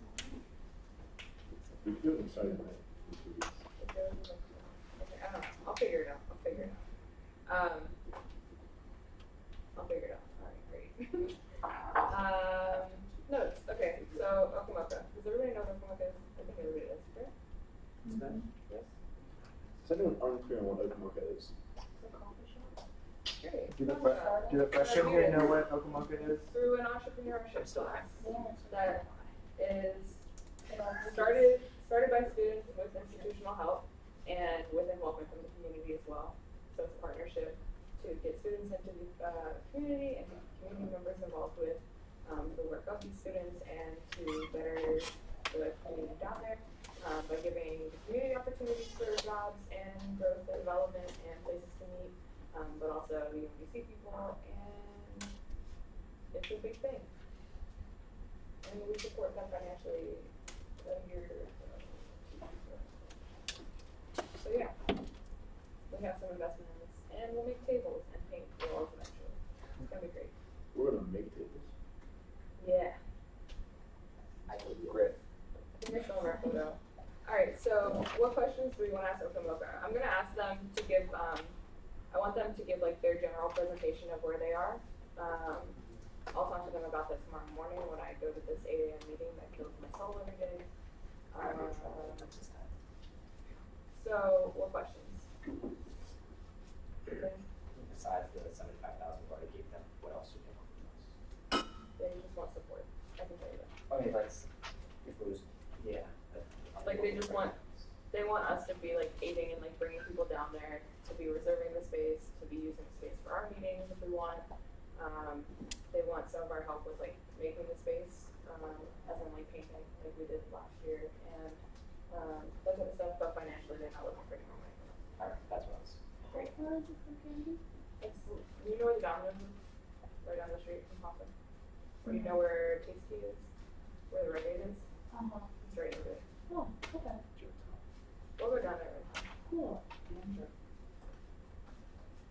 We could do it on Saturday night. In 2 weeks. Okay, I don't know. I'll figure it out. I'll figure it out. Alright, great. Notes. Okay, so Okamoka. Does everybody know what Okamoka is? I think everybody does, right? Yes. Is anyone unclear on what Okamoka is? It's a coffee shop. Great. Do the freshmen here know what Okamoka is? Through an entrepreneurship class that is started by students with institutional help and with involvement from the community as well. So it's a partnership to get students into the community and get community members involved with the work of these students and to better the community down there by giving the community opportunities for jobs and growth and development and places to meet, but also UMBC people, and it's a big thing. And we support them financially a year or so. So yeah, we have some investment in this, and we'll make tables and paint walls eventually. It's gonna be great. photo. Alright, so what questions do we want to ask Okamoka? I'm going to ask them to give, I want them to give like their general presentation of where they are. I'll talk to them about that tomorrow morning when I go to this 8 a.m. meeting that kills my soul every day. So, what questions? Besides the 75,000 we already gave them, what else do they want from us? They just want support. I can tell you that. Okay, let's, if it was, yeah. Like they just want, they want us to be like aiding and like bringing people down there, to be reserving the space, to be using the space for our meetings if we want. They want some of our help with like making the space, as in like painting, like we did last year, and that type of stuff. But financially, they're not looking for any more money. Alright, that's what I was. Great. It's, you know where the Domino's is? Right down the street from Hoffman. Or you know where Tasty is? Where the Rite Aid is? It's right over there. Oh, okay. We'll go down there right now. Cool.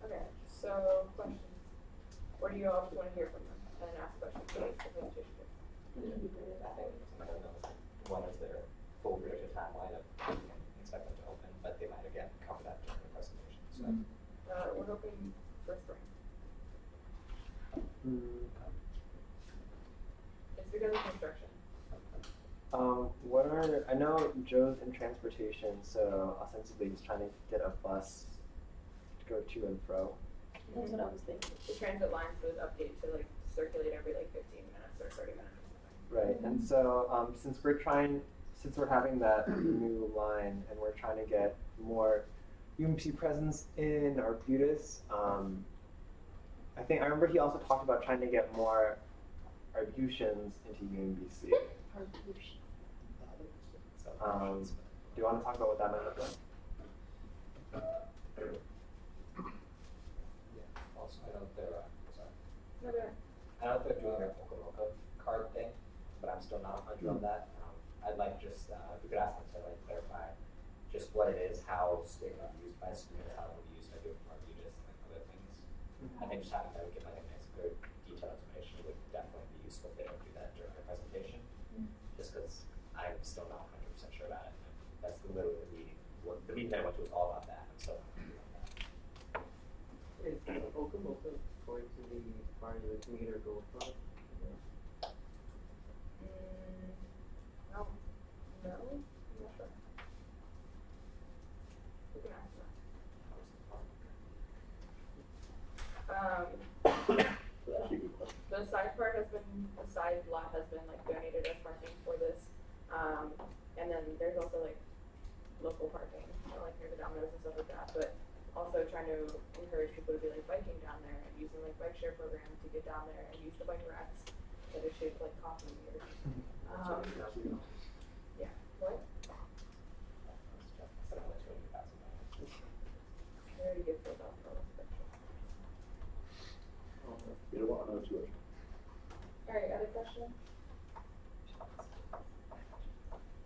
Okay, so questions. Or do you all just want to hear from them and ask questions for the presentation? One is their full predicted timeline of when we can expect them to open, but they might again cover that during the presentation. So We're hoping for spring. It's because of construction. What are, I know Joe's in transportation, so ostensibly he's trying to get a bus to go to and fro. That's what I was thinking. The transit lines would update to like circulate every like 15 minutes or 30 minutes or something. Right, and so since we're having that new line and we're trying to get more UMC presence in Arbutus, I remember he also talked about trying to get more Arbutians into UMBC. Do you want to talk about what that might look like? yeah, also I know they're sorry. No, they're I don't know if they're doing their Okamoka card thing, but I'm still not 100 on that. I'd like just if we could ask them to like clarify just what it is, how it's going to be used by students, how it will be used by different Arbutus and like other things. I think just having them give like a nice, good, detailed explanation would definitely be useful if they don't do that during the presentation. Just because I'm still not 100% sure about it. That's literally the meeting. The meeting I went to was all about that. I'm still not 100% on that. Is Okamoka going to be part of the commuter gold club? No. No? I'm not sure. We can ask that. The side part has been, the side lot has been like donated as parking for this. And then there's also like local parking, like near the Domino's and stuff like that, but also trying to encourage people to be like biking down there and using like bike share program to get down there and use the bike racks that are shaped like coffee or yeah. What? I already get filled out for You don't want another tuition. Alright, other questions?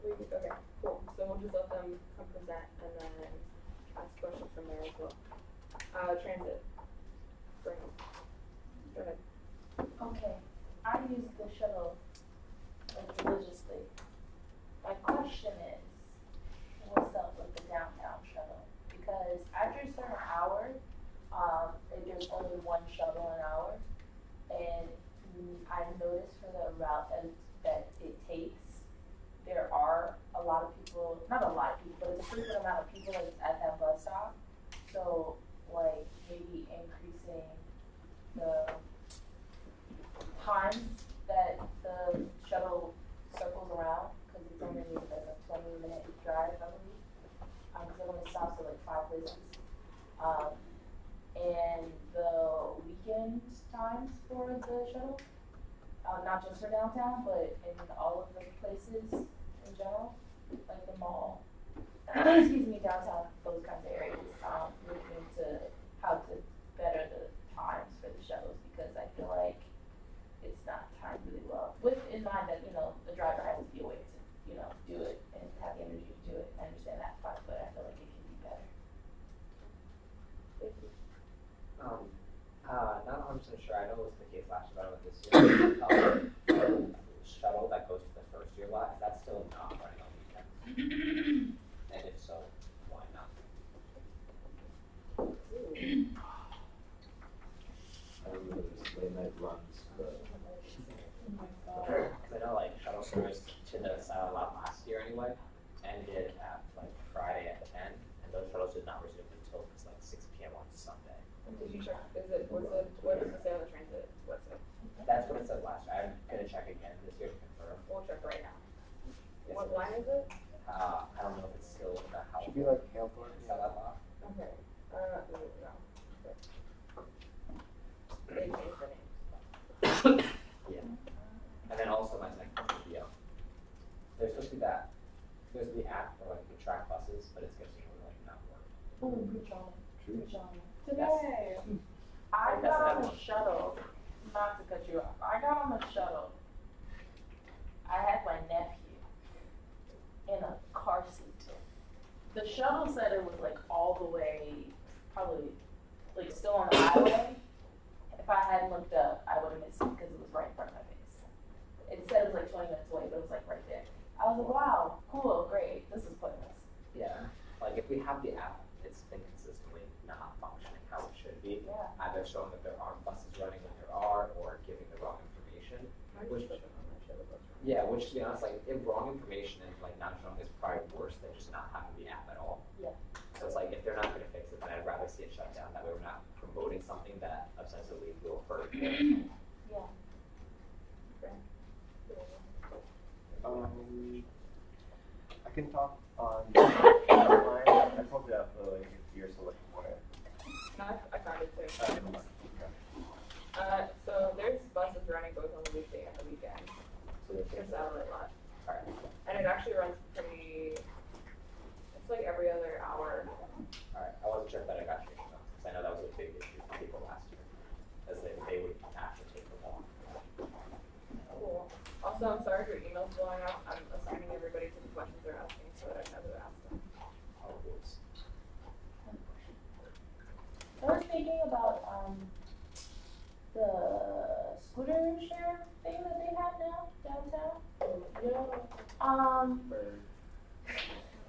Okay, cool. So we'll just let them come present and then ask questions from there as well. Transit. Bring them. Go ahead. Okay, I use the shuttle like religiously. My question is, what's up with the downtown shuttle? Because after a certain hour, there's only one shuttle an hour, and I noticed for the route that it takes, there are a lot of people, not a lot of people, but it's a pretty good amount of people that's at that bus stop. So, like, maybe increasing the times that the shuttle circles around, because it's only like a 20-minute drive, I believe. Because it only stops at like 5 places. And the weekend times for the shuttle, not just for downtown, but in all of the places in general, like the mall, excuse me, downtown, those kinds of areas, looking into how to better the times for the shuttles, because I feel like it's not timed really well. With in mind that, the driver has to be awake to, do it and have the energy to do it. I understand that part, but I feel like it can be better. Thank you. Not 100% sure. I know it was the case last year, but I don't know this year. The shuttle that goes to the first year lot, that's still not running on weekends. last year anyway, ended at like Friday at 10, and those shuttles did not resume until it was like 6 p.m. on Sunday. Did you check, what does it say on the transit website? That's what it said last year. I'm gonna check again this year to confirm. We'll check right now. What line is it? I don't know if it's still in the house. Should be like Halethorne. Is that lot? Okay, no. Okay. They changed the name. Yeah. And then also my second video. There's supposed to be that. There's the app for like the track buses, but it's getting like not working. Oh, good job. Good job. Today, I got on the shuttle, not to cut you off, I got on the shuttle. I had my nephew in a car seat. The shuttle said it was like all the way, probably like still on the highway. If I hadn't looked up, I would have missed it because it was right in front of my face. It said it was like 20 minutes away, but it was like right there. I was like, wow, cool, great, this is pointless. Yeah. Like if we have the app, it's been consistently not functioning how it should be. Yeah. Either showing that there aren't buses running when there are, or giving the wrong information. Which, yeah, which to be honest, like if wrong information and like not showing is probably worse than just not having the app at all. Yeah. So it's like if they're not going to fix it, then I'd rather see it shut down. That way we're not promoting something that ostensibly will hurt. Yeah. I can talk on online. I pulled it up for like if you're still looking for it. I found it too. So there's buses running both on the weekday and the weekend. It's satellite lot. And it actually runs pretty, it's like every other hour. Alright, I wasn't sure if that I got changed up, because I know that was a big issue for people last year, as they would have to take the long. Cool. Also, I'm sorry if your email's blowing up. I'm assigning everybody to the questions they're asking so that I know who to ask them. Oh, rules. I was thinking about the scooter share thing that they have now downtown.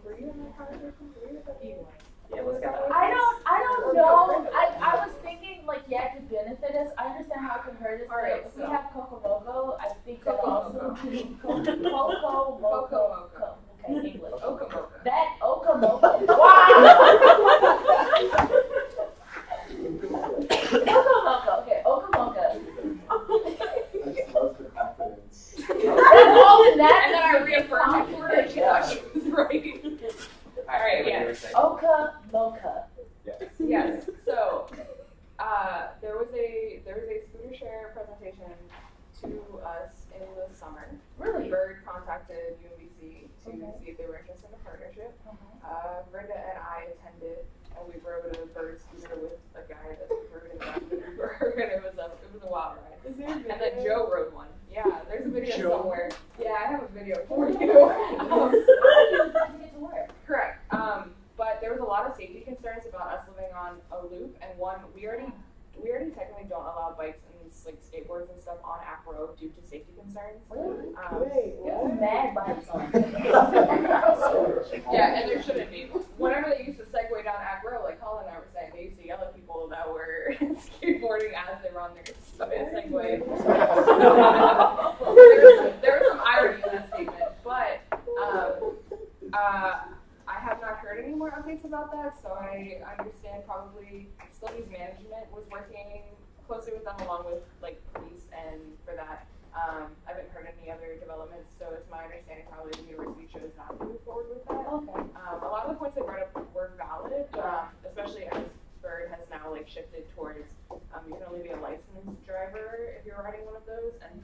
Were you in that conversation? Were you at that meeting? Yeah, let's get that. I don't know. I was thinking like yeah, it could benefit us. I understand how it could hurt us. Alright, If so- we have Coco Moco, I think that Coco also Coco Moco. Okay, English. Okamoka. That Okamoka. Wow. Okamoka. Okay, Okamoka. I just love the confidence. That's all in that. And then I reaffirmed it for her. She thought she was right. Alright, yeah. Okamoka. Yes. Yes. So, there was a scooter share presentation to us in the summer. Really? Bird contacted UMBC to see if they were interested in a partnership. Brenda and I attended, and we rode a bird scooter with a guy that rode in the bird, and it was a wild ride. Is there a video? And then Joe rode one. Yeah, there's a video Joe? somewhere. Yeah, I have a video for you. Correct. But there was a lot of safety concerns about us living on a loop, and one, we already technically don't allow bikes and like skateboards and stuff on Ack Road due to safety concerns. There's mad bikes on. Yeah, and there shouldn't be. Whenever they used to segue down Ack Road, like Colin and I were saying, they used to yell at people that were skateboarding as they were on their segway. There was some irony in that statement, but I have not heard any more updates about that, so I understand probably Facilities Management was working closely with them along with like police, and for that, I haven't heard any other developments, so it's my understanding probably the university chose not to move forward with that. Okay. A lot of the points they brought up were valid, especially as Bird has now like shifted towards you can only be a licensed driver if you're riding one of those, and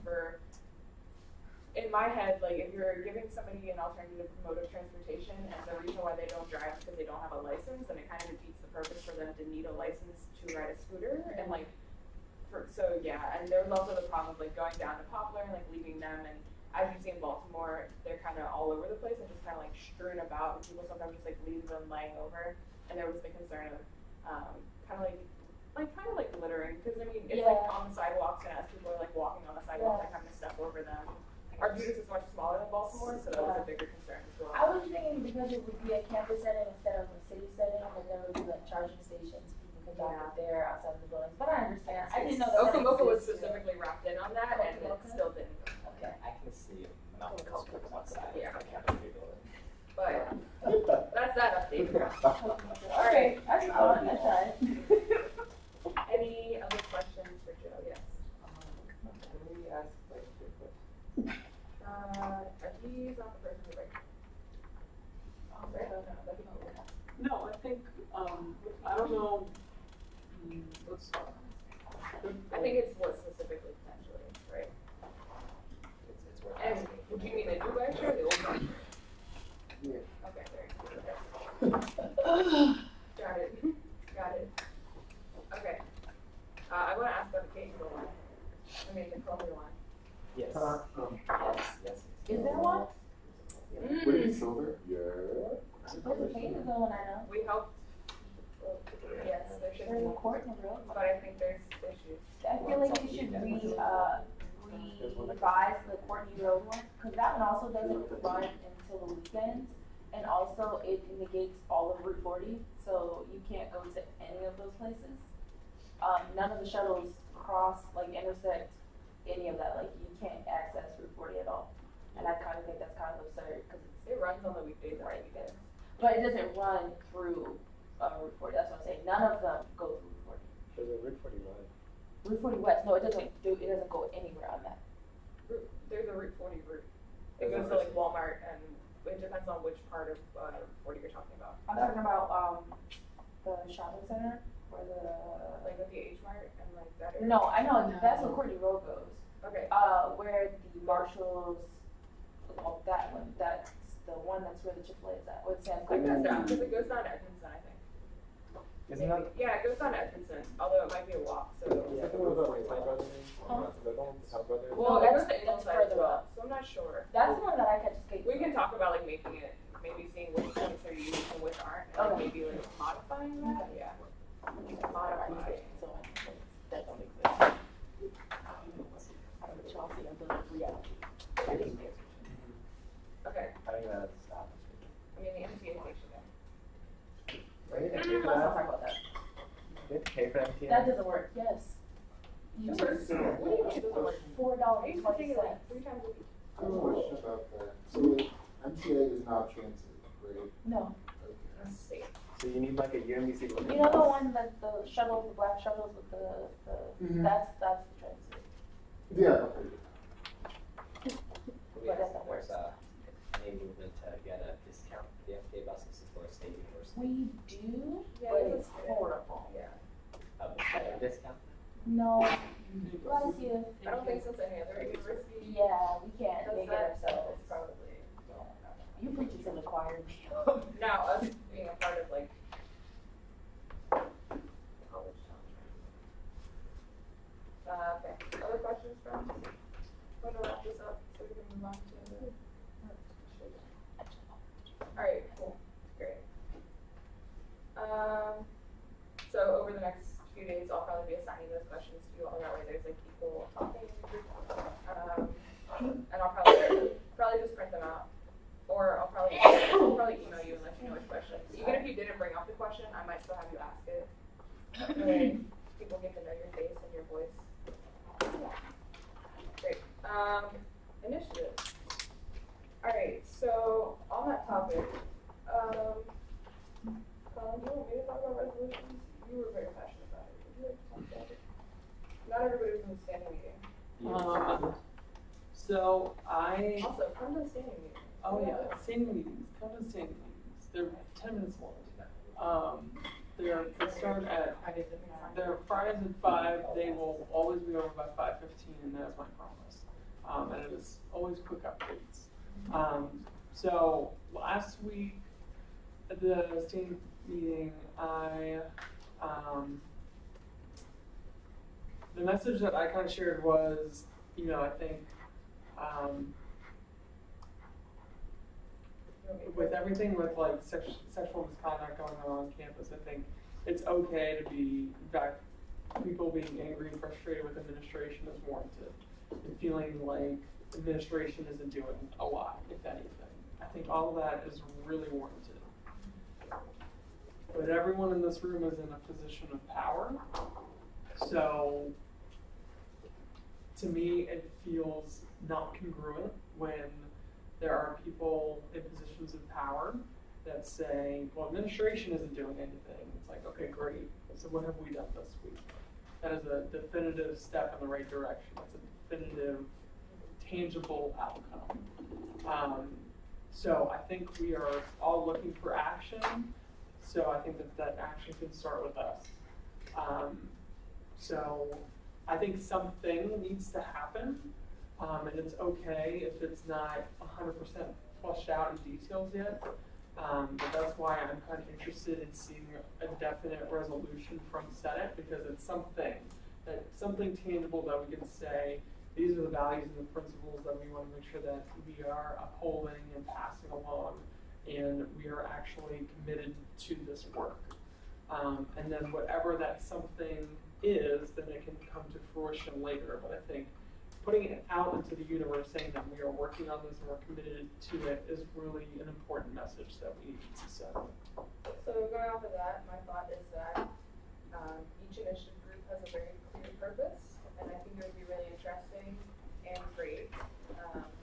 in my head, like if you're giving somebody an alternative mode of transportation and the reason why they don't drive because they don't have a license, then it kind of defeats the purpose for them to need a license to ride a scooter. And like, so yeah, and there was also the problem of like going down to Poplar and like leaving them, and as you see in Baltimore, they're kind of all over the place and just kind of like strewn about, and people sometimes just like leave them laying over. And there was the concern of kind of like littering, because I mean it's like on the sidewalks, and as people are like walking on the sidewalk, they're having to step over them. Our campus is much smaller than Baltimore, so that was a bigger concern as well. I was thinking because it would be a campus setting instead of a city setting, that there would be like charging stations, people could dock it there outside of the buildings. But I understand. I didn't know that. Okamoka was specifically wrapped in on that, and it still didn't. Okay. I can see mountain school on one side. Yeah. I can't rebuild it. But that's that update. All right, that's fun. That's right. Any other questions for Joe? Yes. Can we ask like two questions? He's not the person to break. Right? That'd be cool. No, I think, I don't know, let's, I think it's what specifically potentially, right? It's worth And asking. would you mean the new lecture or the old lecture? Yeah. Okay, there you go. Got it. Got it. Okay. I want to ask about the Cahill one. I mean, the Columbia one. Yes. Yes. Is there one? Would it be silver? Yeah. There's a Cahill one, I know. We helped. Yes, there should There's be. a court in the road. But I think there's issues. I feel like you should revise the Courtney Road one, because that one also doesn't run until the weekends, and also it negates all of Route 40, so you can't go to any of those places. None of the shuttles cross, like intersect any of that, like you can't access Route 40 at all. And I kind of think that's kind of absurd, because It runs on the weekdays and the weekends. but it doesn't run through Route 40, that's what I'm saying. None of them go through Route 40. There's a Route 41. Route 40 West, no, it doesn't go anywhere on that. There's a Route 40 route. It goes to like Walmart, and it depends on which part of Route 40 you're talking about. I'm talking about the shopping center where Like with the H Mart and like that area. no, I know that's where Courtney Road goes. Okay. Where the Marshalls, well, that one, that's the one that's where the Chick-fil-A is at, with Sam's It goes Club. down, because it goes down to Edmondson, I think. Isn't that? Yeah, it goes down to Edmondson, although it might be a walk, so. Yeah, I think it was the Tell Brothers. The one with the Tell Brothers. Well, that's- it goes to that's Ingleside as further well, up. so I'm not sure. That's the one that I catch skate. We can talk about like making it, maybe seeing which points are used and which aren't, and like Okay. maybe like modifying that, yeah. Modify. So that don't exist. Chelsea, I'm gonna reality. Okay, I think that's stop. I mean, the MTA station there. Are you gonna pay Let's for not that? talk about that. You have to pay for MTA? That doesn't work, yes. What do you mean it doesn't work? $4 I used to take it like 3 times a week. I have a question about that. So MTA is not transit, right? No. That's state. So you need like a UMBC. You know the one that the shuttles, the black shuttles with the that's the transit. Yeah, okay. We But asked that if there's any movement to get a discount for the MTA buses for a state university. We do, Yeah, but it's it's horrible. Yeah. A better discount? No, bless you. I don't think since any other university. Yeah, we can't does make it that, so ourselves. it's probably. You preaching in the choir. Now, us being a part of like college town. Okay, other questions from? Want to wrap this up so we can move on to the. Alright, cool, great. So over the next few days, I'll probably be assigning those questions to you all, that way there's like equal talking. And I'll probably just print them out. Or I'll probably email you and let you know which questions. Even if you didn't bring up the question, I might still have you ask it. That way people get to know your face and your voice. Great. Initiative. Alright, so on that topic, Colin, do you want me to talk about resolutions? You were very passionate about it. Would you like to talk about it? Not everybody was in the standing meeting. So I. Also, come to the standing meeting. Oh yeah, standing meetings. Come to standing meetings. They're 10 minutes long. They start at. They're Fridays at 5. They will always be over by 5:15, and that is my promise. And it is always quick updates. So last week at the standing meeting, the message that I kind of shared was, I think. With everything with like sexual misconduct going on campus, I think it's okay to be, in fact, people being angry and frustrated with administration is warranted. And feeling like administration isn't doing a lot, if anything. I think all of that is really warranted. But everyone in this room is in a position of power. So, to me, it feels not congruent when there are people in positions of power that say, well, administration isn't doing anything. It's like, okay, great. So what have we done this week? That is a definitive step in the right direction. That's a definitive, tangible outcome. So I think we are all looking for action. So I think that action can start with us. So I think something needs to happen, and it's okay if it's not 100% fleshed out in details yet. But that's why I'm kind of interested in seeing a definite resolution from Senate, because it's something tangible that we can say, these are the values and the principles that we want to make sure that we are upholding and passing along, and we are actually committed to this work. And then whatever that something is, then it can come to fruition later. But I think putting it out into the universe, saying that we are working on this and we're committed to it, is really an important message that we need to send. So going off of that, my thought is that each initiative group has a very clear purpose, and I think it would be really interesting and great,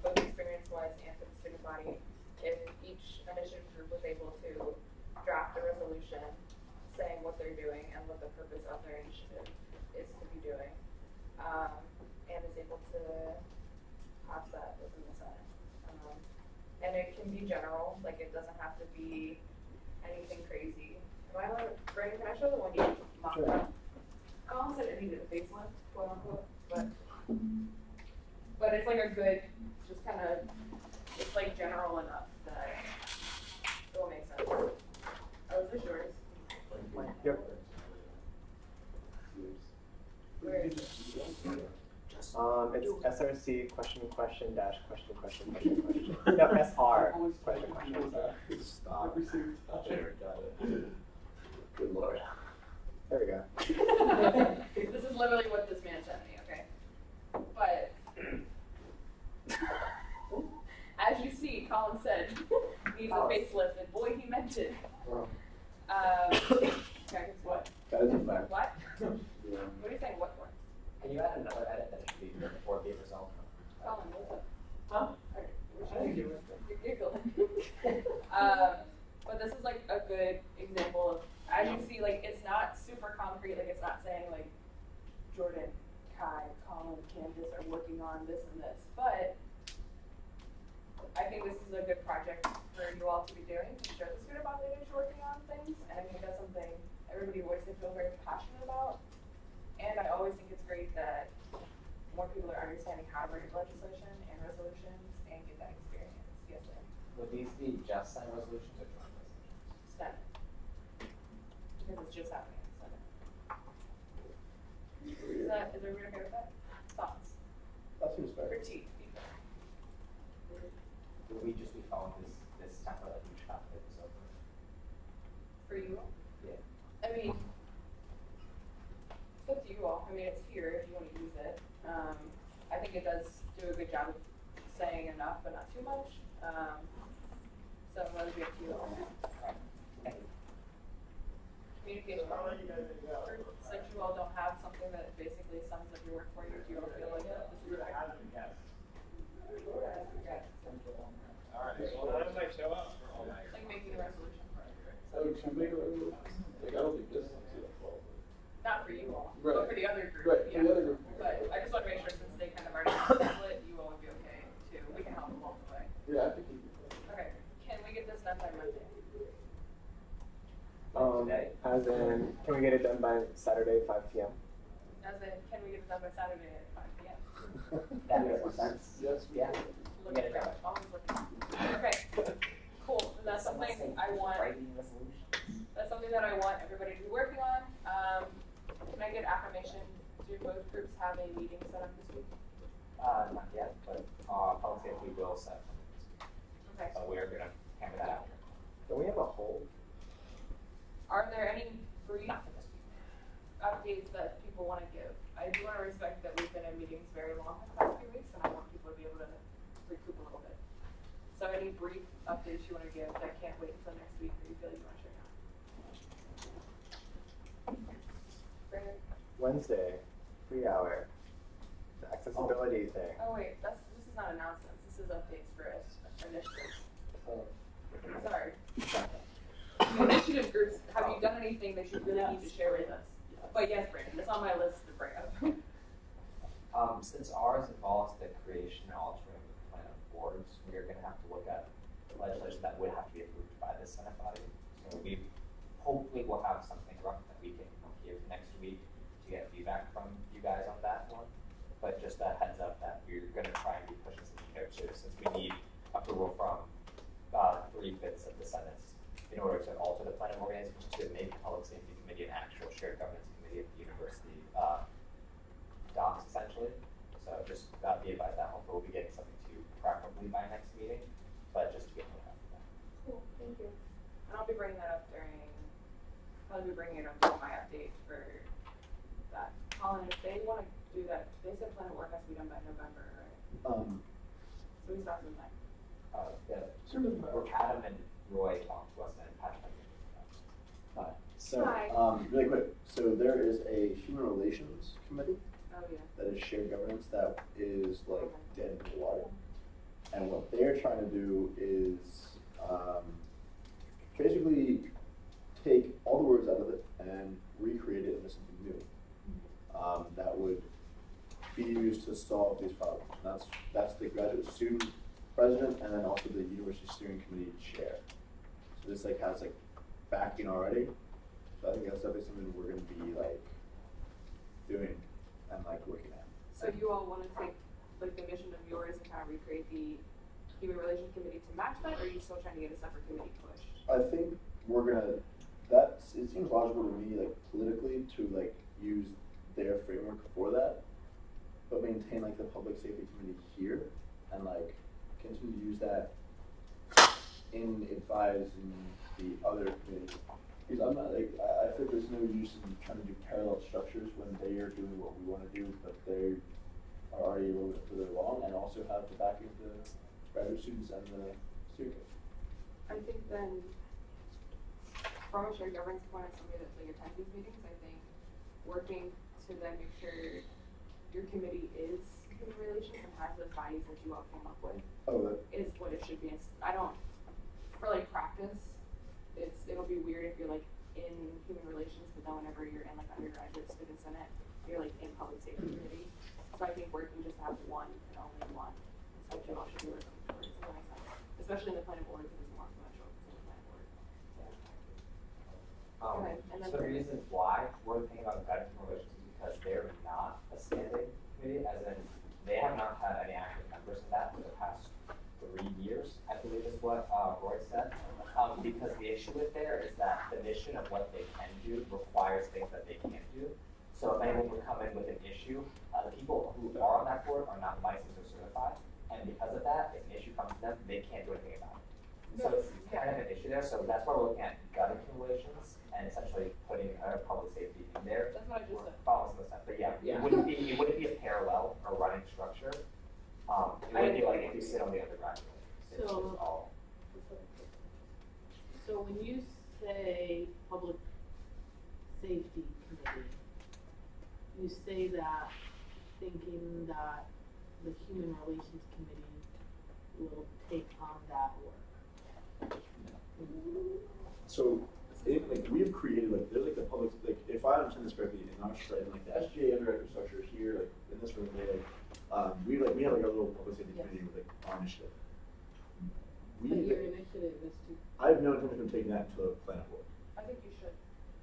both experience-wise and for the student body, if each initiative group was able to draft a resolution saying what they're doing and what the purpose of their initiative is to be doing, and is able to pass that within the Senate. And it can be general, like it doesn't have to be anything crazy. Am I allowed, Brandon, can I show the one you mocked up? Colin said it needed a facelift, quote unquote, but it's like a good, just kind of, it's like general enough that it will make sense. Oh, is this yours? Yep. Where is it? It's SRC question dash question. No, SR question. Stop. There, got it. Good lord. There we go. This is literally what this man sent me, okay? But as you see, Colin said needs a facelift, and boy, he meant it. Okay, what? That is a fact. What? Yeah. What are you saying? What for? Can you add another edit that should be your 4 gate result? Colin, what's up? Huh? You're giggling. But this is like a good example of, as you see, like it's not super concrete. Like it's not saying like Jordan, Kai, Colin, Candace are working on this and this. But I think this is a good project for you all to be doing, to show the student population working on things. And I think that's something everybody voice they feel very passionate about. And I always think it's great that more people are understanding how to write legislation and resolutions and get that experience. Yes, sir. Would these be just Senate resolutions or joint resolutions? Senate. Because it's just happening in the Senate. Is everybody okay with that? Thoughts? That seems fair. Critique, feedback. Would we just be following this template that we shot this over? For you all? Yeah. I mean, it's up to you all. I mean, it's here if you want to use it. I think it does do a good job of saying enough, but not too much. So I'm going to be up to you all. Communication. Since you all don't have something that basically sums up your work for you, do you all feel like that? This is Yes. Alright, well, how did I show up? like making a resolution. Oh, to make a resolution? Like, I don't think this is a fault. Not for you all, Right. but for the other group. Right, for yeah. the other group. But I just want to make sure since they kind of already have a template, you all would be okay too. We can help along the way. Yeah, I think you Okay, can we get this done by Monday? As in, can we get it done by Saturday, 5 p.m.? As in, can we get it done by Saturday at 5 p.m.? That makes more sense. Yes. Yeah. Look at it, always looking. Okay, cool. And that's something I want. Writing resolutions. That's something that I want everybody to be working on. Can I get affirmation? Do both groups have a meeting set up this week? Not yet, but policy we will set. Okay. So we're gonna hammer that out. Don't we have a hold? Are there any brief Not for this week. updates that people want to give? I do want to respect that we've been in meetings very long the past few weeks, and I want people to be able to recoup a little bit. So any brief updates you want to give that can't wait until next week, or you feel you want to share now? Brandon? Wednesday, free hour. The accessibility thing. Oh wait, this is not announcements. This is updates for us. initiatives? Oh. Sorry. Initiative groups, have you done anything that you really need to share with us? But yes, Brandon, it's on my list to bring up. Since ours involves the creation and altering of the plan of boards, we are gonna have to look at legislation that would have to be approved by the Senate body. So we hopefully will have something rough that we can hear next week to get feedback from you guys on that one. But just a heads up that we're gonna try and be pushing something there too, since we need approval from 3/5 of the Senate in order to alter the plan of organization to make the Public Safety Committee an actual shared governance committee of the university docs essentially. So just be advised that hopefully we'll be getting something to you preferably by next meeting, but just to get more after that. Cool, thank you. And I'll be bringing that up probably be bringing it up during my update for that. Colin, if they want to do that, they said plan of work has to be done by November, right? So we start with time. Adam and Roy talked to us and Patrick. Hi. So, Hi. Really quick, so there is a human relations committee Oh, yeah. that is shared governance that is like dead in the water. And what they're trying to do is basically take all the words out of it and recreate it into something new that would be used to solve these problems. And that's the graduate student president and then also the university steering committee chair. So this like has like backing already. So I think that's definitely something we're going to be like doing and like working at. So you all want to take like the mission of yours and kind of recreate the Human Relations Committee to match that, or are you still trying to get a separate committee pushed? I think we're gonna. It seems logical to me, like politically, to like use their framework for that, but maintain like the public safety committee here, and like continue to use that in advising the other committees. Because I'm not like I think there's no use in trying to do parallel structures when they are doing what we want to do, but they are already a little bit further along, and also have the backing of the graduate students and the students. I think then, from a shared governance point, as somebody that's like attends these meetings, I think working to then make sure your committee is human relations and has those values that you all came up with is what it should be. I don't, for like practice, it'll be weird if you're like in human relations, but then whenever you're in like undergraduate student senate, you're like in public safety committee. So I think working just to have one and only one is what you all should be working towards. Does that make sense? Especially in the planning board, because it's more influential in the planning board. Okay, and then So the reasons why we're thinking about guidance and relations is because they're not a standing committee, as in they have not had any active members in that for the past 3 years, I believe is what Roy said. Because the issue with there is that the mission of what they can do requires things that they can't do. So if anyone would come in with an issue, the people who are on that board are not licensed or certified, and because of that, if an issue comes to them, they can't do anything about it. So it's kind of an issue there, so that's why we're looking at gun accumulations and essentially putting public safety in there. That's what I just said. Follows the stuff, but yeah, it wouldn't be a parallel or running structure. It wouldn't be like if you sit on the undergraduate. It's just all. So when you say public safety committee, you say that thinking that the human relations committee will take on that work. So, like we've created like there's like the public like if I understand this correctly in our in like the SGA undergraduate structure here like in this room they we have like a little public safety committee with like our initiative. But your initiative is to. I have no intention of taking that to a planning board. I think you should.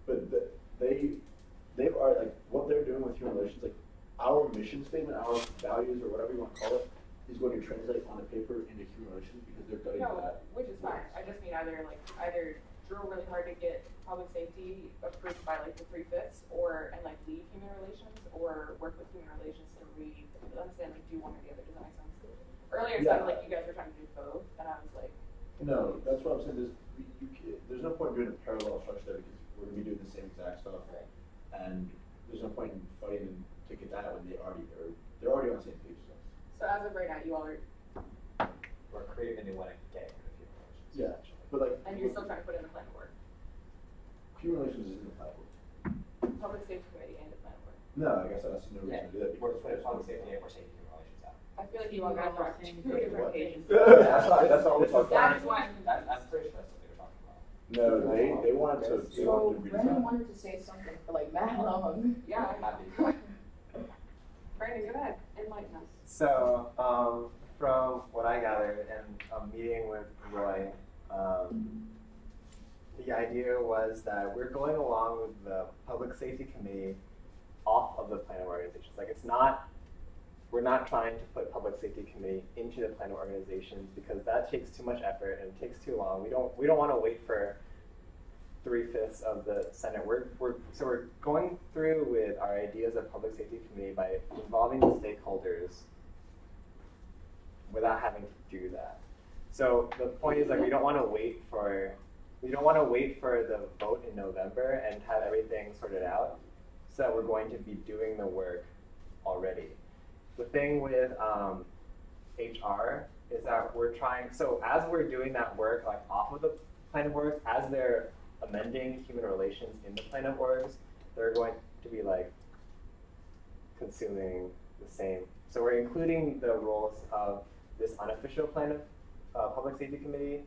But they are like what they're doing with human relations like our mission statement, our values or whatever you want to call it is going to translate on the paper into human relations because they're gutting that. Which is fine. I just mean either drill really hard to get public safety approved by like the 3/5 and like leave human relations, or work with human relations to understand like do one or the other. Does that make sense? Earlier it sounded like you guys were trying to do both, and I was like. No, that's what I'm saying. There's no point in doing a parallel structure there because we're gonna be doing the same exact stuff, and there's no point in fighting to get that when they're already on the same page. So as of right now, you all are. We're creating a new one and getting rid of human relations. Yeah, but like. And you're still trying to put in the planning board. Human relations is in the planning board. Public safety committee and the planning board. No, I guess that's no reason to do that. We're putting public safety and we're taking human relations out. I feel like you all got brought two different pages. That's not what we're talking That's about. why. I'm pretty sure that's what they were talking about. No, they wanted to, So redesign. Brandon wanted to say something for like mad long. Yeah. Happy. Brandon, go ahead, enlighten us. So, from what I gathered in a meeting with Roy, the idea was that we're going along with the Public Safety Committee off of the plan of organizations. Like we're not trying to put Public Safety Committee into the plan of organizations because that takes too much effort and it takes too long. We don't want to wait for 3/5 of the Senate. So we're going through with our ideas of Public Safety Committee by involving the stakeholders without having to do that. So the point is, like, we don't want to wait for the vote in November and have everything sorted out. So we're going to be doing the work already. The thing with HR is that we're trying. So as we're doing that work, like off of the plan of orgs, as they're amending human relations in the plan of orgs, they're going to be like consuming the same. So we're including the roles of this unofficial plan of Public Safety Committee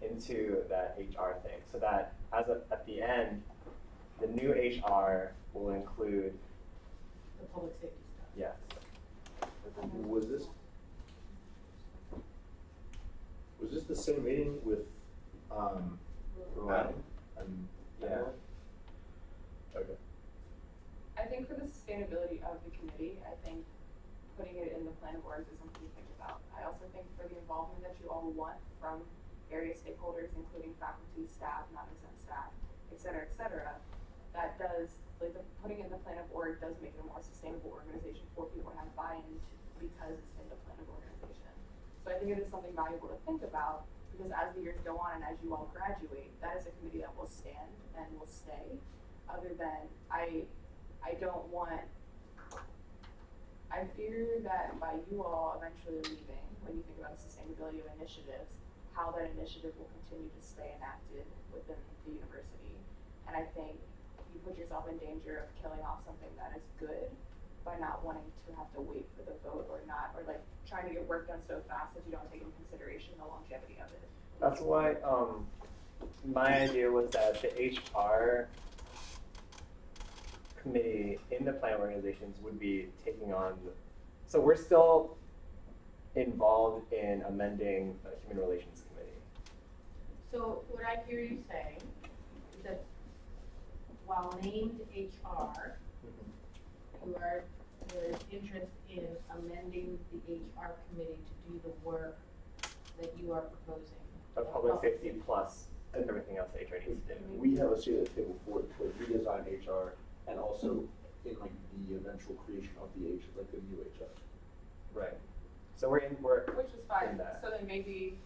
into that HR thing, so that at the end, the new HR will include The public safety stuff. yes. Was this the same meeting with Adam? Yeah. Okay. I think for the sustainability of the committee, I think putting it in the plan of orgs is something to think about. I also think for the involvement that you all want from various stakeholders, including faculty, staff, non-exempt staff, et cetera, that does, like putting it in the plan of org does make it a more sustainable organization for people to have buy-in to because it's in the plan of organization. So I think it is something valuable to think about because as the years go on and as you all graduate, that is a committee that will stand and will stay. Other than I fear that by you all eventually leaving, when you think about the sustainability of initiatives, how that initiative will continue to stay enacted within the university. And I think you put yourself in danger of killing off something that is good by not wanting to have to wait for the vote or like trying to get work done so fast that you don't take into consideration the longevity of it. That's why my idea was that the HR committee in the plan organizations would be taking on. So we're still involved in amending the human relations committee. So what I hear you saying is that while named HR, there's interest in amending the HR committee to do the work that you are proposing. Of public safety plus everything else that HR needs to do. We have a seat at the table for redesign HR and also in like the eventual creation of the the new HR. Right. So we're which is fine. in that. So then maybe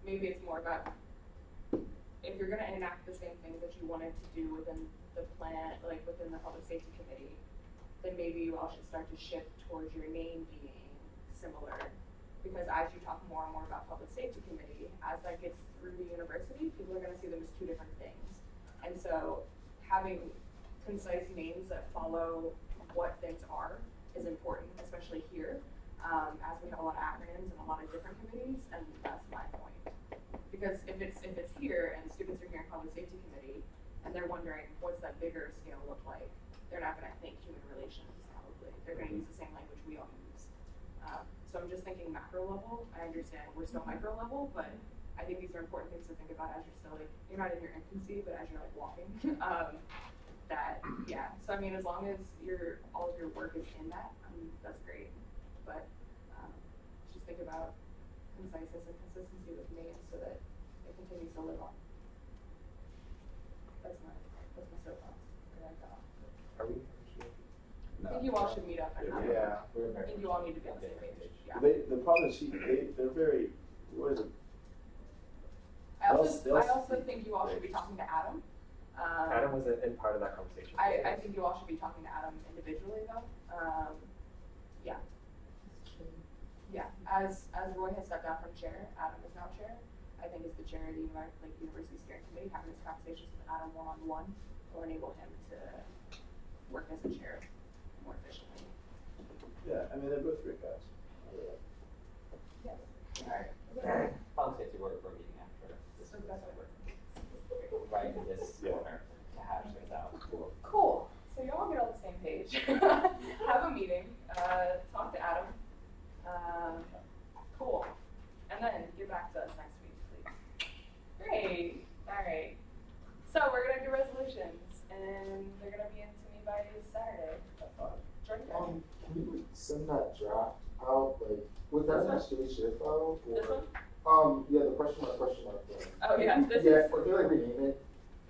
it's more about if you're gonna enact the same things that you wanted to do within the plan, like within the public safety committee, then maybe you all should start to shift towards your name being similar. Because as you talk more and more about public safety committee, as that gets through the university, people are gonna see them as two different things. And so having concise names that follow what things are is important, especially here, as we have a lot of acronyms and a lot of different committees, and that's my point. Because if it's here and students are here in public safety committee and they're wondering what's that bigger scale look like, they're not going to think human relations probably. They're going to use the same language we all use. So I'm just thinking macro level. I understand we're still micro level, but I think these are important things to think about as you're still like, you're not in your infancy, but as you're like walking. So I mean, as long as all of your work is in that, that's great. But just think about conciseness and consistency with names so that it continues to live on. That's my soapbox. Are we? I think you all should meet up and have I think you all need to be on the same page. Yeah. The problem is they're very, what is it? I also think you all should be talking to Adam. Adam was in part of that conversation. I think you all should be talking to Adam individually though. Yeah. As Roy has stepped down from chair, Adam is now chair. I think as the chair of the university steering committee, having these conversations with Adam one-on-one will enable him to work as a chair more efficiently. Yeah, I mean they're both great guys. Probably say we're meeting after this. Right in this corner to hash things out. Cool. So you all get on the same page. Have a meeting. Talk to Adam. Cool. And then get back to us next week, please. Great. All right. So we're gonna do resolutions, and they're gonna be into me by Saturday. Jordan. Can you send that draft out, like, with that SGA shift file? This one? Yeah, the question mark thing. Oh yeah. This yeah, is. or can you like rename it?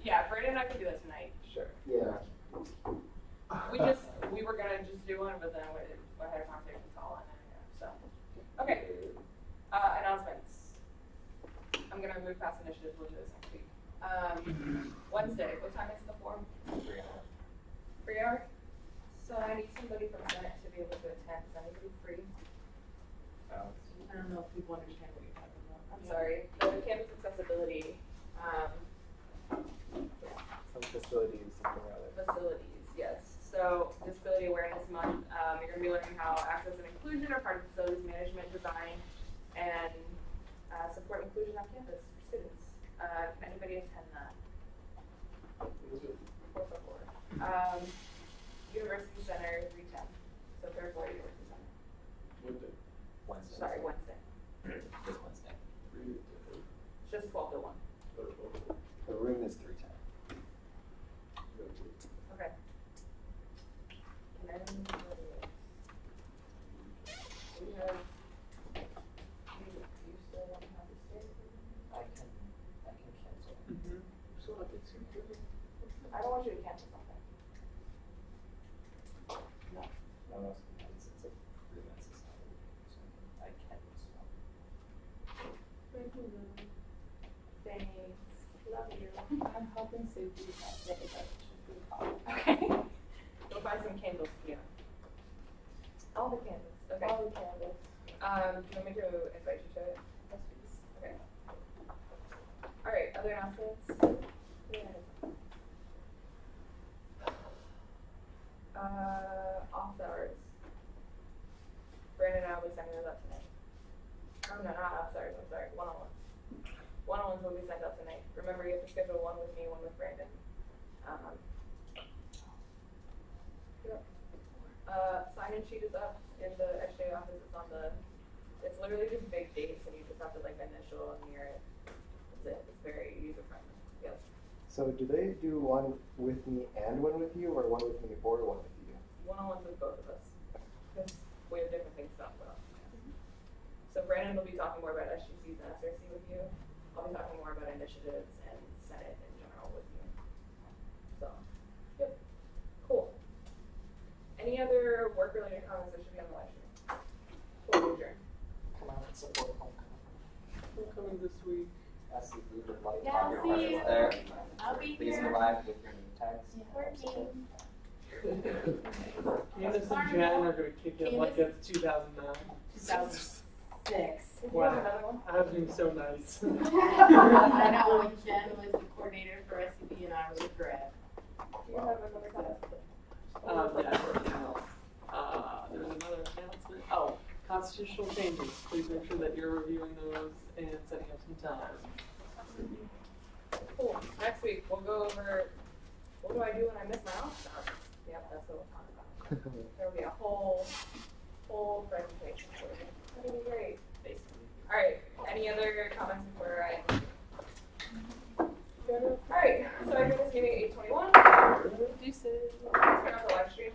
Yeah, Brandon and I can do that tonight. Sure. Yeah. We were gonna just do one, but then I had a conversation with Colin, and so. Okay. Announcements. I'm gonna move past initiatives. We'll do this next week. Wednesday. What time is the form? 3 hours. 3 hours. So I need somebody from Senate to be able to attend. Is anybody free? I don't know if people understand what you're talking about. I'm sorry. The campus accessibility. Some facilities, something or other. Facilities, yes. So Disability Awareness Month, you're going to be learning how access and inclusion are part of facilities management design and support inclusion on campus for students. Can anybody attend that? Por favor. University Center 310. So third floor University Center. Wednesday. Sorry, Wednesday. This Wednesday. It's just 12 to 1. The room is 310. Okay. And then we have. Do you still want to have the stairs? I can cancel. So I think so. I don't want you to cancel something. No. No, it's a freelance society, so I can stop. Thanks. Love you. I'm helping safety that day, but should be fine. Okay. Go buy some candles, yeah. All the candles. Okay. All the candles. Do you want me to invite you to it? Yes, please. Okay. All right. Other announcements? Off hours. Brandon and I will be sending those out tonight. Oh no, not off hours. I'm sorry. One-on-ones. One-on-ones will be sent out tonight. Remember, you have to schedule one with me, one with Brandon. Yep. Sign-in sheet is up in the SGA office. It's on the. It's literally just big dates, and you just have to like initial and near it. That's it. It's very user-friendly. Yes. So do they do one with me and one with you, or one with me or one with you? One-on-ones with both of us, because we have different things to talk about. So Brandon will be talking more about SGCs and SRC with you. I'll be talking more about initiatives and Senate in general with you. So, yep, cool. Any other work-related comments that should be on the live stream? Cool, adjourn. Come out and support homecoming. Homecoming this week. That's the blue with light Yeah, I'll target see markers you. there. I'll be Please here. arrive with your name tags. Working. Candace and Jen are going to kick it like it's 2009. 2006. Wow. That would be so nice. I know when Jen was the coordinator for SCB and I was a grad. Do you have another comment? There's another announcement. Oh, constitutional changes. Please make sure that you're reviewing those and setting up some time. Cool. Next week, we'll go over what do I do when I miss my milestone. Yep, that's what we'll talk about. There'll be a whole presentation for you. That'll be great. All right. Any other comments before I? All right. So I do this meeting at 8:21. Deuces. Let's turn off the live stream.